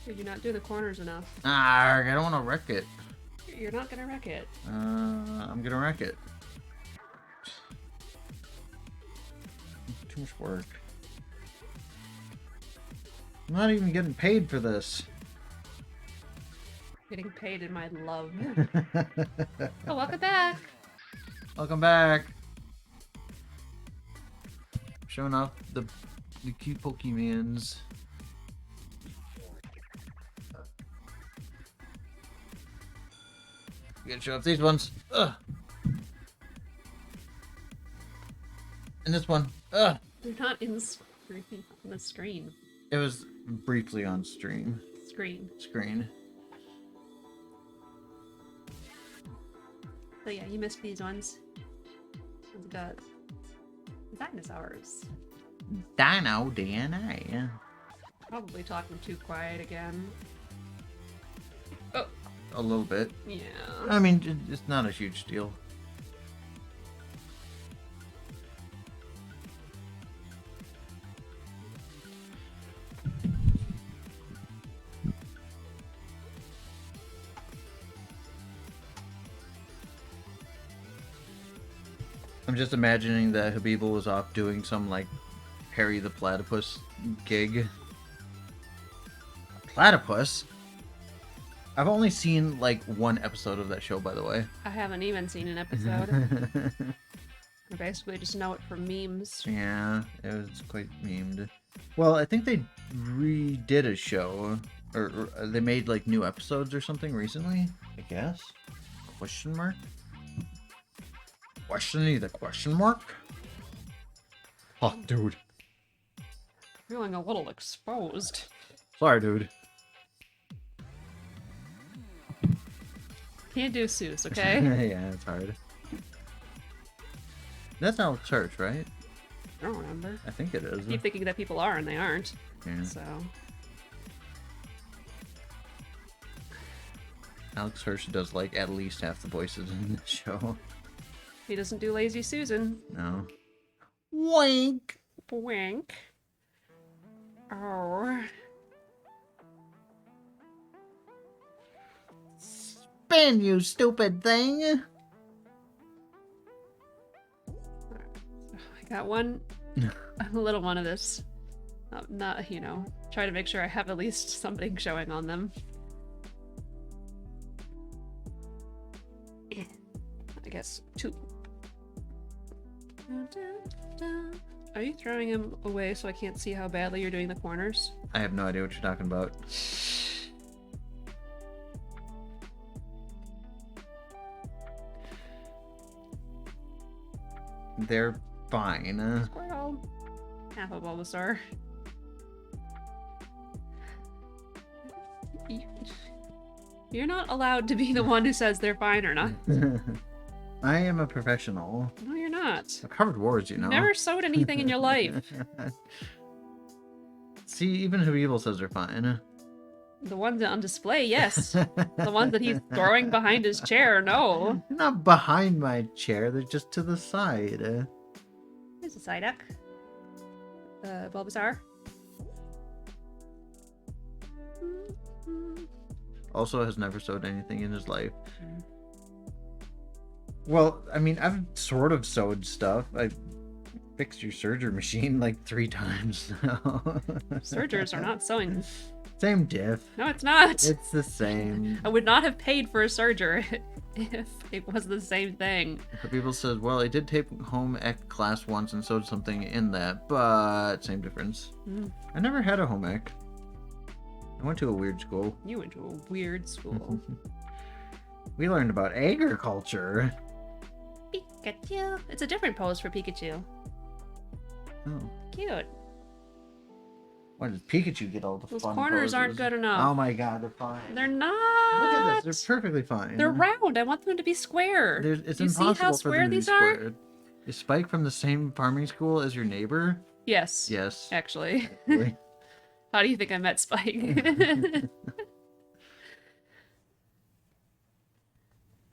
Did you not do the corners enough? Ah, I don't want to wreck it. You're not gonna wreck it. I'm gonna wreck it. Too much work. I'm not even getting paid for this. Getting paid in my love. Oh, welcome back! Welcome back. Showing off the cute Pokemons. You gotta show off these ones. Ugh. And this one. Ugh. They're not in on the screen. It was briefly on stream. Screen. So yeah, you missed these ones. We've got dinosaurs. Dino DNA. Probably talking too quiet again. Oh. A little bit. Yeah. I mean, it's not a huge deal. I'm just imagining that Habibel was off doing some, like, Harry the Platypus gig. Platypus? I've only seen, like, one episode of that show, by the way. I haven't even seen an episode. I basically just know it from memes. Yeah, it was quite memed. Well, I think they redid a show, or they made, like, new episodes or something recently, I guess? Question mark? Question the question mark? Oh, dude. Feeling a little exposed. Sorry, dude. Can't do Seuss, okay? Yeah, it's hard. That's Alex Hirsch, right? I don't remember. I think it is. I keep thinking that people are, and they aren't. Yeah. So. Alex Hirsch does, like, at least half the voices in the show. He doesn't do Lazy Susan. No. Wink! Wink. Oh. Spin, you stupid thing! I got one, a little one of this. Not, you know, try to make sure I have at least something showing on them. I guess two. Are you throwing him away so I can't see how badly you're doing the corners? I have no idea what you're talking about. They're fine. Squirrel. Half a Bulbasaur. You're not allowed to be the one who says they're fine or not. I am a professional. No, you're not. I've covered wars, you know. Never sewed anything in your life. See, even Habibel says they're fine. The ones on display, yes. The ones that he's throwing behind his chair, no. They're not behind my chair, they're just to the side. Here's a Psyduck. Bulbasaur. Also has never sewed anything in his life. Well, I mean, I've sort of sewed stuff. I fixed your serger machine like 3 times now. Sergers are not sewing Same diff. No, it's not. It's the same. I would not have paid for a serger if it was the same thing. People said, well, I did take home ec class once and sewed something in that, but same difference. I never had a home ec. I went to a weird school. You went to a weird school. We learned about agriculture. Pikachu. It's a different pose for Pikachu. Oh. Cute. Why does Pikachu get all the Those fun corners poses? aren't good enough. Oh my god, they're fine. They're not. Look at this. They're perfectly fine. They're round. I want them to be square. It's Do you impossible see how for square them to be these are? squared. Is Spike from the same farming school as your neighbor? Yes. Yes. Actually. Really? How do you think I met Spike?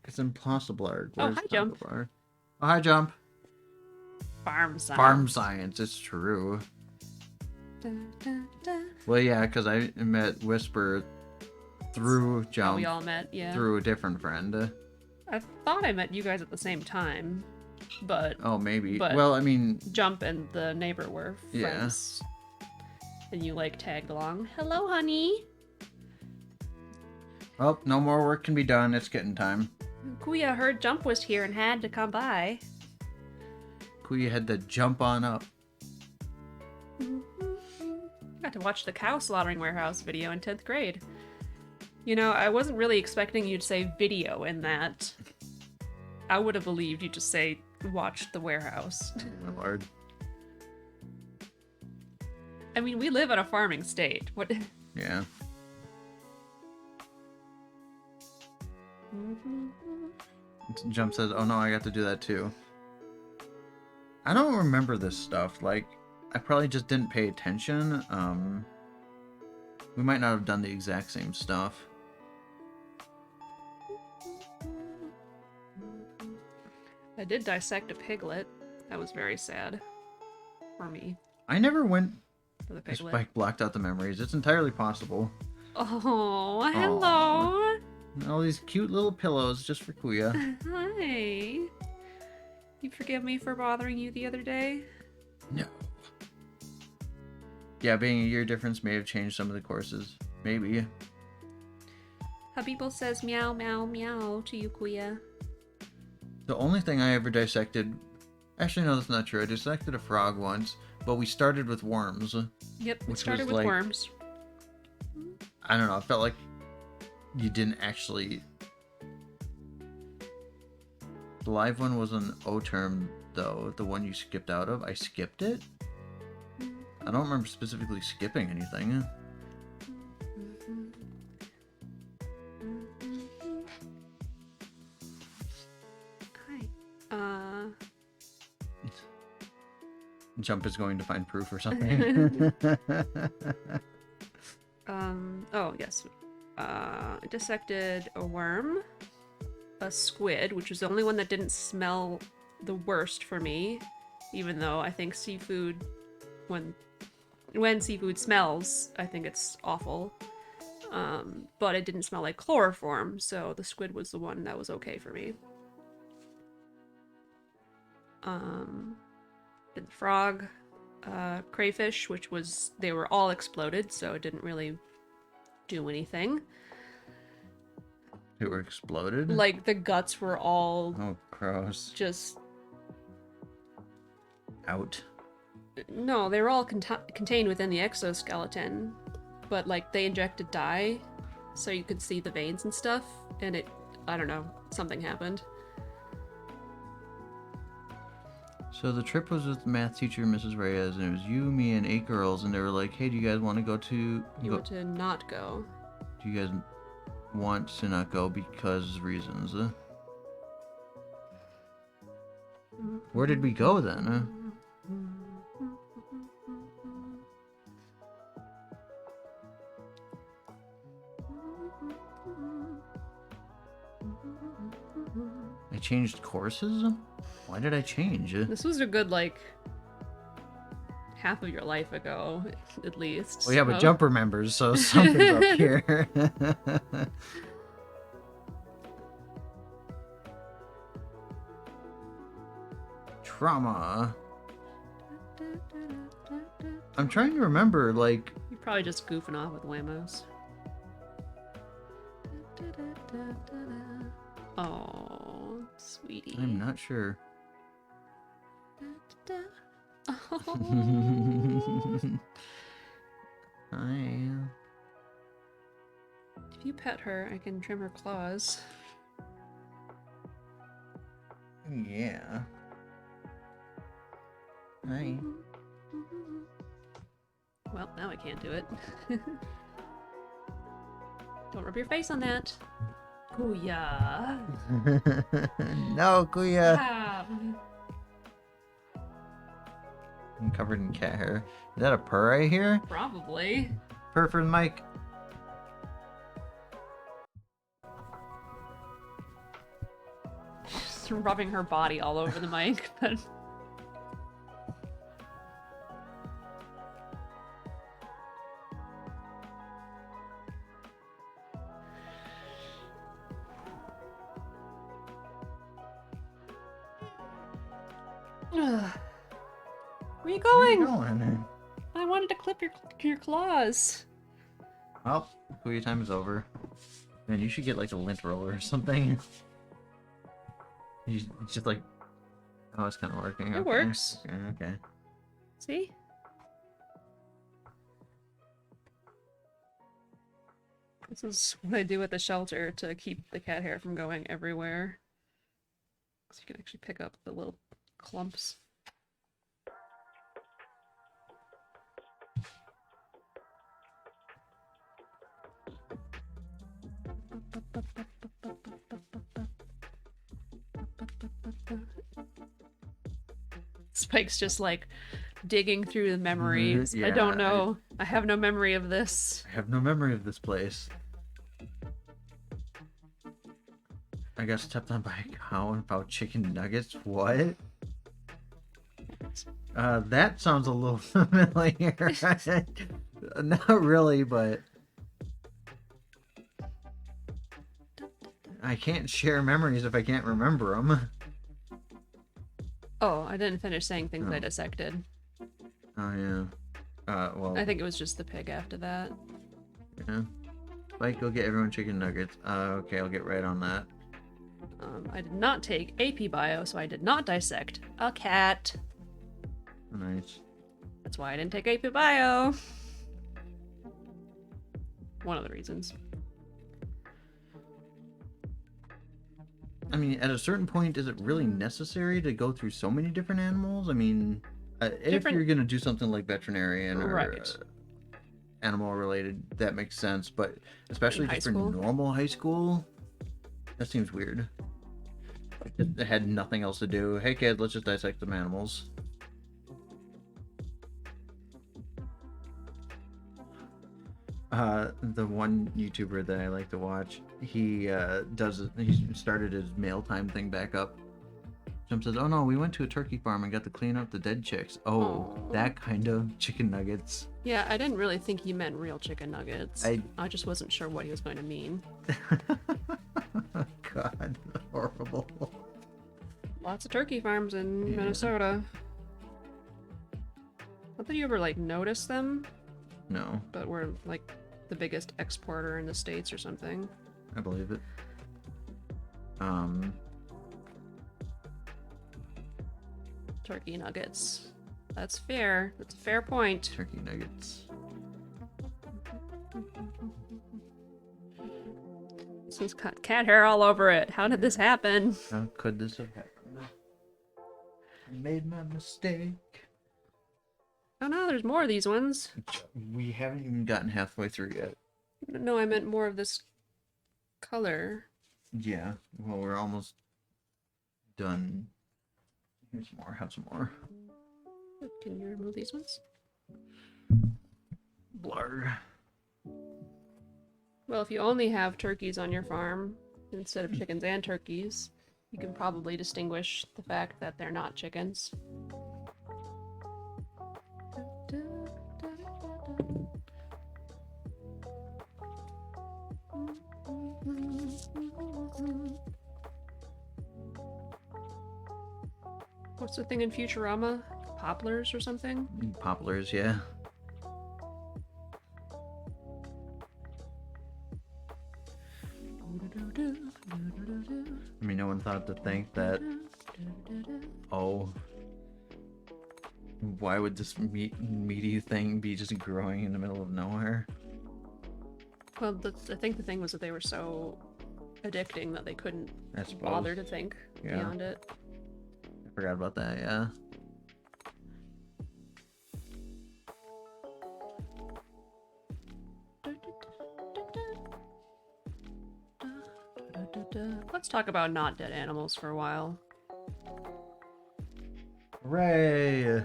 It's impossible art. Oh, Where's hi, Jump. Bar? Oh, hi, Jump. Farm science. Farm science. It's true. Da, da, da. Well, yeah, because I met Whisper through How Jump. we all met, yeah. Through a different friend. I thought I met you guys at the same time, but Oh, maybe. But- Well, I mean, Jump and the neighbor were Yeah. friends. And you like tagged along. Hello, honey. oh, no more work can be done. It's getting time. Kuya heard Jump was here and had to come by. Kuya had to jump on up. Got to watch the cow slaughtering warehouse video in 10th grade. You know, I wasn't really expecting you to say video in that. I would have believed you just say watched the warehouse. Oh, my lord. I mean, we live in a farming state. What? Yeah. Jump says, oh no, I got to do that too. I don't remember this stuff. Like, I probably just didn't pay attention. We might not have done the exact same stuff. I did dissect a piglet. That was very sad. For me. I never went... For the This piglet. Spike blocked out the memories. It's entirely possible. Oh, hello. All these cute little pillows just for Kuya. Hi. You forgive me for bothering you the other day? No. Yeah, being a year difference may have changed some of the courses. Maybe. Habibel says meow, meow, meow to you, Kuya. The only thing I ever dissected... Actually, no, that's not true. I dissected a frog once, but we started with worms. Yep, it Which started was with like- worms. I don't know, it felt like you didn't actually... The live one was an O term, though. The one you skipped out of. I skipped it? I don't remember specifically skipping anything. Hi. Jump is going to find proof or something. Oh, yes. I dissected a worm, a squid, which was the only one that didn't smell the worst for me, even though I think seafood, when seafood smells, I think it's awful. But it didn't smell like chloroform, so the squid was the one that was okay for me. Did the frog, crayfish, which was, they were all exploded, so it didn't really do anything. They were exploded? Like, the guts were all Oh, gross. just... Out. No, they were all contained within the exoskeleton, but, like, they injected dye, so you could see the veins and stuff, and it, I don't know, something happened. So the trip was with math teacher Mrs. Reyes, and it was you, me, and 8 girls, and they were like, hey, do you guys want to go to... You want to not go. Do you guys want to not go because reasons? Where did we go then? I changed courses? Why did I change? This was a good, like, half of your life ago, at least. Well, yeah, but so- Jump remembers, so something's up here. Trauma. I'm trying to remember, like... You Probably just goofing off with Wamos. Oh, sweetie. I'm not sure. Oh. Hi. If you pet her, I can trim her claws. Yeah. Hi. Well, now I can't do it. Don't rub your face on that. Kuya. No, Kuya. Ah. I'm covered in cat hair. Is that a purr right here? Probably. Purr for the mic. Just rubbing her body all over the mic, but... Where are you going? Where are you going? I wanted to clip your claws. Well, Kuya time is over. Man, you should get like a lint roller or something. It's just like, oh, it's kind of working. It works. Okay. See? This is what I do at the shelter to keep the cat hair from going everywhere. So you can actually pick up the little clumps. Spike's just like digging through the memories. Yeah, I don't know. I have no memory of this. I have no memory of this place. I got stepped on by a cow and found chicken nuggets. What? That sounds a little familiar. Not really, but I can't share memories if I can't remember them. Oh, I didn't finish saying things I Oh. dissected. Oh yeah. Well. I think it was just the pig after that. Yeah. Mike, go get everyone chicken nuggets. Okay, I'll get right on that. I did not take AP Bio, so I did not dissect a cat. Nice. That's why I didn't take AP Bio. One of the reasons. I mean, at a certain point, is it really necessary to go through so many different animals? I mean, if you're gonna do something like veterinarian or Right. animal related, that makes sense. But especially In high just for school? normal high school, that seems weird. It had nothing else to do. Hey kid, let's just dissect some animals. The one YouTuber that I like to watch, he started his mail time thing back up. Jim says, "Oh no, we went to a turkey farm and got to clean up the dead chicks." Oh, Aw. that kind of chicken nuggets. Yeah, I didn't really think he meant real chicken nuggets. I just wasn't sure what he was going to mean. God, horrible. Lots of turkey farms in Yeah. Minnesota. Not that you ever, like, notice them, No, but we're, like, the biggest exporter in the States or something. I believe it. Turkey nuggets. That's fair. That's a fair point. Turkey nuggets. This one's got cat hair all over it. How did this happen? How could this have happened? I made my mistake. Oh no, there's more of these ones. We haven't even gotten halfway through yet. No, I meant more of this color. Yeah, well, we're almost done. Here's some more. Have some more. Can you remove these ones? Blur. Well, if you only have turkeys on your farm instead of chickens and turkeys, you can probably distinguish the fact that they're not chickens. What's the thing in Futurama? Poplars or something? Poplars, yeah. I mean, no one thought to think that, oh, why would this meaty thing be just growing in the middle of nowhere? Well, I think the thing was that they were so addicting that they couldn't bother to think beyond it. I forgot about that, yeah. Let's talk about not dead animals for a while. Hooray!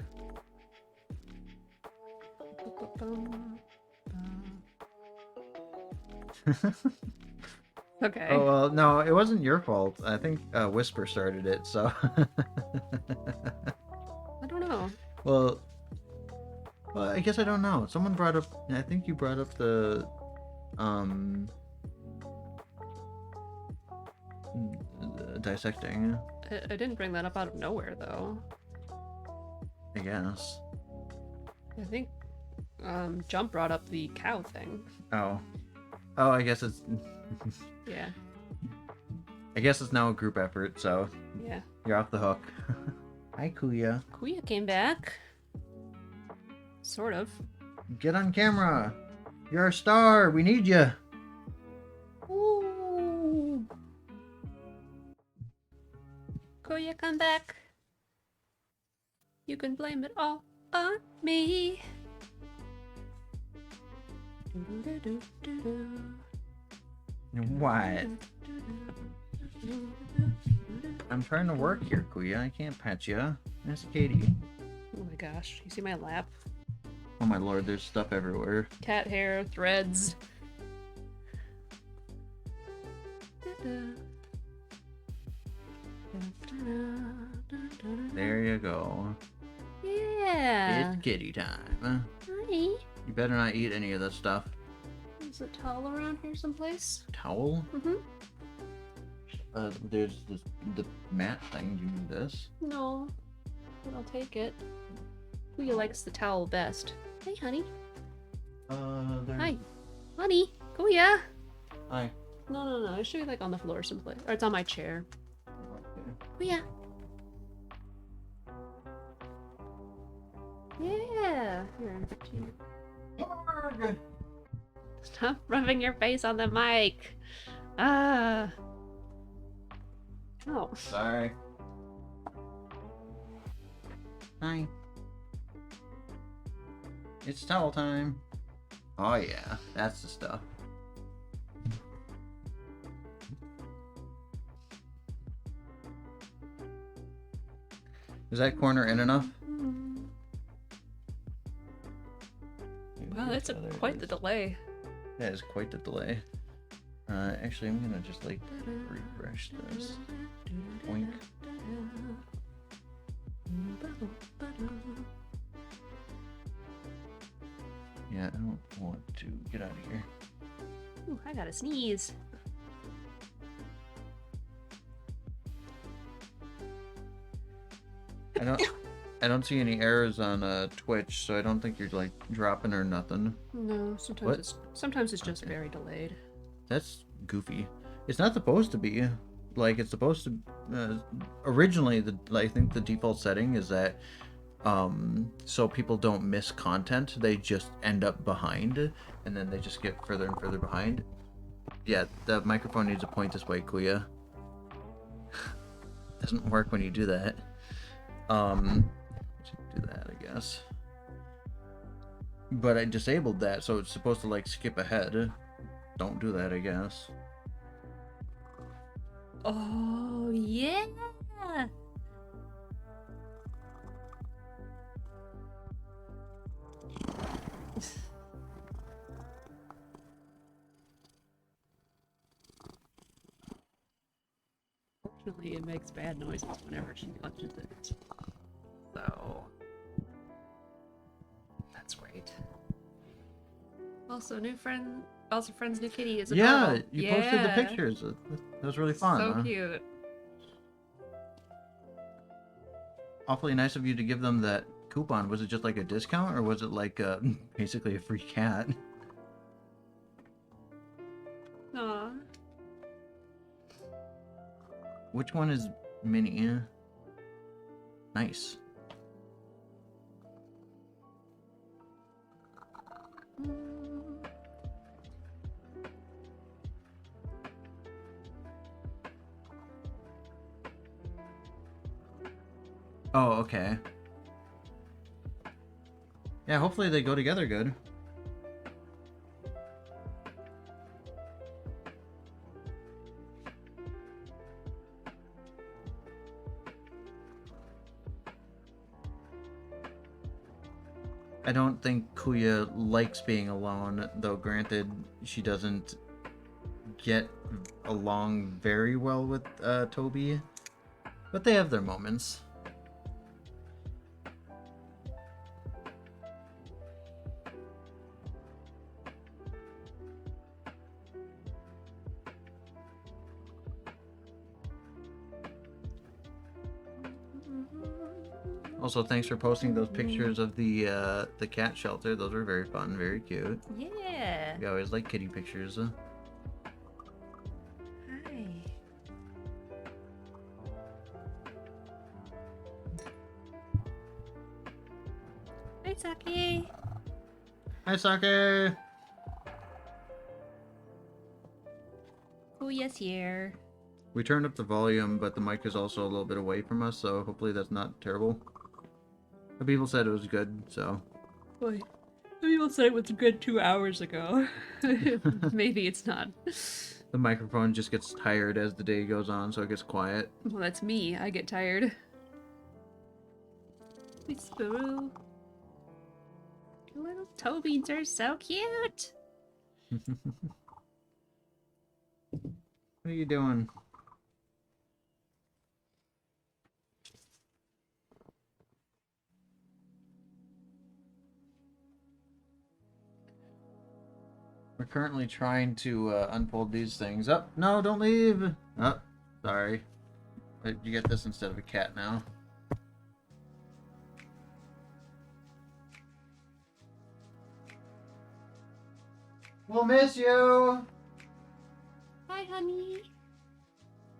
Okay. Oh, well, no, it wasn't your fault. I think Whisper started it, so... I don't know. Well, I guess I don't know. Someone brought up... I think you brought up the... dissecting. I didn't bring that up out of nowhere, though. I guess. I think Jump brought up the cow thing. Oh, I guess it's... Yeah. I guess it's now a group effort, so... Yeah. You're off the hook. Hi, Kuya. Kuya came back. Sort of. Get on camera. You're a star. We need you. Ooh. Kuya, come back. You can blame it all on me. What? I'm trying to work here, Kuya. I can't pet you. That's Katie. Oh my gosh. You see my lap? Oh my lord, there's stuff everywhere. Cat hair, threads. There you go. Yeah. It's kitty time. Hi. You better not eat any of this stuff. Is a towel around here someplace? Towel? Mm-hmm. There's the mat thing. Do you need this? No, but I'll take it. Kuya likes the towel best. Hey, honey. Hi. Honey. Kuya. Hi. No. It should be like on the floor someplace. Or it's on my chair. Kuya. Yeah. Here. Stop rubbing your face on the mic. Ah. Oh. Sorry. Hi. It's towel time. Oh yeah, that's the stuff. Is that corner in enough? Wow, that's quite the delay. That is quite the delay. Actually, I'm gonna just like refresh this. Oink. Yeah, I don't want to get out of here. Ooh, I gotta sneeze. I don't see any errors on Twitch, so I don't think you're like dropping or nothing. No, sometimes it's just very delayed. That's goofy. It's not supposed to be. Like, it's supposed to... originally, I think the default setting is that so people don't miss content, they just end up behind, and then they just get further and further behind. Yeah, the microphone needs to point this way, Kuya. Doesn't work when you do that. Do that, I guess. But I disabled that, so it's supposed to, like, skip ahead. Don't do that, I guess. Oh, yeah! Fortunately, it makes bad noises whenever she touches it. So... that's great. Also, friend's new kitty is adorable. Yeah, you posted the pictures. That was really fun. So cute. Awfully nice of you to give them that coupon. Was it just like a discount, or was it like basically a free cat? Aw. which one is mini? Nice. Oh, okay. Yeah, hopefully they go together good. I don't think Kuya likes being alone, though granted, she doesn't get along very well with Toby. But they have their moments. Also, thanks for posting those pictures of the cat shelter. Those were very fun, very cute. Yeah. We always like kitty pictures. Hi. Hi, Saki. Hi, Sake! Oh, yes, here. We turned up the volume, but the mic is also a little bit away from us, so hopefully that's not terrible. But people said it was good, so... Boy, people said it was good 2 hours ago. Maybe it's not. The microphone just gets tired as the day goes on, so it gets quiet. Well, that's me. I get tired. It's Sparrow. Little Tobies are so cute. What are you doing? We're currently trying to unfold these things. Oh, no, don't leave! Oh, sorry. You get this instead of a cat now. We'll miss you! Hi, honey.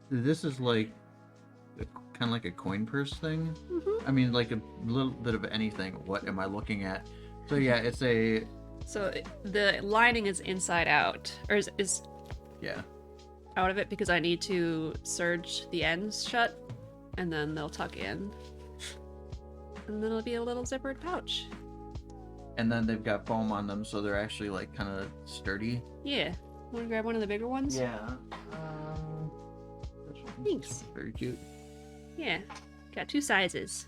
This is like kind of like a coin purse thing. Mm-hmm. I mean, like a little bit of anything. What am I looking at? So yeah, it's a... So the lining is inside out, or is Yeah. out of it because I need to serge the ends shut, and then they'll tuck in. And then it'll be a little zippered pouch. And then they've got foam on them, so they're actually like kind of sturdy. Yeah. Want to grab one of the bigger ones? Yeah. Thanks. Very cute. Yeah. Got 2 sizes.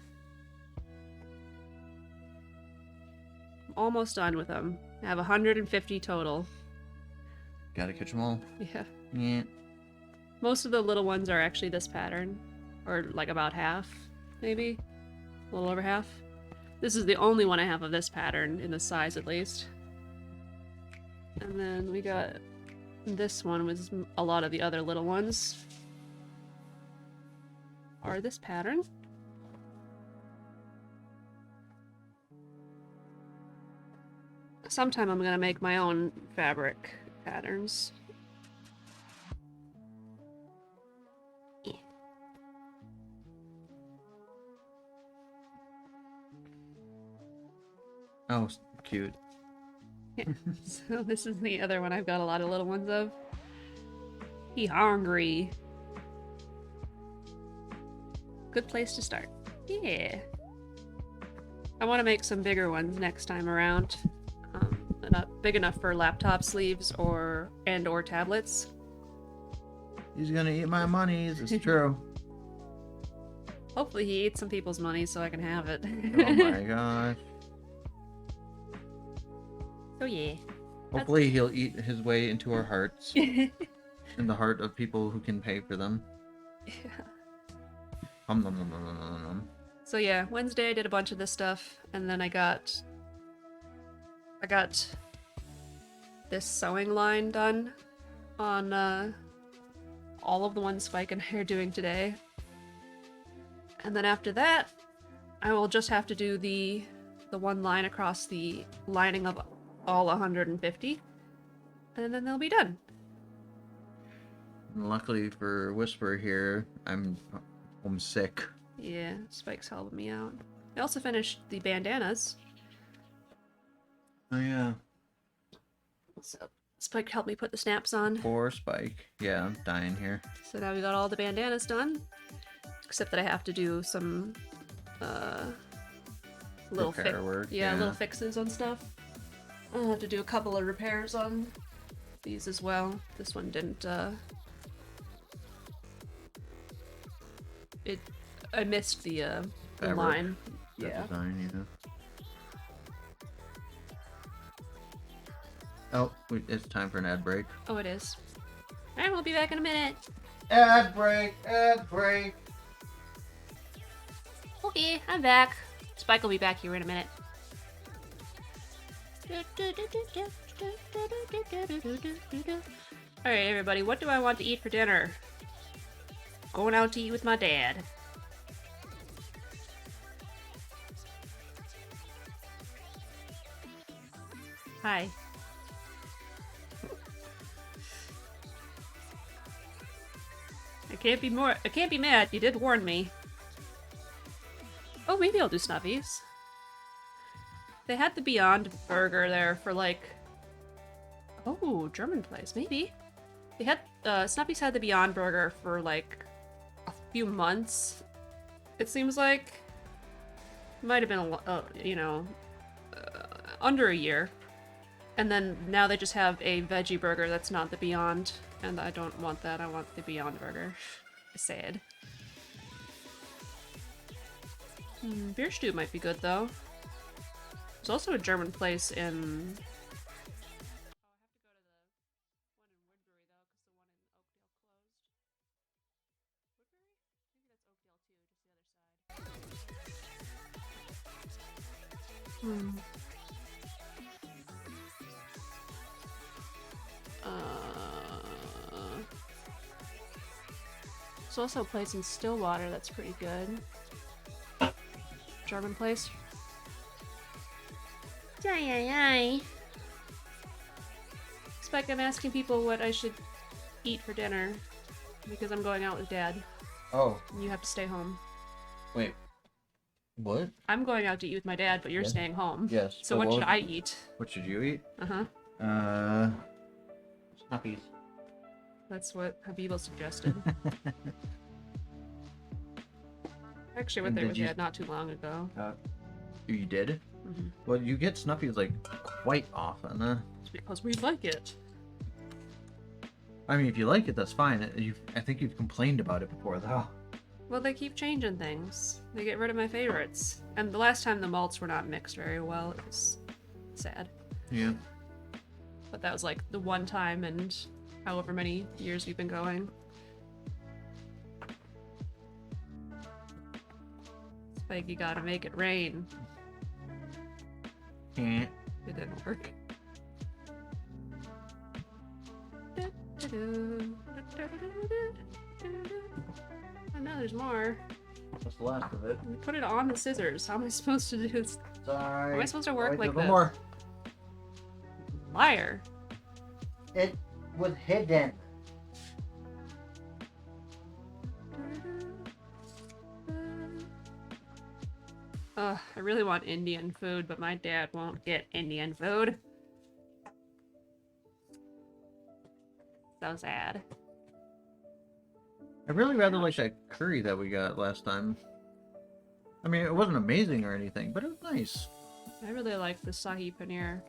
I'm almost done with them. I have 150 total. Gotta catch them all. Yeah. Yeah. Most of the little ones are actually this pattern. Or like about half, maybe. A little over half. This is the only one I have of this pattern, in the size at least. And then we got this one with a lot of the other little ones. Are this pattern? Sometime I'm gonna make my own fabric patterns. Yeah. Oh, cute. Yeah. So this is the other one I've got a lot of little ones of. He hungry. Good place to start. Yeah. I want to make some bigger ones next time around. Not big enough for laptop sleeves or tablets. He's gonna eat my monies. It's true. Hopefully he eats some people's money so I can have it. Oh my gosh. So yeah. Hopefully he'll eat his way into our hearts. In the heart of people who can pay for them. Yeah. Nom, nom, nom, nom, nom, nom, nom. So yeah, Wednesday I did a bunch of this stuff, and then I got this sewing line done on all of the ones Spike and I are doing today. And then after that, I will just have to do the one line across the lining of all 150, and then they'll be done. And luckily for Whisper here, I'm sick. Yeah, Spike's helping me out. I also finished the bandanas. Oh yeah. So Spike helped me put the snaps on. Poor Spike. Yeah, I'm dying here. So now we got all the bandanas done. Except that I have to do some little work. little fixes on stuff. I'll have to do a couple of repairs on these as well. This one didn't I missed the line. Yeah. Design, yeah. Oh, it's time for an ad break. Oh, it is. Alright, we'll be back in a minute. Ad break! Ad break! Okay, I'm back. Spike will be back here in a minute. Alright, everybody, what do I want to eat for dinner? Going out to eat with my dad. Hi. I can't be mad. You did warn me. Oh, maybe I'll do Snuffies. They had the Beyond Burger there for like... Oh, German place, maybe. They had, Snuffies had the Beyond Burger for like a few months. It seems like. Might have been, under a year. And then now they just have a veggie burger that's not the Beyond. And I don't want that, I want the Beyond Burger. Sad. Beer stew might be good though. There's also a German place in... There's also a place in Stillwater that's pretty good. German place. Spike, I'm asking people what I should eat for dinner because I'm going out with Dad. Oh. And you have to stay home. Wait. What? I'm going out to eat with my dad, but you're staying home. Yes. So what should I eat? What should you eat? Uh-huh. Snuffies. That's what Habiba suggested. Actually, went there with Dad not too long ago. You did? Mm-hmm. Well, you get Snuffies like quite often. It's because we like it. I mean, if you like it, that's fine. I think you've complained about it before, though. Well, they keep changing things. They get rid of my favorites. And the last time the malts were not mixed very well. It was sad. Yeah. But that was like the one time and however many years we've been going. Spike, you gotta make it rain. Yeah. It didn't work. Oh no, there's more. That's the last of it. We put it on the scissors. How am I supposed to do this? Sorry. How am I supposed to work like this? More. Liar. It was hidden. I really want Indian food, but my dad won't get Indian food. So sad. I really rather like that curry that we got last time. I mean, it wasn't amazing or anything, but it was nice. I really like the Shahi Paneer.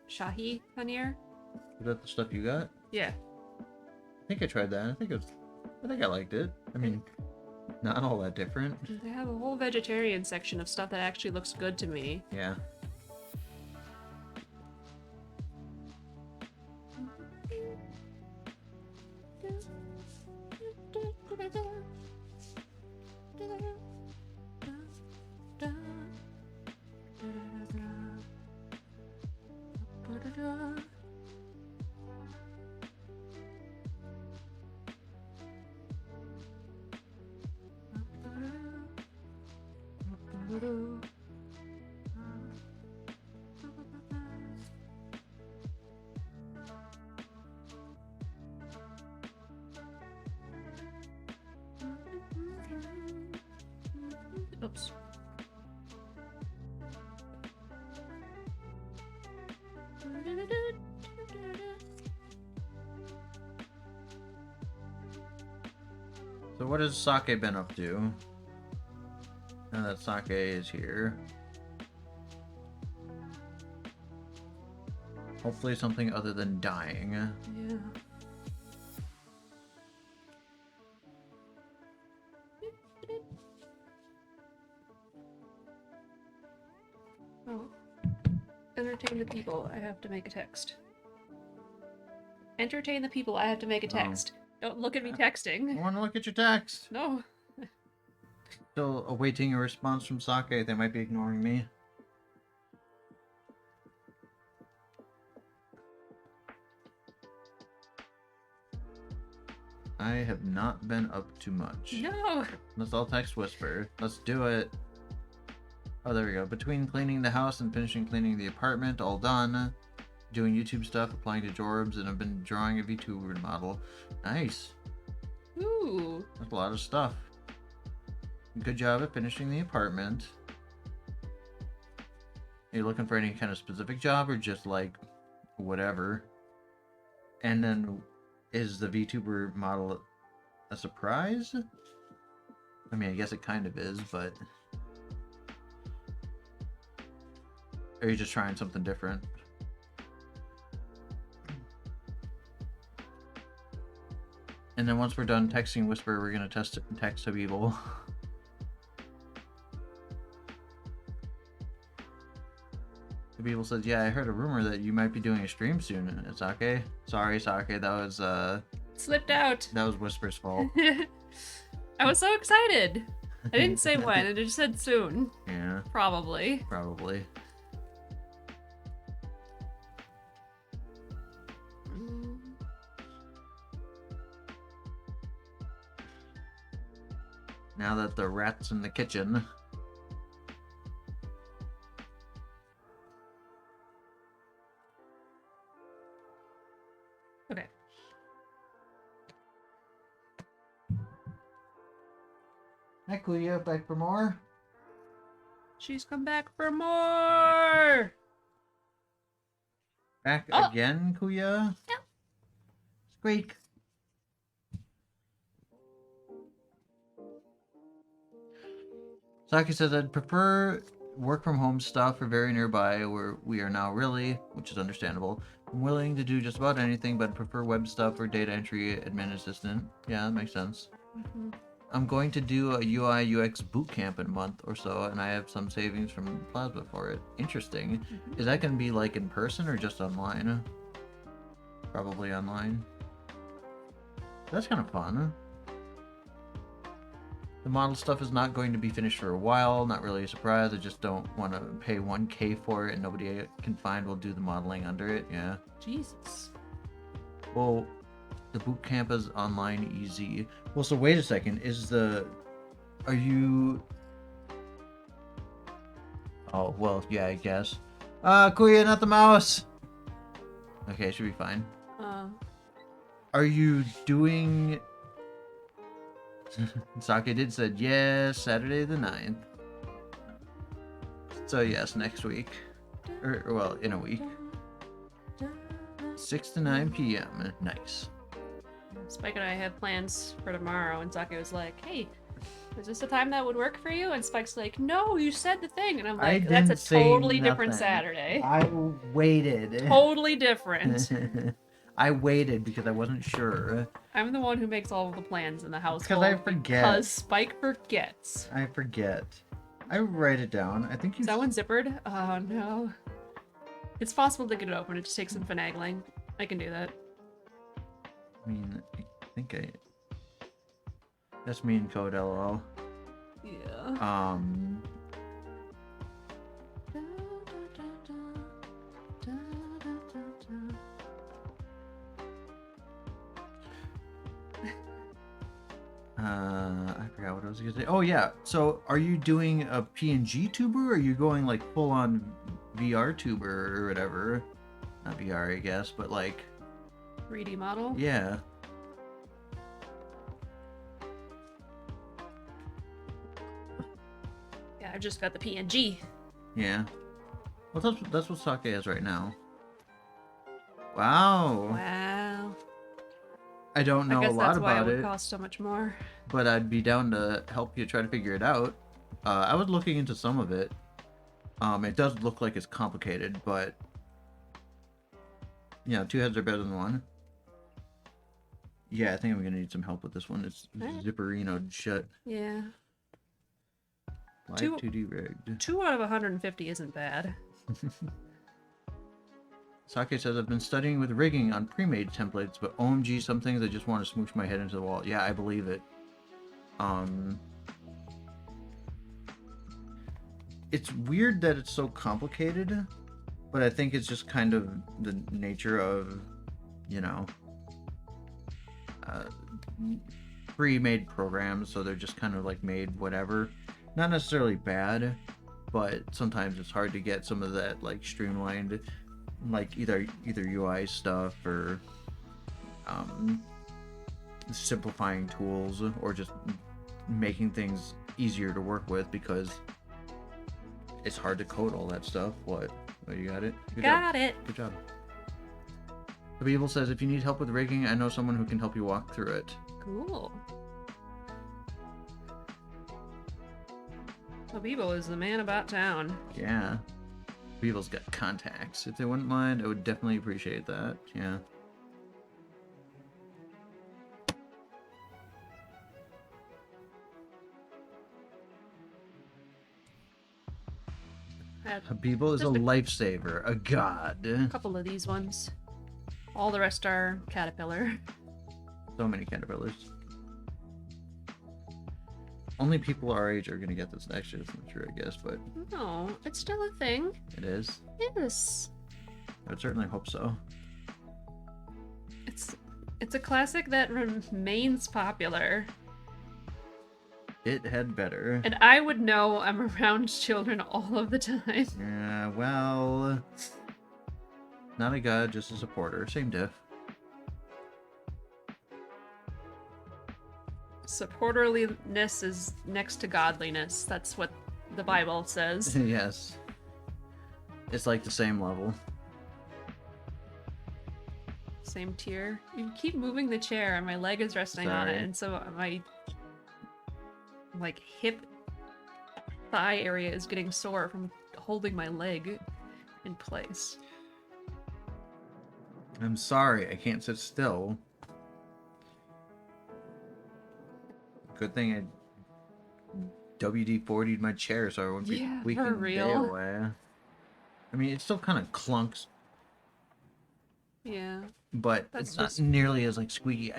Shahi Paneer? Is that the stuff you got? Yeah. I think I tried that. I think I liked it. I mean, not all that different. They have a whole vegetarian section of stuff that actually looks good to me. Yeah. Oops. So what has Sake been up to? Now that Sake is here. Hopefully something other than dying. Yeah. Oh. Entertain the people. I have to make a text. Entertain the people. I have to make a text. Don't look at me texting. I want to look at your text. No. Still awaiting a response from Sake. They might be ignoring me. I have not been up to much. No. Let's all text Whisper. Let's do it. Oh, there we go. Between cleaning the house and finishing cleaning the apartment, all done. Doing YouTube stuff, applying to Jorbs, and I've been drawing a VTuber model. Nice. Ooh. That's a lot of stuff. Good job at finishing the apartment. Are you looking for any kind of specific job or just like whatever? And then is the VTuber model a surprise? I mean, I guess it kind of is, but are you just trying something different? And then once we're done texting Whisper, we're gonna text Habibel. Habibel says, "Yeah, I heard a rumor that you might be doing a stream soon." It's okay. Sorry, Sake. That was Slipped out. that was Whisper's fault. I was so excited. I didn't say when. I just said soon. Yeah, Probably. probably. Now that the rat's in the kitchen. Okay. Hi, Kuya. Back for more? She's come back for more. Back Oh. again, Kuya? Yeah. Squeak. Saki says, "I'd prefer work from home stuff or very nearby where we are now really, which is understandable. I'm willing to do just about anything, but prefer web stuff or data entry admin assistant." Yeah, that makes sense. Mm-hmm. I'm going to do a UI UX boot camp in a month or so, and I have some savings from Plasma for it. Interesting. Mm-hmm. Is that going to be like in person or just online? Probably online. That's kind of fun. The model stuff is not going to be finished for a while. Not really a surprise. I just don't want to pay 1K for it and nobody I can find will do the modeling under it. Yeah. Jesus. Well, the boot camp is online easy. Well, so wait a second. Are you... Oh, well, yeah, I guess. Kuya, not the mouse! Okay, should be fine. Are you doing... Sake did said yes, Saturday the 9th. So yes, next week. Or, well, in a week. 6 to 9 p.m. Nice. Spike and I had plans for tomorrow, and Sake was like, "Hey, is this a time that would work for you?" And Spike's like, "No, you said the thing." And I'm I like, "That's didn't a say totally different nothing. Saturday. I waited. Totally different." I waited because I wasn't sure. I'm the one who makes all of the plans in the household. Because I forget. Because Spike forgets. I forget. I write it down. I think you... Is that one zippered? Oh, no. It's possible to get it open. It just takes some finagling. I can do that. I mean, I think I... That's me in code, lol. Yeah. I forgot what I was gonna say. Oh yeah, so are you doing a PNG tuber or are you going like full on VR tuber or whatever? Not VR, I guess, but like 3D model? yeah. I just got the PNG. Yeah. Well, that's what sake is right now. Wow. Wow. I don't know a lot about it. I guess that's why it would cost so much more. But I'd be down to help you try to figure it out. I was looking into some of it. It does look like it's complicated, but yeah, two heads are better than one. Yeah, I think I'm gonna need some help with this one. It's zipperinoed shut. Yeah. Live 2D rigged. 2 out of 150 isn't bad. Sake says, I've been studying with rigging on pre-made templates, but OMG, some things I just want to smoosh my head into the wall. Yeah, I believe it. It's weird that it's so complicated, but I think it's just kind of the nature of, you know, pre-made programs, so they're just kind of like made whatever. Not necessarily bad, but sometimes it's hard to get some of that like streamlined, like either UI stuff or simplifying tools or just making things easier to work with, because it's hard to code all that stuff. What? Oh, you got it? Got it. Good job. Habibel says, if you need help with rigging, I know someone who can help you walk through it. Cool. Habibel is the man about town. Yeah. Habibel's got contacts. If they wouldn't mind, I would definitely appreciate that. Yeah. Habibel is a lifesaver, a god. A couple of these ones. All the rest are caterpillar. So many caterpillars. Only people our age are gonna get this next year. That's not true, I guess, but No, it's still a thing. it is. Yes. I would certainly hope so. It's a classic that remains popular. It had better. And I would know I'm around children all of the time. Yeah, well, not a god, just a supporter. Same diff. Supporterliness is next to godliness. That's what the Bible says. Yes. It's like the same level. Same tier. You keep moving the chair and my leg is resting on it, and so my like hip thigh area is getting sore from holding my leg in place. I'm sorry, I can't sit still. Good thing I WD-40'd my chair so I wouldn't be squeaking for real. day away. I mean, it still kind of clunks. Yeah. But it's not nearly as like squeaky.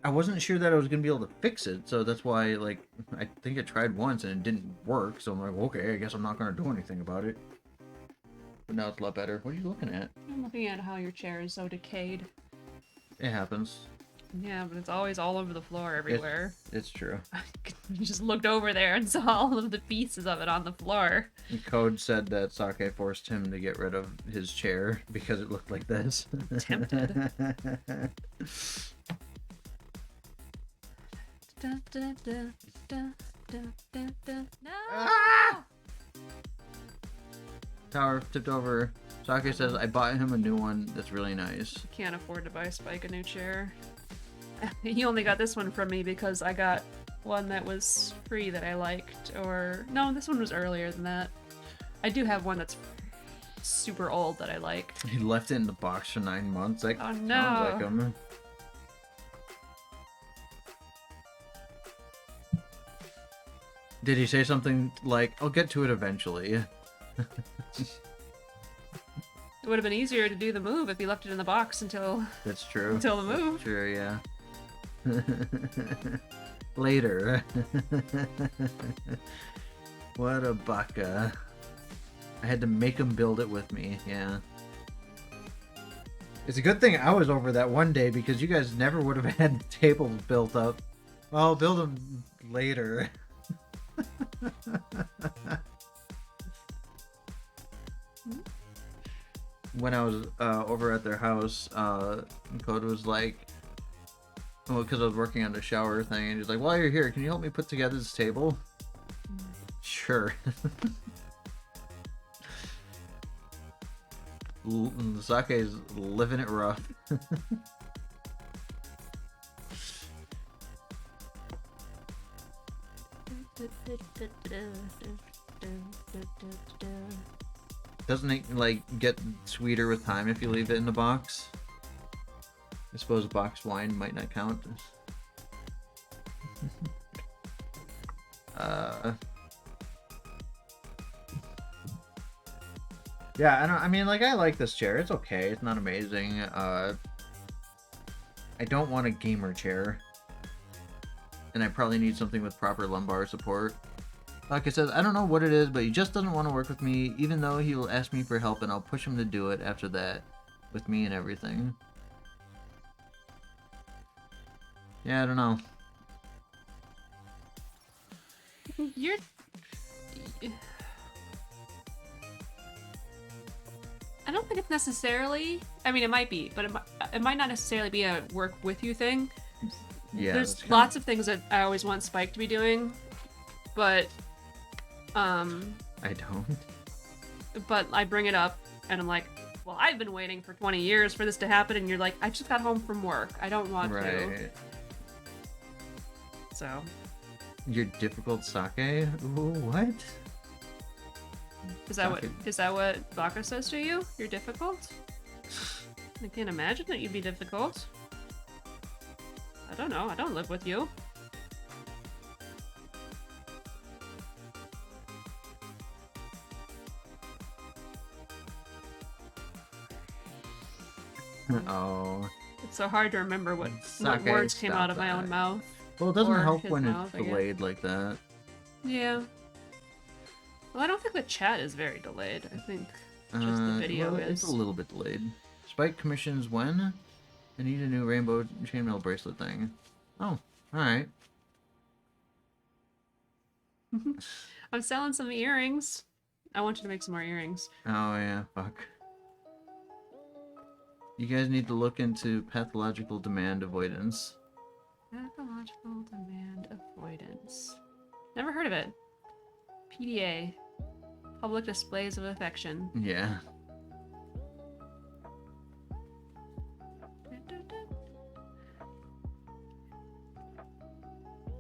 I wasn't sure that I was gonna be able to fix it, so that's why, like, I think I tried once and it didn't work, so I'm like, okay, I guess I'm not gonna do anything about it. But now it's a lot better. What are you looking at? I'm looking at how your chair is so decayed. It happens. Yeah, but it's always all over the floor everywhere. It's true. You just looked over there and saw all of the pieces of it on the floor. The code said that Sake forced him to get rid of his chair because it looked like this. Tempted. No! Ah! Tower tipped over. Sake says, I bought him a new one that's really nice. Can't afford to buy Spike a new chair. He only got this one from me because I got one that was free that I liked. Or, no, this one was earlier than that. I do have one that's super old that I liked. He left it in the box for 9 months. Like, oh no. Sounds like him. Did he say something like, I'll get to it eventually? It would have been easier to do the move if he left it in the box until... That's true. Until the move. That's true, yeah. Later. What a baka. I had to make him build it with me, yeah. It's a good thing I was over that one day because you guys never would have had the tables built up. Well, I'll build them later. When I was over at their house, Code was like, well, because I was working on the shower thing, and he's like, while you're here, can you help me put together this table? Sure. sure. The sake is living it rough. Doesn't it, like, get sweeter with time if you leave it in the box? I suppose boxed wine might not count. Yeah, I mean, like, I like this chair. It's okay. It's not amazing. I don't want a gamer chair. And I probably need something with proper lumbar support. Like I said, I don't know what it is, but he just doesn't want to work with me, even though he will ask me for help, and I'll push him to do it after that, with me and everything. Yeah, I don't know. You're... I don't think it's necessarily... I mean, it might be, but it might not necessarily be a work with you thing. Yeah, there's lots of things that I always want Spike to be doing, but... I don't. But I bring it up, and I'm like, well, I've been waiting for 20 years for this to happen, and you're like, I just got home from work. I don't want to. So. Your difficult sake? Ooh, what? Is that what Baka says to you? You're difficult? I can't imagine that you'd be difficult. I don't know. I don't live with you. Oh. It's so hard to remember what words came out of my own mouth. Well, it doesn't help when it's delayed like that. Yeah. Well, I don't think the chat is very delayed. I think just the video is. It's a little bit delayed. Spike commissions when? I need a new rainbow chainmail bracelet thing. Oh, alright. I'm selling some earrings. I want you to make some more earrings. Oh yeah, fuck. You guys need to look into pathological demand avoidance. Pathological demand avoidance. Never heard of it. PDA. Public displays of affection. Yeah.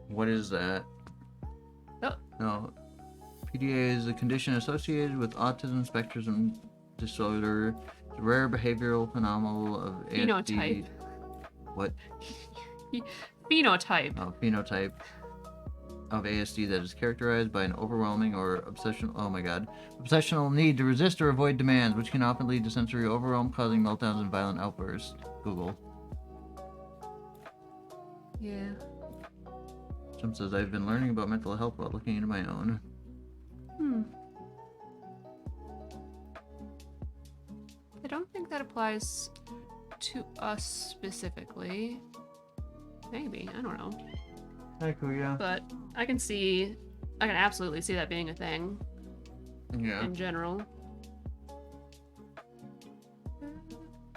What is that? Oh. No. PDA is a condition associated with autism spectrum disorder. It's a rare behavioral phenomenon of ASD. Phenotype. What? Phenotype. Oh, phenotype of ASD that is characterized by an overwhelming or obsessional need to resist or avoid demands, which can often lead to sensory overwhelm, causing meltdowns and violent outbursts. Google. Yeah. Jim says, I've been learning about mental health while looking into my own. I don't think that applies to us specifically. Maybe, I don't know. Hi, Kuya. But I can absolutely see that being a thing. Yeah. In general.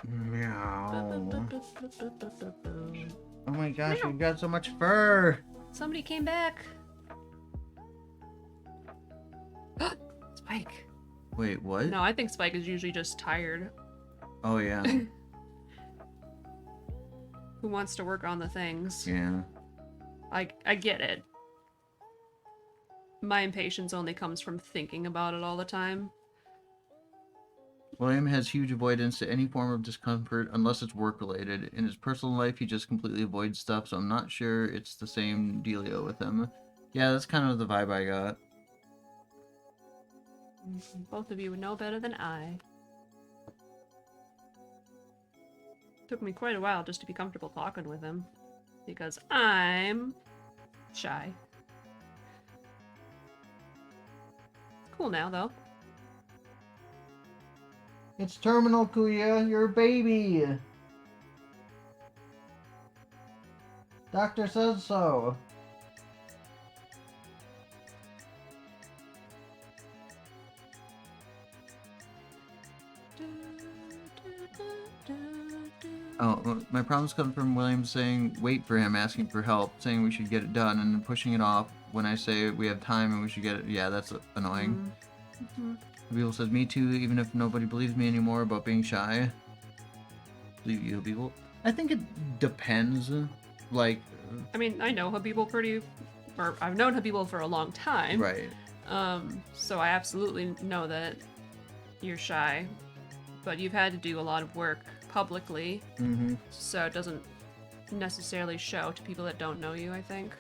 Meow. Oh my gosh, you got so much fur! Somebody came back! Spike! Wait, what? No, I think Spike is usually just tired. Oh, yeah. Who wants to work on the things. Yeah. I get it. My impatience only comes from thinking about it all the time. William has huge avoidance to any form of discomfort unless it's work-related. In his personal life, he just completely avoids stuff, so I'm not sure it's the same dealio with him. Yeah, that's kind of the vibe I got. Both of you would know better than I. Took me quite a while just to be comfortable talking with him. Because I'm shy. Cool now, though. It's terminal, Kuya. You're a baby. Doctor says so. Oh, my problems come from William saying wait for him, asking for help, saying we should get it done, and then pushing it off when I say we have time and we should get it. Yeah, that's annoying. People says me too, even if nobody believes me anymore about being shy. Believe you, people. I think it depends. Like, I mean, I know Habibul or I've known Habibul for a long time. right. So I absolutely know that you're shy, but you've had to do a lot of work publicly, so it doesn't necessarily show to people that don't know you, I think.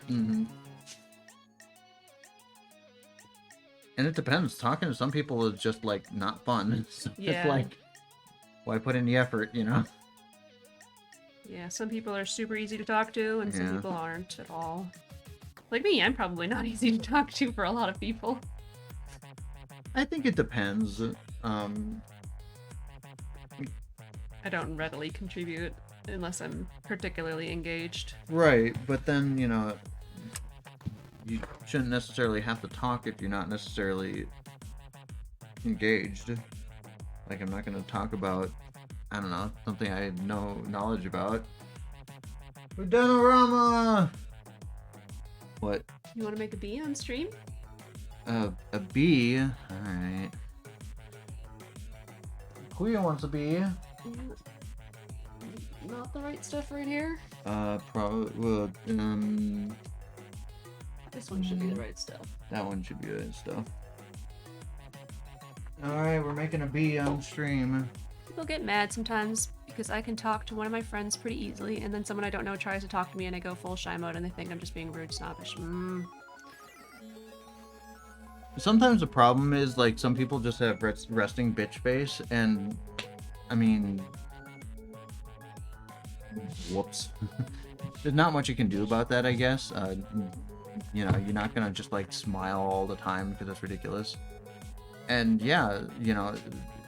And it depends. Talking to some people is just, like, not fun. So Yeah. It's like, why put in the effort, you know? Yeah, some people are super easy to talk to, and some Yeah. people aren't at all. Like me, I'm probably not easy to talk to for a lot of people. I think it depends. I don't readily contribute unless I'm particularly engaged. Right, but then, you know, you shouldn't necessarily have to talk if you're not necessarily engaged. Like, I'm not going to talk about, I don't know, something I have no knowledge about. Udanorama! What? You want to make a bee on stream? A bee? Alright. Kuya wants a bee. Not the right stuff right here. Probably, well, This one should be the right stuff. that one should be the stuff. Alright, we're making a bee on stream. People get mad sometimes because I can talk to one of my friends pretty easily, and then someone I don't know tries to talk to me and I go full shy mode and they think I'm just being rude, snobbish. Sometimes the problem is, like, some people just have resting bitch face, and, I mean, whoops. There's not much you can do about that, I guess. You know, you're not gonna just, like, smile all the time, because that's ridiculous. And, yeah, you know,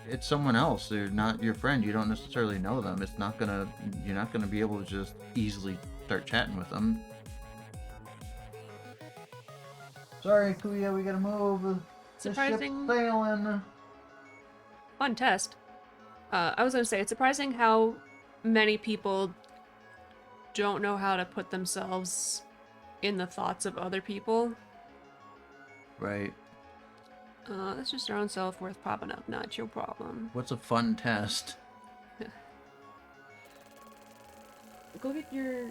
it's someone else. They're not your friend. You don't necessarily know them. You're not gonna be able to just easily start chatting with them. Sorry, Kuya, we gotta move. Surprising. The ship's sailing. Fun test. I was gonna say, it's surprising how many people don't know how to put themselves in the thoughts of other people. Right. That's just our own self-worth popping up, not your problem. What's a fun test? Go get your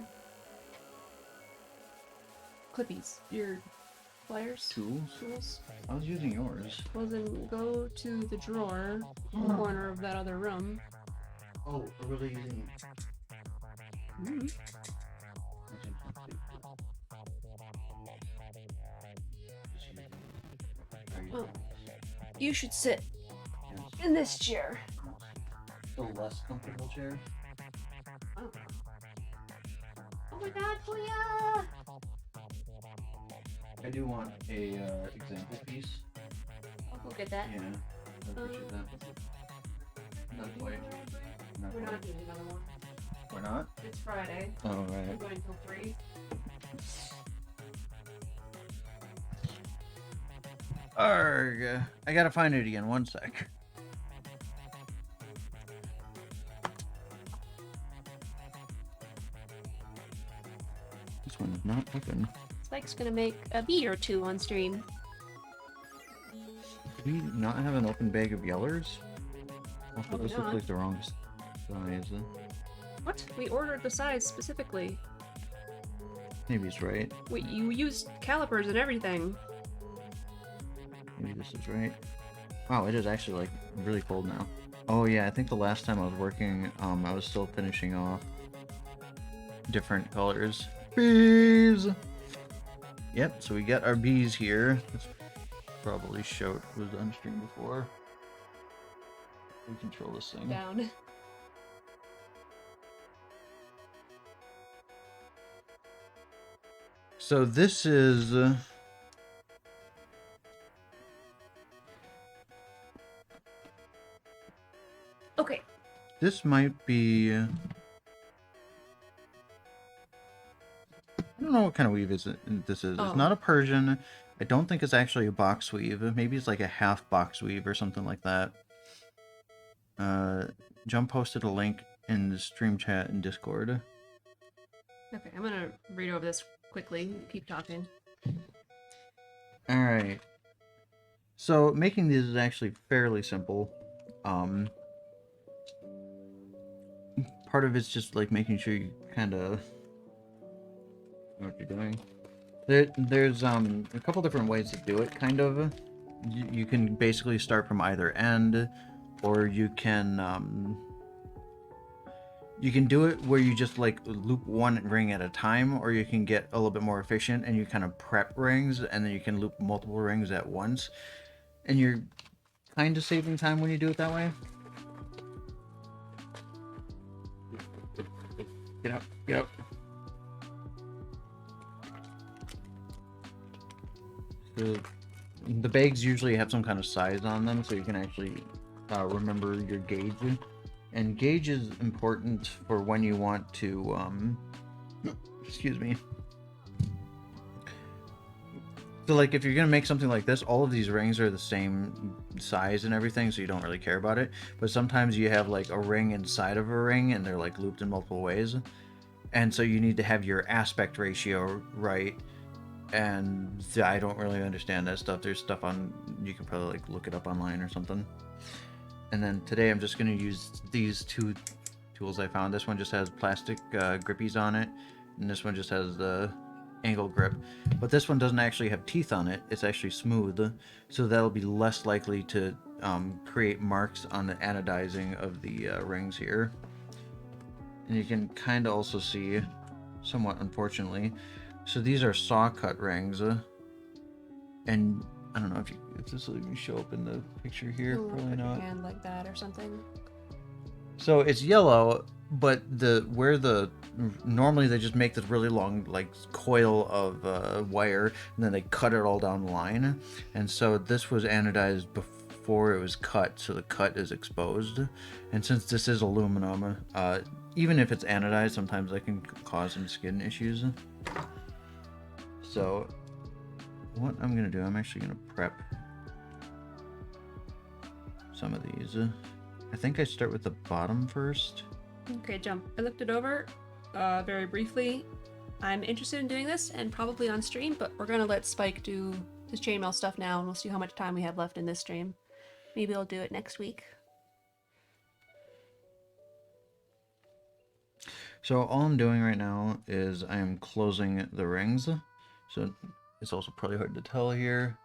clippies, your pliers. Tools? I was using yours. Well, then go to the drawer in the corner of that other room. Oh, we're really using Well, you should sit in this chair. The less comfortable chair? Oh, oh my god, Kuya! I do want a example piece. I'll go get that. Yeah, I appreciate that. Not quite. We're not doing another one. We're not? It's Friday. Oh, We're right. going till 3. Arg. I gotta find it again. One sec. This one is not open. Spike's gonna make a bee or two on stream. Do we not have an open bag of yellers? Also, Probably this looks not. like the wrong size. What? We ordered the size specifically. Maybe he's right. You used calipers and everything. Maybe this is right. Wow, it is actually, like, really cold now. Oh yeah, I think the last time I was working, I was still finishing off different colors. Bees! Yep, so we got our bees here. This probably was on stream before. We control this thing. Down. So this is... Okay. This might be... I don't know what kind of weave this is. Oh. It's not a Persian. I don't think it's actually a box weave. Maybe it's like a half box weave or something like that. Jump posted a link in the stream chat and Discord. Okay, I'm gonna read over this quickly. Keep talking. All right. So making these is actually fairly simple. Part of it's just like making sure you kind of know what you're doing. There's a couple different ways to do it. Kind of, you can basically start from either end, or you can do it where you just like loop one ring at a time, or you can get a little bit more efficient and you kind of prep rings, and then you can loop multiple rings at once, and you're kind of saving time when you do it that way. Get up, get up. The bags usually have some kind of size on them, so you can actually remember your gauge. And gauge is important for when you want to, excuse me. So like if you're going to make something like this, all of these rings are the same size and everything, so you don't really care about it. But sometimes you have like a ring inside of a ring and they're like looped in multiple ways. And so you need to have your aspect ratio right. And I don't really understand that stuff. There's stuff on, you can probably like look it up online or something. And then today I'm just going to use these two tools I found. This one just has plastic grippies on it, and this one just has the angle grip. But this one doesn't actually have teeth on it. It's actually smooth, so that'll be less likely to create marks on the anodizing of the rings here. And you can kind of also see, somewhat unfortunately, so these are saw cut rings, and I don't know if this will even show up in the picture here. Probably not. Hand like that or something. So it's yellow, but normally they just make this really long like coil of wire, and then they cut it all down the line. And so this was anodized before it was cut, so the cut is exposed. And since this is aluminum, even if it's anodized, sometimes that can cause some skin issues. So what I'm gonna do, I'm actually gonna prep some of these. I think I start with the bottom first. Okay, jump. I looked it over very briefly. I'm interested in doing this and probably on stream, but we're gonna let Spike do his chainmail stuff now, and we'll see how much time we have left in this stream. Maybe I'll do it next week. So all I'm doing right now is I am closing the rings. So it's also probably hard to tell here.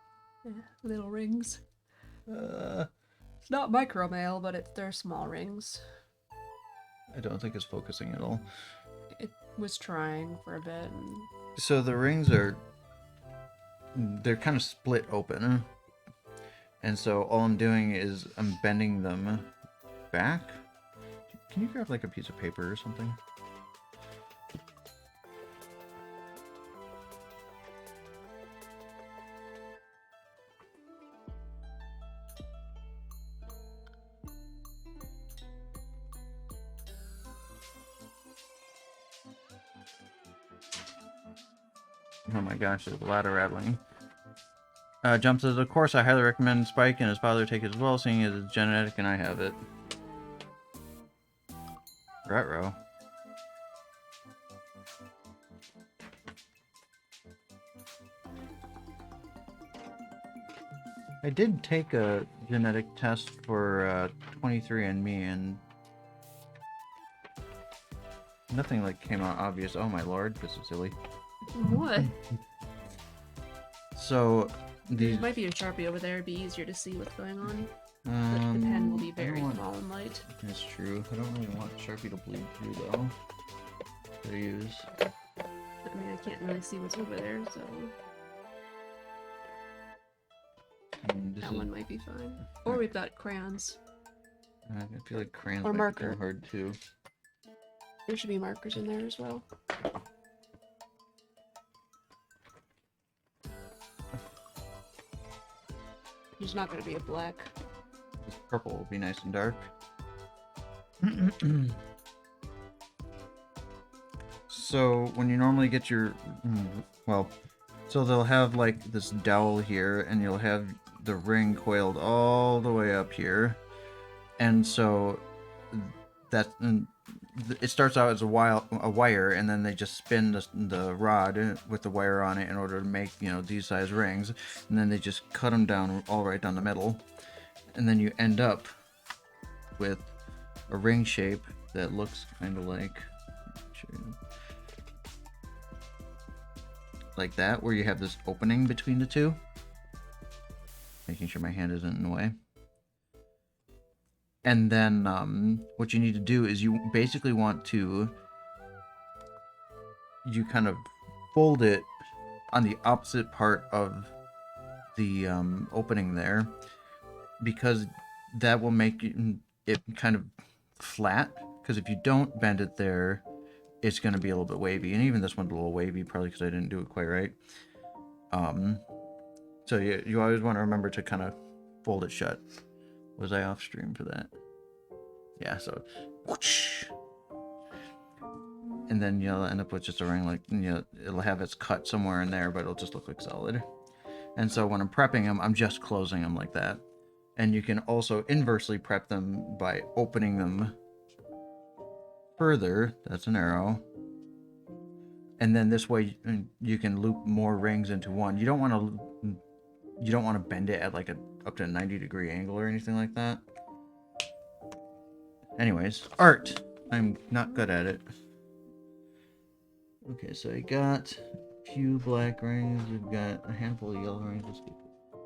Yeah, little rings. It's not micro mail, but they're small rings. I don't think it's focusing at all. It was trying for a bit. So the rings they're kind of split open. And so all I'm doing is I'm bending them back. Can you grab like a piece of paper or something? Oh my gosh, there's a lot of rattling. Jump says, of course, I highly recommend Spike and his father take it as well, seeing as it's genetic and I have it. Retro. I did take a genetic test for 23andMe, and nothing like came out obvious. Oh my lord, this is silly. What? So these might be a Sharpie over there. It'd be easier to see what's going on. But the pen will be very small and light. That's true. I don't really want Sharpie to bleed through though. To use. I mean, I can't really see what's over there, so that one might be fine. Or we've got crayons. I feel like crayons or might marker. be hard too. There should be markers in there as well. There's not going to be a black. This purple will be nice and dark. So when you normally get your, so they'll have like this dowel here, and you'll have the ring coiled all the way up here, and so that it starts out as a wire, and then they just spin the rod with the wire on it in order to make, you know, these size rings, and then they just cut them down all right down the middle, and then you end up with a ring shape that looks kind of like that, where you have this opening between the two. Making sure my hand isn't in the way. And then what you need to do is you basically want to, you kind of fold it on the opposite part of the opening there, because that will make it kind of flat, because if you don't bend it there, it's going to be a little bit wavy. And even this one's a little wavy, probably because I didn't do it quite right. So you always want to remember to kind of fold it shut. Was I off stream for that? Yeah, so whoosh. And then you'll end up with just a ring, like, you know, it'll have its cut somewhere in there, but it'll just look like solid. And so when I'm prepping them, I'm just closing them like that. And you can also inversely prep them by opening them further. That's an arrow. And then this way you can loop more rings into one. You don't want to bend it at like up to a 90-degree angle or anything like that. Anyways, art. I'm not good at it. Okay, so I got a few black rings. We've got a handful of yellow rings.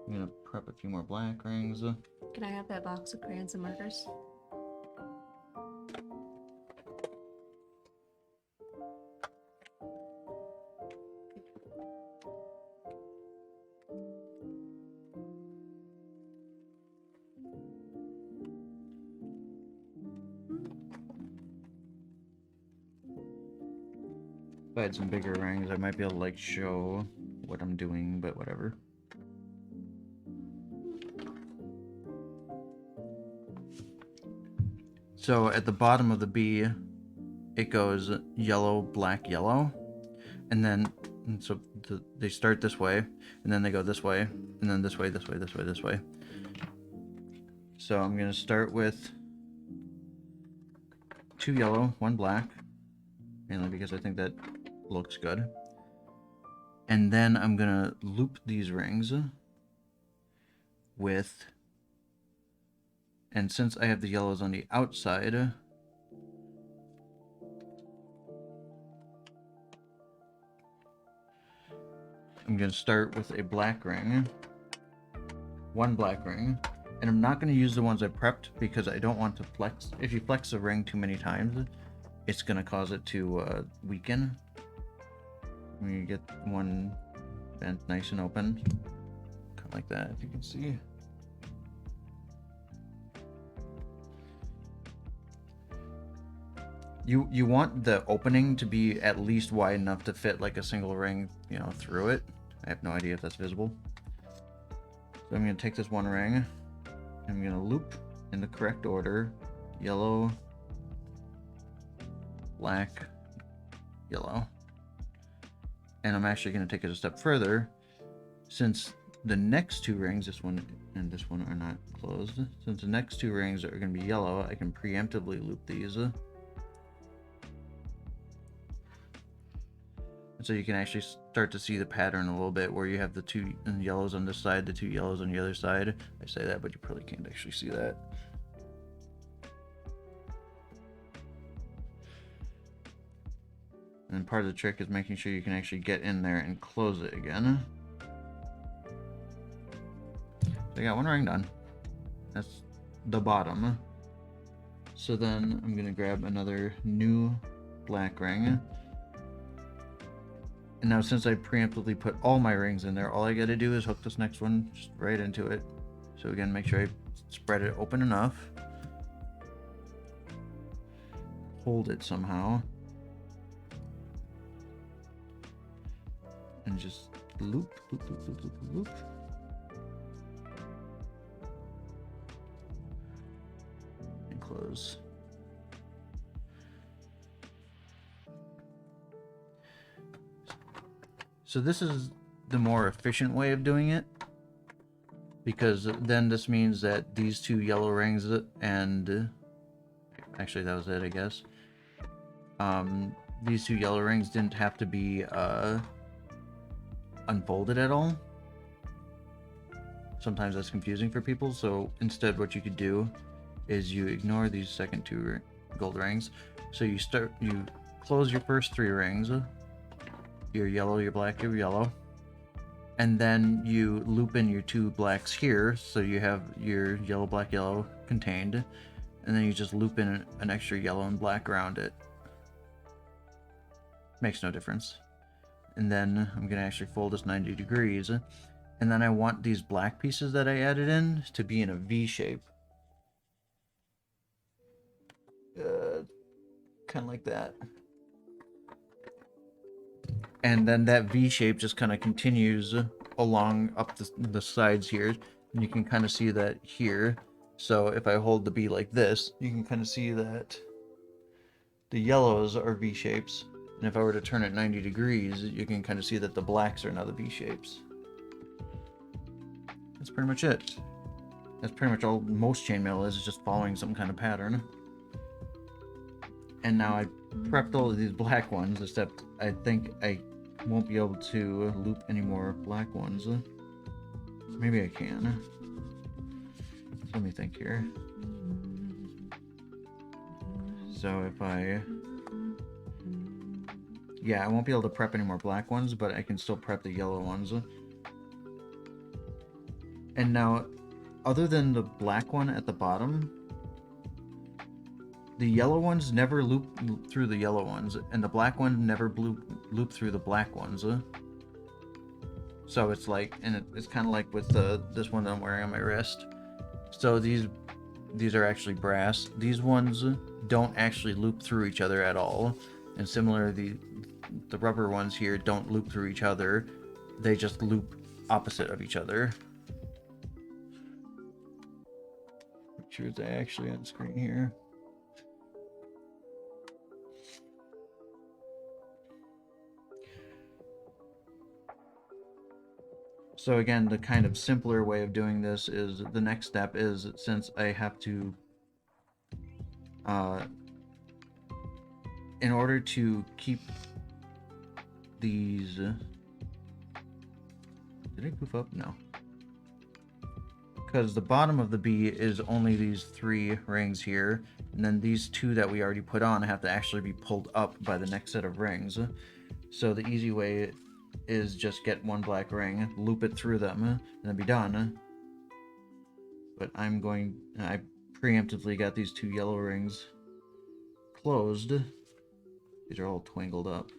I'm gonna prep a few more black rings. Can I have that box of crayons and markers? If I had some bigger rings, I might be able to like show what I'm doing, but whatever. So at the bottom of the B, it goes yellow, black, yellow, and then so they start this way, and then they go this way, and then this way, this way, this way, this way. So I'm gonna start with 2 yellow, 1 black, mainly because I think that looks good. And then I'm gonna loop these rings with, and since I have the yellows on the outside, I'm gonna start with a black ring, 1 black ring, and I'm not gonna use the ones I prepped because I don't want to flex. If you flex the ring too many times, it's gonna cause it to weaken. When you get one bent nice and open, kind of like that, if you can see. You want the opening to be at least wide enough to fit like a single ring, you know, through it. I have no idea if that's visible. So I'm gonna take this one ring, I'm gonna loop in the correct order: yellow, black, yellow. And I'm actually going to take it a step further, since the next 2 rings, this one and this one, are not closed. Since the next 2 rings are going to be yellow, I can preemptively loop these. And so you can actually start to see the pattern a little bit, where you have the 2 yellows on this side, the 2 yellows on the other side. I say that, but you probably can't actually see that. And part of the trick is making sure you can actually get in there and close it again. So I got 1 ring done. That's the bottom. So then I'm going to grab another new black ring. And now since I preemptively put all my rings in there, all I got to do is hook this next one just right into it. So again, make sure I spread it open enough. Hold it somehow. And just loop, loop, loop, loop, loop, loop. And close. So this is the more efficient way of doing it, because then this means that these 2 yellow rings and actually that was it, I guess. these two yellow rings didn't have to be unfolded at all. Sometimes that's confusing for people, so instead what you could do is you ignore these second two gold rings. So you close your first three rings, your yellow, your black, your yellow, and then you loop in your two blacks here, so you have your yellow, black, yellow contained, and then you just loop in an extra yellow and black around it. Makes no difference. And then I'm going to actually fold this 90 degrees, and then I want these black pieces that I added in to be in a V shape. Kind of like that. And then that V shape just kind of continues along up the sides here. And you can kind of see that here. So if I hold the B like this, you can kind of see that the yellows are V shapes. And if I were to turn it 90 degrees, you can kind of see that the blacks are now the V shapes. That's pretty much it. That's pretty much all most chainmail is just following some kind of pattern. And now I prepped all of these black ones, except I think I won't be able to loop any more black ones. Maybe I can. So let me think here. So if I... Yeah, I won't be able to prep any more black ones, but I can still prep the yellow ones. And now, other than the black one at the bottom, the yellow ones never loop through the yellow ones, and the black ones never loop through the black ones. So it's like, and it's kind of like with this one that I'm wearing on my wrist. So these are actually brass. These ones don't actually loop through each other at all. And similar, the rubber ones here don't loop through each other. They just loop opposite of each other. Make sure it's actually on screen here. So again, the kind of simpler way of doing this is the next step is, since I have to, in order to keep these, did I goof up? No. Because the bottom of the B is only these three rings here, and then these two that we already put on have to actually be pulled up by the next set of rings. So the easy way is just get one black ring, loop it through them, and then be done. But I preemptively got these two yellow rings closed. These are all twangled up.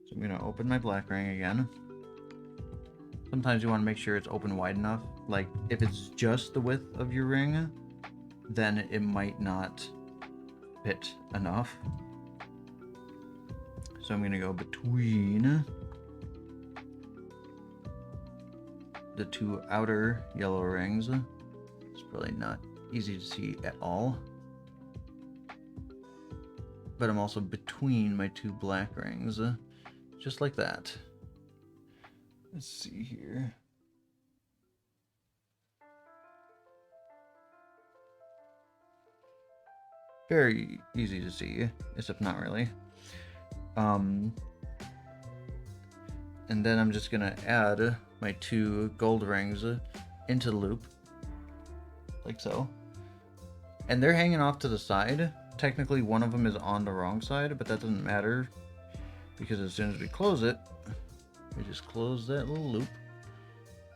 So I'm gonna open my black ring again. Sometimes you want to make sure it's open wide enough. Like, if it's just the width of your ring, then it might not fit enough. So I'm gonna go between the two outer yellow rings. It's probably not easy to see at all. But I'm also between my two black rings, just like that. Let's see here. Very easy to see, except not really. And then I'm just gonna add my two gold rings into the loop, like so. And they're hanging off to the side. Technically, one of them is on the wrong side, but that doesn't matter, because as soon as we close it, we just close that little loop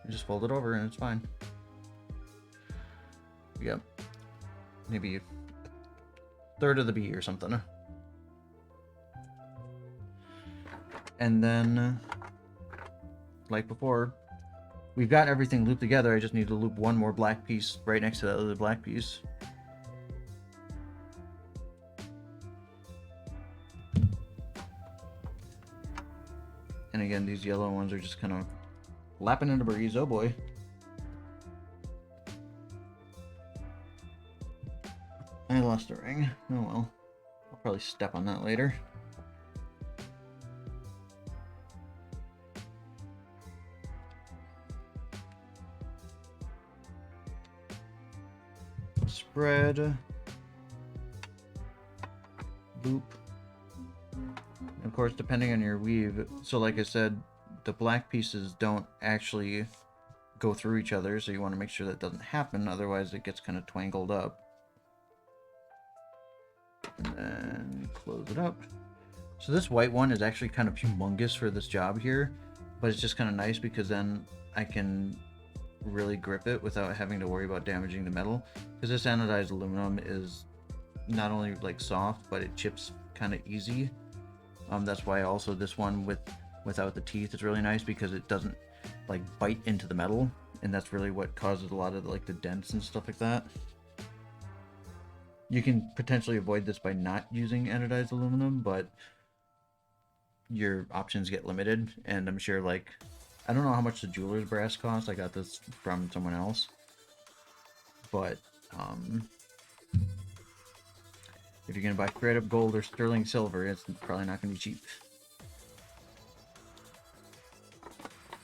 and just fold it over, and it's fine. Yep, maybe a third of the B or something. And then, like before, we've got everything looped together. I just need to loop one more black piece right next to that other black piece. And again, these yellow ones are just kind of lapping into breeze. Oh boy. I lost a ring. Oh well. I'll probably step on that later. Spread. loop. And of course, depending on your weave, so like I said, the black pieces don't actually go through each other, so you want to make sure that doesn't happen, otherwise it gets kind of twangled up. And then close it up. So this white one is actually kind of humongous for this job here, but it's just kind of nice because then I can really grip it without having to worry about damaging the metal, because this anodized aluminum is not only like soft, but it chips kind of easy. That's why also this one without the teeth is really nice, because it doesn't like bite into the metal, and that's really what causes a lot of like the dents and stuff like that. You can potentially avoid this by not using anodized aluminum, but your options get limited. And I'm sure, like, I don't know how much the jeweler's brass costs. I got this from someone else, but if you're gonna buy straight up gold or sterling silver, it's probably not gonna be cheap.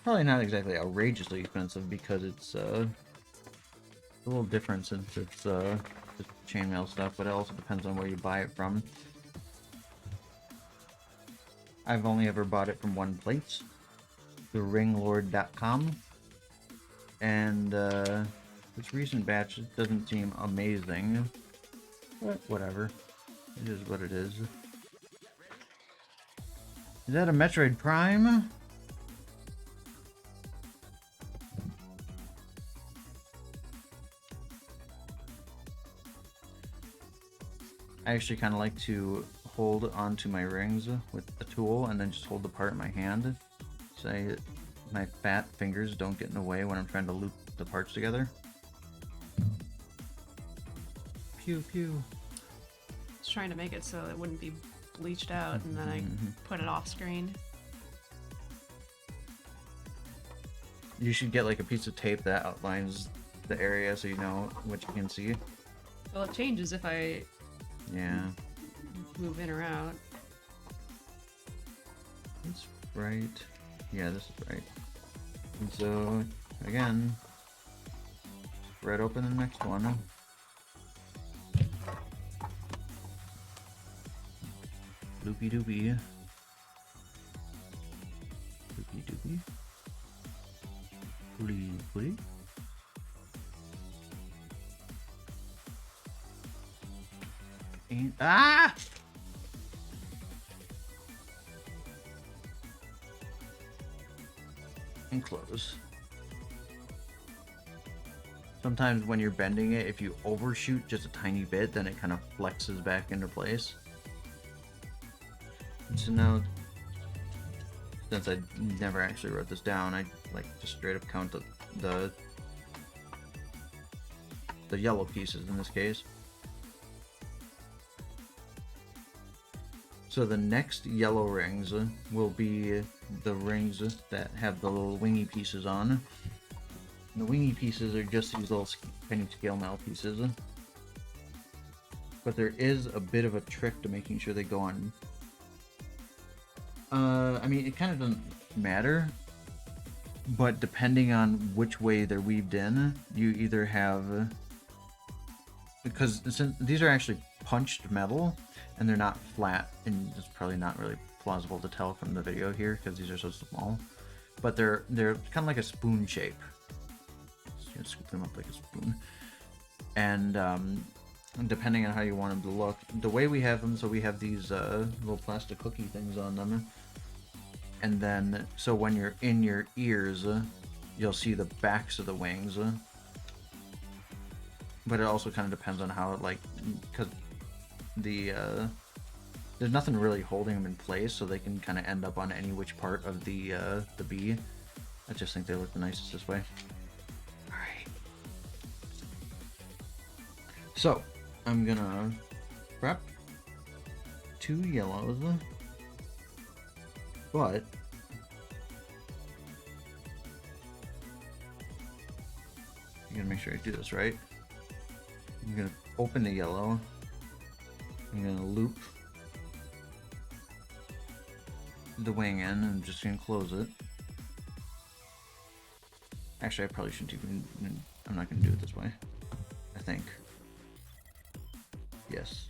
Probably not exactly outrageously expensive, because it's a little different since it's just chainmail stuff, but it also depends on where you buy it from. I've only ever bought it from one place, theringlord.com, and this recent batch doesn't seem amazing, but whatever. It is what it is. Is that a Metroid Prime? I actually kind of like to hold onto my rings with a tool and then just hold the part in my hand, so my fat fingers don't get in the way when I'm trying to loop the parts together. Pew pew. I was trying to make it so it wouldn't be bleached out, and then I put it off screen. You should get like a piece of tape that outlines the area so you know what you can see. Well, it changes if I move in or out. That's right. Yeah, this is right. And so, again, spread open the next one. Loopy doopy. Loopy doopy. Pooly pooly. And, ah! And close. Sometimes when you're bending it, if you overshoot just a tiny bit, then it kind of flexes back into place. So now, since I never actually wrote this down, I like just straight up count the yellow pieces in this case. So the next yellow rings will be the rings that have the little wingy pieces on. And the wingy pieces are just these little penny scale mail pieces. But there is a bit of a trick to making sure they go on. I mean, it kind of doesn't matter, but depending on which way they're weaved in, you either have, because since these are actually punched metal and they're not flat, and it's probably not really plausible to tell from the video here because these are so small, but they're kind of like a spoon shape. So you scoop them up like a spoon, and depending on how you want them to look, the way we have them, so we have these little plastic cookie things on them, and then so when you're in your ears, you'll see the backs of the wings, but it also kind of depends on how it, like, because there's nothing really holding them in place, so they can kind of end up on any which part of the bee. I just think they look the nicest this way. Alright. So, I'm gonna prep 2 yellows, but I'm gonna make sure I do this right. I'm gonna open the yellow. I'm gonna loop the wing in, and I'm just gonna close it. Actually, I probably shouldn't even, I'm not gonna do it this way, I think. Yes.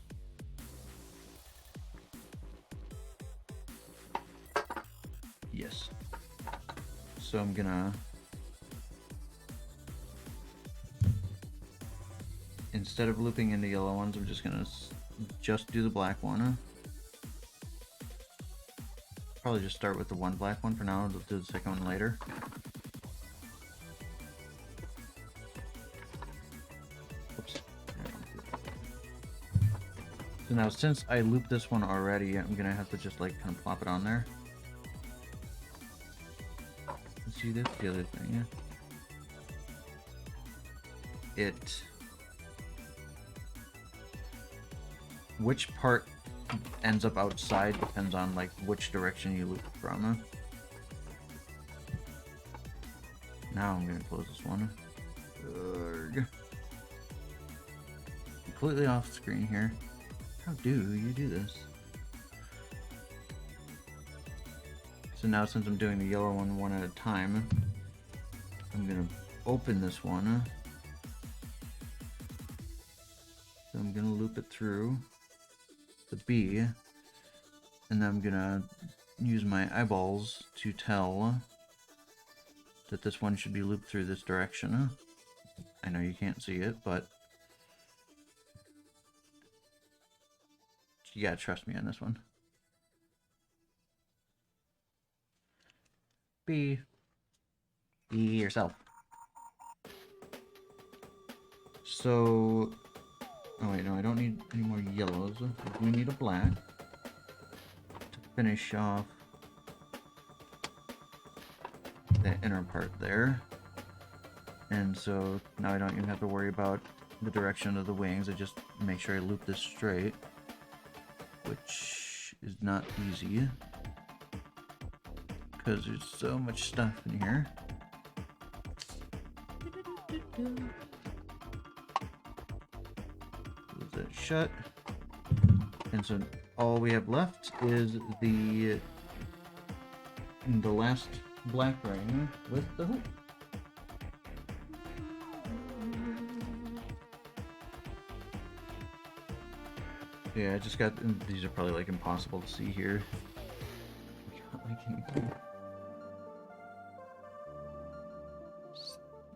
So I'm gonna, instead of looping in the yellow ones, I'm just gonna just do the black one. Probably just start with the one black one for now. I'll do the second one later. Oops. So now, since I looped this one already, I'm gonna have to just like kind of plop it on there. See, that's the other thing. Which part ends up outside depends on like which direction you loop from. Now I'm gonna close this one. Completely off screen here. How do you do this? So now, since I'm doing the yellow one at a time, I'm gonna open this one. So I'm gonna loop it through the B, and then I'm gonna use my eyeballs to tell that this one should be looped through this direction. I know you can't see it, but you gotta trust me on this one. Be yourself. So, oh wait, no, I don't need any more yellows. I do need a black to finish off the inner part there. And so now I don't even have to worry about the direction of the wings. I just make sure I loop this straight, which is not easy because there's so much stuff in here. Close that shut. And so all we have left is the last black ring with the hoop. Yeah, I just got, these are probably like impossible to see here.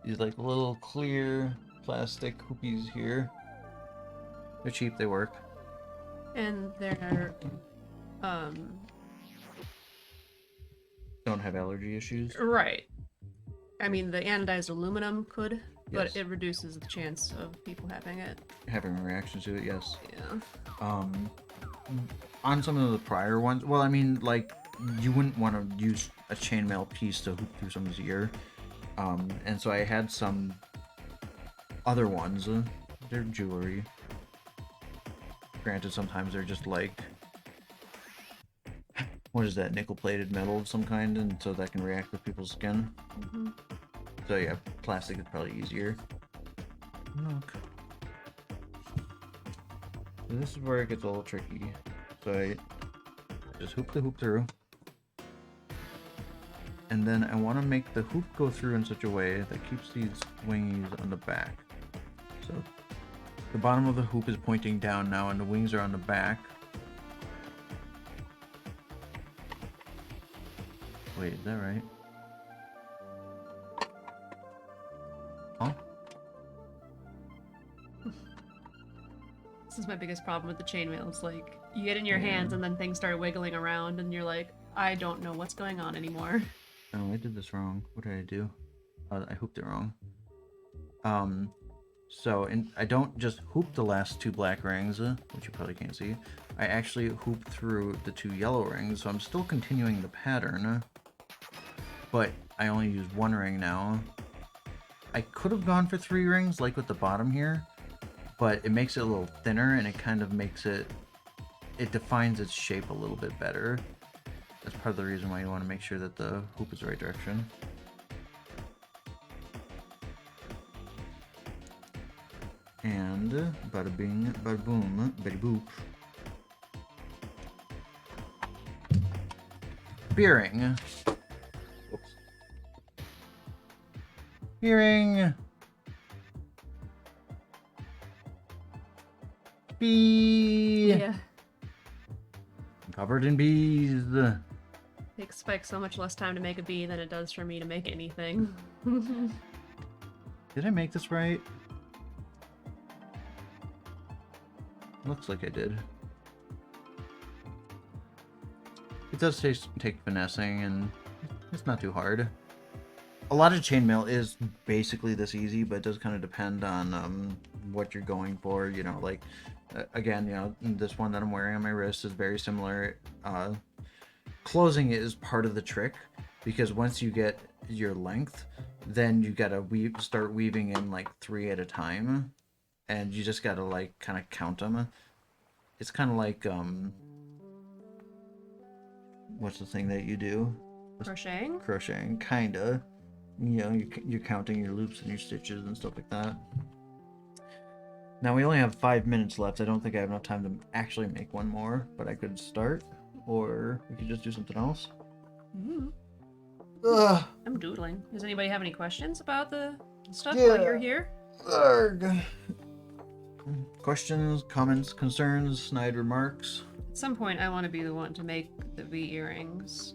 These like little clear plastic hoopies here. They're cheap, they work. And they're, don't have allergy issues. right. I mean, the anodized aluminum could, but Yes. it reduces the chance of people having it. Having a reaction to it, yes. Yeah. On some of the prior ones, well, I mean, like, you wouldn't want to use a chainmail piece to hoop through someone's ear. And so I had some other ones. They're jewelry. Granted, sometimes they're just like, what is that, nickel-plated metal of some kind, and so that can react with people's skin. Mm-hmm. So yeah, plastic is probably easier. Look. So this is where it gets a little tricky. So I just hoop the hoop through. And then I want to make the hoop go through in such a way that keeps these wings on the back. So the bottom of the hoop is pointing down now and the wings are on the back. Wait, is that right? Huh? This is my biggest problem with the chainmail. It's like, you get in your hands and then things start wiggling around and you're like, I don't know what's going on anymore. Oh, I did this wrong. What did I do? I hooped it wrong. So I don't just hoop the last two black rings, which you probably can't see. I actually hoop through the two yellow rings, so I'm still continuing the pattern. But I only use one ring now. I could have gone for 3 rings, like with the bottom here, but it makes it a little thinner and it kind of makes it defines its shape a little bit better. That's part of the reason why you want to make sure that the hoop is the right direction. And bada bing, bada boom, bitty boop. Beering. Whoops. Beering. Bee. Yeah. Covered in bees. Takes Spike so much less time to make a bee than it does for me to make anything. Did I make this right? Looks like I did. It does take finessing, and it's not too hard. A lot of chainmail is basically this easy, but it does kind of depend on what you're going for. You know, like, again, you know, this one that I'm wearing on my wrist is very similar. Closing it is part of the trick, because once you get your length, then you gotta start weaving in like 3 at a time, and you just gotta like kind of count them. It's kind of like what's the thing that you do? Crocheting? Crocheting, kinda. You know, you're counting your loops and your stitches and stuff like that. Now we only have 5 minutes left. I don't think I have enough time to actually make one more, but I could start, or we could just do something else. I'm doodling. Does anybody have any questions about the stuff while you're here? Arg. Questions, comments, concerns, snide remarks? At some point, I want to be the one to make the bee earrings,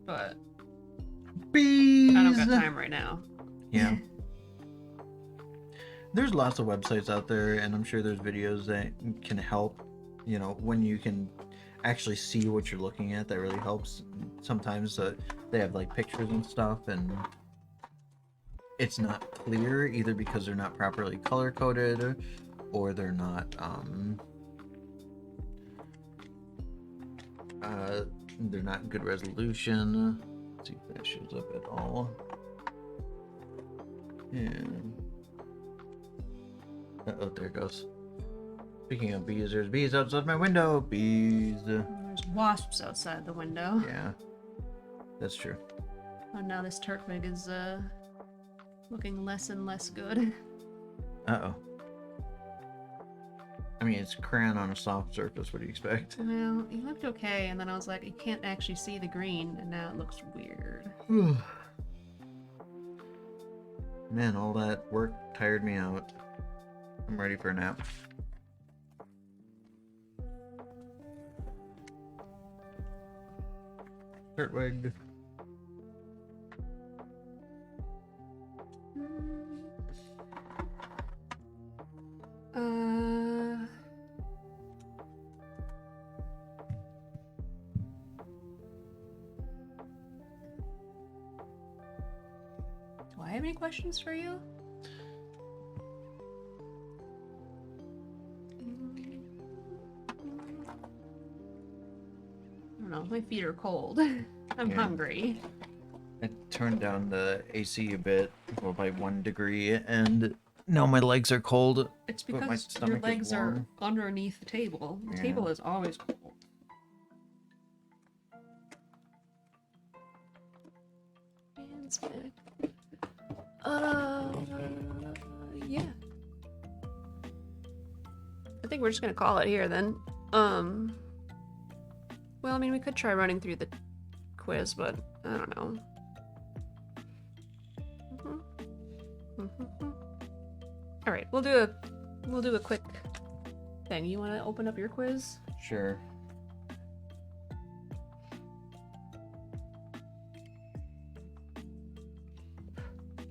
but Bees! I don't got time right now. Yeah. There's lots of websites out there, and I'm sure there's videos that can help. You know, when you can actually see what you're looking at, that really helps. Sometimes they have like pictures and stuff, and it's not clear either because they're not properly color coded, or they're not good resolution. Let's see if that shows up at all. Yeah. Oh, there it goes. Speaking of bees, there's bees outside my window. Bees. There's wasps outside the window. Yeah, that's true. Oh, now this Turtwig is looking less and less good. Uh-oh. I mean, it's crayon on a soft surface. What do you expect? Well, it looked okay, and then I was like, you can't actually see the green, and now it looks weird. Man, all that work tired me out. I'm ready for a nap. Turtwig. Do I have any questions for you? I don't know, my feet are cold. I'm hungry. I turned down the AC a bit, well, by 1 degree, and now my legs are cold. It's because your legs are underneath the table. The table is always cold. Hands back. Yeah. I think we're just gonna call it here then. Well, I mean, we could try running through the quiz, but I don't know. All right, we'll do a quick thing. You want to open up your quiz? Sure.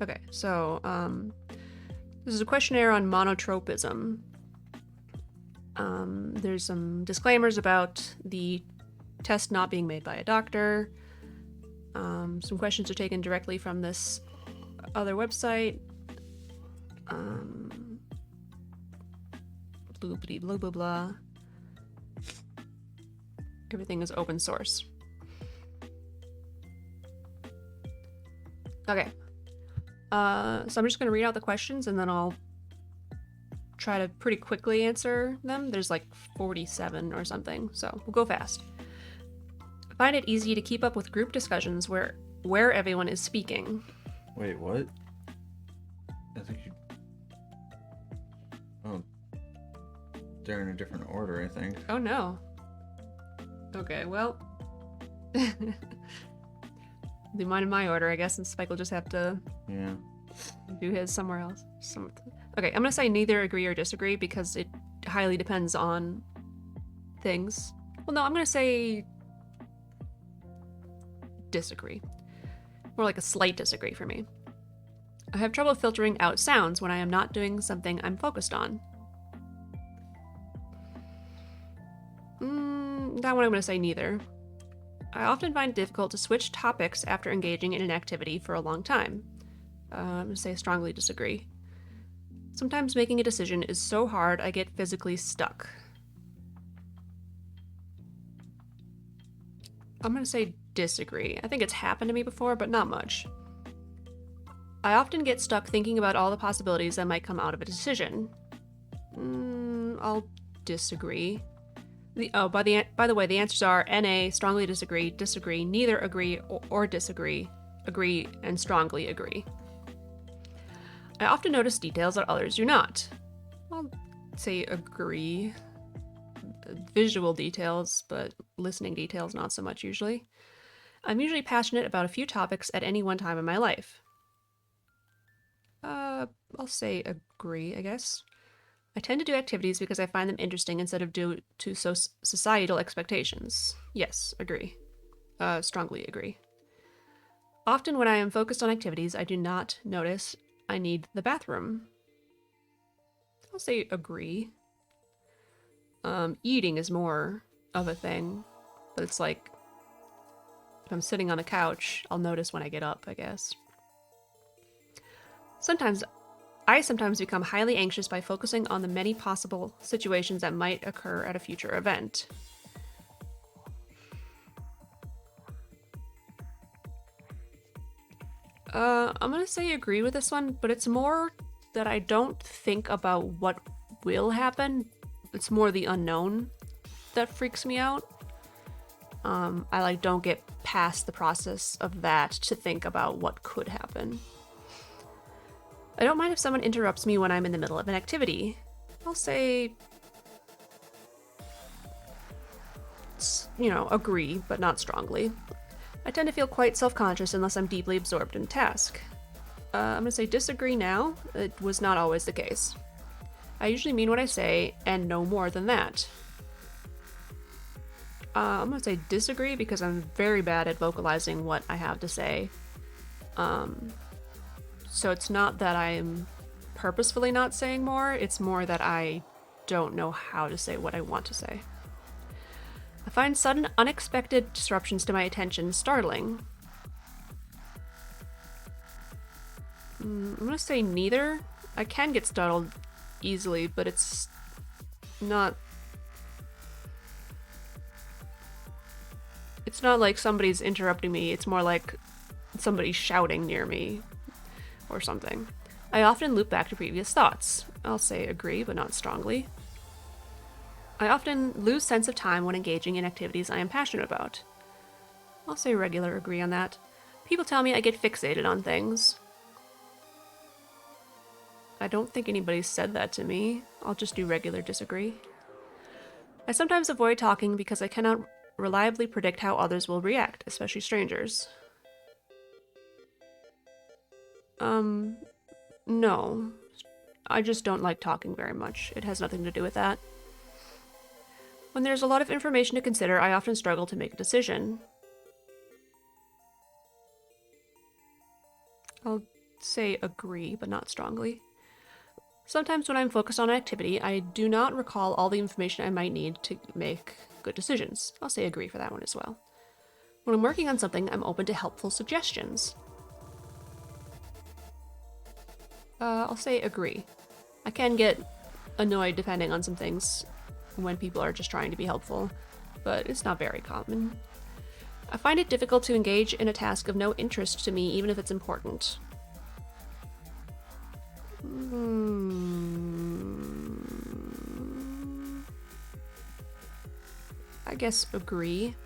Okay, so this is a questionnaire on monotropism. There's some disclaimers about the test not being made by a doctor. Some questions are taken directly from this other website. Blah blah blah. Everything is open source. Okay. So I'm just going to read out the questions and then I'll try to pretty quickly answer them. There's like 47 or something, so we'll go fast. Find it easy to keep up with group discussions where everyone is speaking. Wait, what? I think you... Oh. They're in a different order, I think. Oh no. Okay, well... Do mine in my order, I guess, and Spike will just have to do his somewhere else. Okay, I'm gonna say neither agree or disagree because it highly depends on things. Well, no, I'm gonna say disagree. More like a slight disagree for me. I have trouble filtering out sounds when I am not doing something I'm focused on. That one I'm going to say neither. I often find it difficult to switch topics after engaging in an activity for a long time. I'm going to say strongly disagree. Sometimes making a decision is so hard I get physically stuck. I'm going to say disagree. I think it's happened to me before, but not much. I often get stuck thinking about all the possibilities that might come out of a decision. I'll disagree. By the way, the answers are NA, strongly disagree, disagree, neither agree or disagree, agree, and strongly agree. I often notice details that others do not. I'll say agree. Visual details, but listening details not so much usually. I'm usually passionate about a few topics at any one time in my life. I'll say agree, I guess. I tend to do activities because I find them interesting instead of due to societal expectations. Yes, agree. Strongly agree. Often when I am focused on activities, I do not notice I need the bathroom. I'll say agree. Eating is more of a thing, but it's like if I'm sitting on a couch, I'll notice when I get up, I guess. I sometimes become highly anxious by focusing on the many possible situations that might occur at a future event. I'm gonna say agree with this one, but it's more that I don't think about what will happen. It's more the unknown that freaks me out. I don't get past the process of that to think about what could happen. I don't mind if someone interrupts me when I'm in the middle of an activity. I'll say, agree, but not strongly. I tend to feel quite self-conscious unless I'm deeply absorbed in a task. I'm going to say disagree now. It was not always the case. I usually mean what I say and no more than that. I'm going to say disagree because I'm very bad at vocalizing what I have to say. So it's not that I'm purposefully not saying more, it's more that I don't know how to say what I want to say. I find sudden, unexpected disruptions to my attention startling. I'm gonna say neither. I can get startled easily, but it's not like somebody's interrupting me, it's more like somebody's shouting near me or something. I often loop back to previous thoughts. I'll say agree, but not strongly. I often lose sense of time when engaging in activities I am passionate about. I'll say regular agree on that. People tell me I get fixated on things. I don't think anybody's said that to me. I'll just do regular disagree. I sometimes avoid talking because I cannot reliably predict how others will react, especially strangers. No. I just don't like talking very much. It has nothing to do with that. When there's a lot of information to consider, I often struggle to make a decision. I'll say agree, but not strongly. Sometimes when I'm focused on an activity, I do not recall all the information I might need to make good decisions. I'll say agree for that one as well. When I'm working on something, I'm open to helpful suggestions. I'll say agree. I can get annoyed depending on some things when people are just trying to be helpful, but it's not very common. I find it difficult to engage in a task of no interest to me, even if it's important. I guess agree.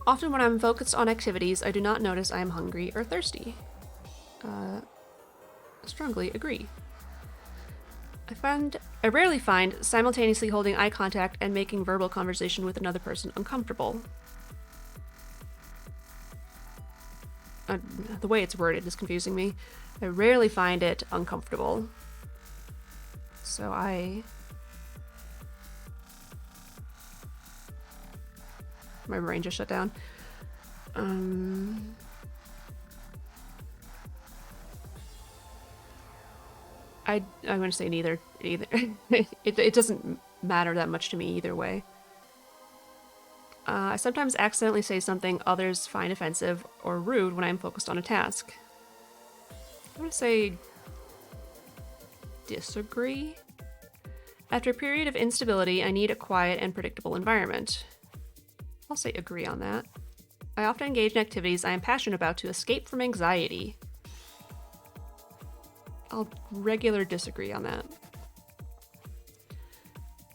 Often when I'm focused on activities, I do not notice I am hungry or thirsty. Strongly agree. I rarely find simultaneously holding eye contact and making verbal conversation with another person uncomfortable. The way it's worded is confusing me. I rarely find it uncomfortable. So my brain just shut down. I'm going to say neither. It doesn't matter that much to me either way. I sometimes accidentally say something others find offensive or rude when I'm focused on a task. I'm going to say disagree. After a period of instability, I need a quiet and predictable environment. I'll say agree on that. I often engage in activities I am passionate about to escape from anxiety. I'll regular disagree on that.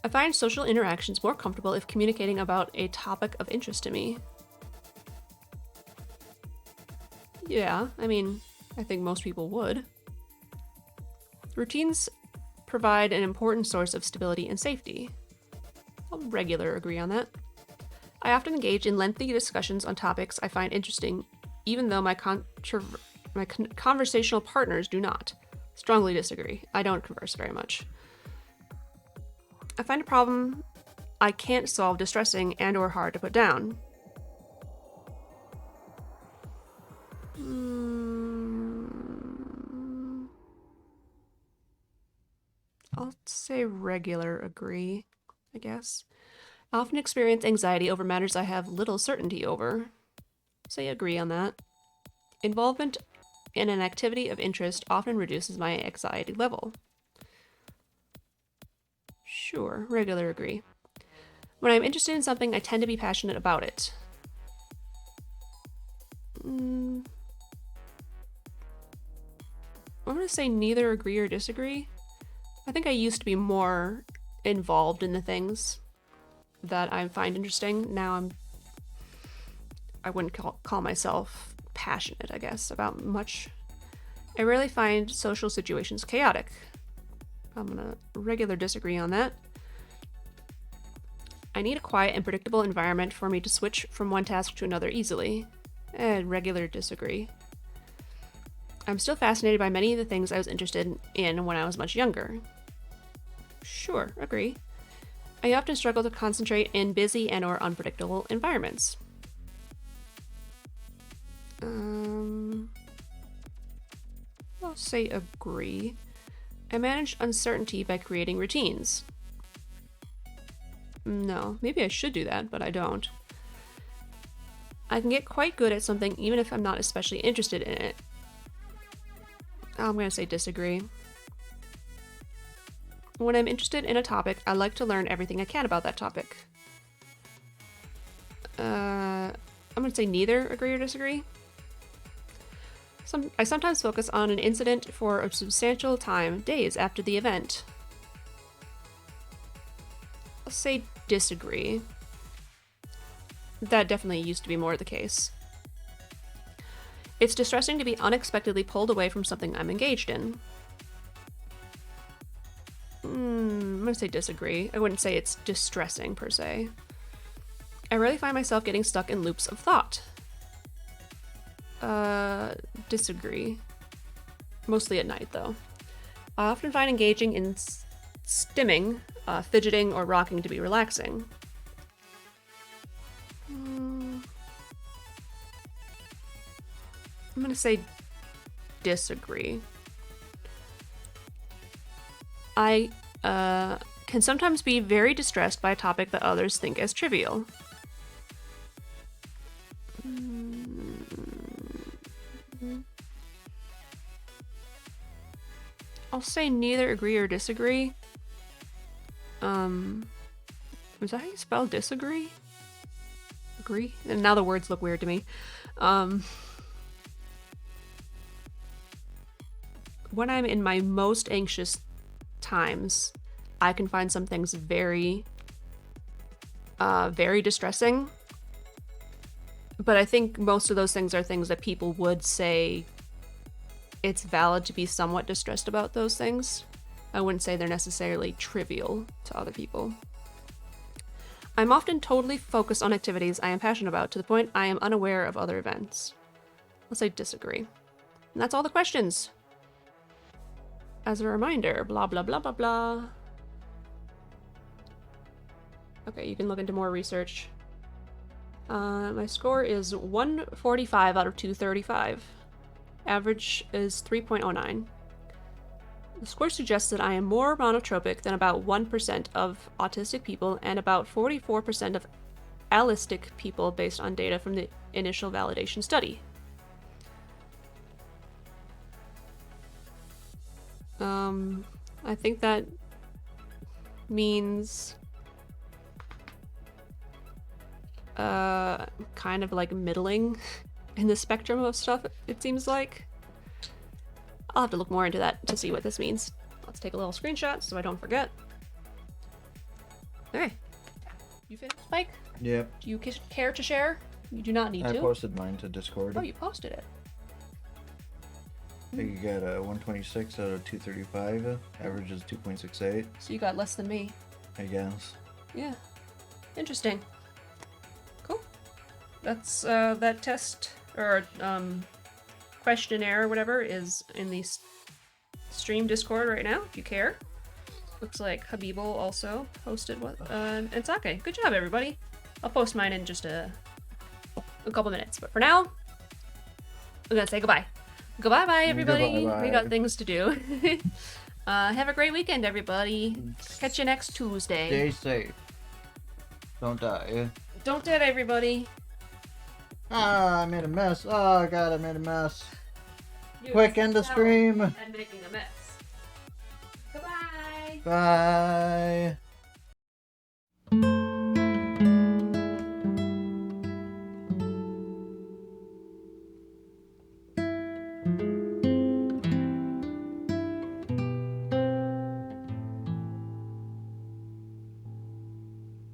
I find social interactions more comfortable if communicating about a topic of interest to me. Yeah, I mean, I think most people would. Routines provide an important source of stability and safety. I'll regular agree on that. I often engage in lengthy discussions on topics I find interesting, even though my conversational partners do not. Strongly disagree. I don't converse very much. I find a problem I can't solve distressing and or hard to put down. I'll say regular agree, I guess. I often experience anxiety over matters I have little certainty over. Say agree on that. Involvement in an activity of interest often reduces my anxiety level. Sure, regular agree. When I'm interested in something, I tend to be passionate about it. I'm going to say neither agree or disagree. I think I used to be more involved in the things that I find interesting. Now I wouldn't call myself passionate, I guess, about much. I rarely find social situations chaotic. I'm gonna regular disagree on that. I need a quiet and predictable environment for me to switch from one task to another easily. Regular disagree. I'm still fascinated by many of the things I was interested in when I was much younger. Sure, agree. I often struggle to concentrate in busy and or unpredictable environments. I'll say agree. I manage uncertainty by creating routines. No, maybe I should do that, but I don't. I can get quite good at something even if I'm not especially interested in it. I'm going to say disagree. When I'm interested in a topic, I like to learn everything I can about that topic. I'm going to say neither agree or disagree. I sometimes focus on an incident for a substantial time, days after the event. I'll say disagree. That definitely used to be more the case. It's distressing to be unexpectedly pulled away from something I'm engaged in. I'm gonna say disagree. I wouldn't say it's distressing per se. I rarely find myself getting stuck in loops of thought. Disagree. Mostly at night, though. I often find engaging in stimming, fidgeting, or rocking to be relaxing. I'm gonna say disagree. I can sometimes be very distressed by a topic that others think as trivial. I'll say neither agree or disagree. Is that how you spell disagree? Agree? And now the words look weird to me. When I'm in my most anxious times, I can find some things very, very distressing. But I think most of those things are things that people would say it's valid to be somewhat distressed about those things. I wouldn't say they're necessarily trivial to other people. I'm often totally focused on activities I am passionate about to the point I am unaware of other events. I'll say disagree. And that's all the questions. As a reminder, blah, blah, blah, blah, blah. Okay, you can look into more research. My score is 145 out of 235. Average is 3.09. The score suggests that I am more monotropic than about 1% of autistic people and about 44% of allistic people based on data from the initial validation study. I think that means kind of like middling in the spectrum of stuff, it seems like. I'll have to look more into that to see what this means. Let's take a little screenshot so I don't forget. Okay. You finished, Spike? Yep. Do you care to share? You do not need to. I posted mine to Discord. Oh, you posted it. I think you got a 126 out of 235. Average is 2.68. So you got less than me. I guess. Yeah. Interesting. Cool. That's, that test, or, questionnaire or whatever is in the stream Discord right now, if you care. Looks like Habibul also posted what, and Sake. Good job, everybody. I'll post mine in just a couple minutes, but for now, we're gonna say goodbye. Goodbye, everybody. Goodbye. We got things to do. Have a great weekend, everybody. Catch you next Tuesday. Stay safe. Don't die. Don't dead, everybody. Ah, I made a mess. Oh, God, I made a mess. Dude, Quick, end the stream. and making a mess. Goodbye. Bye.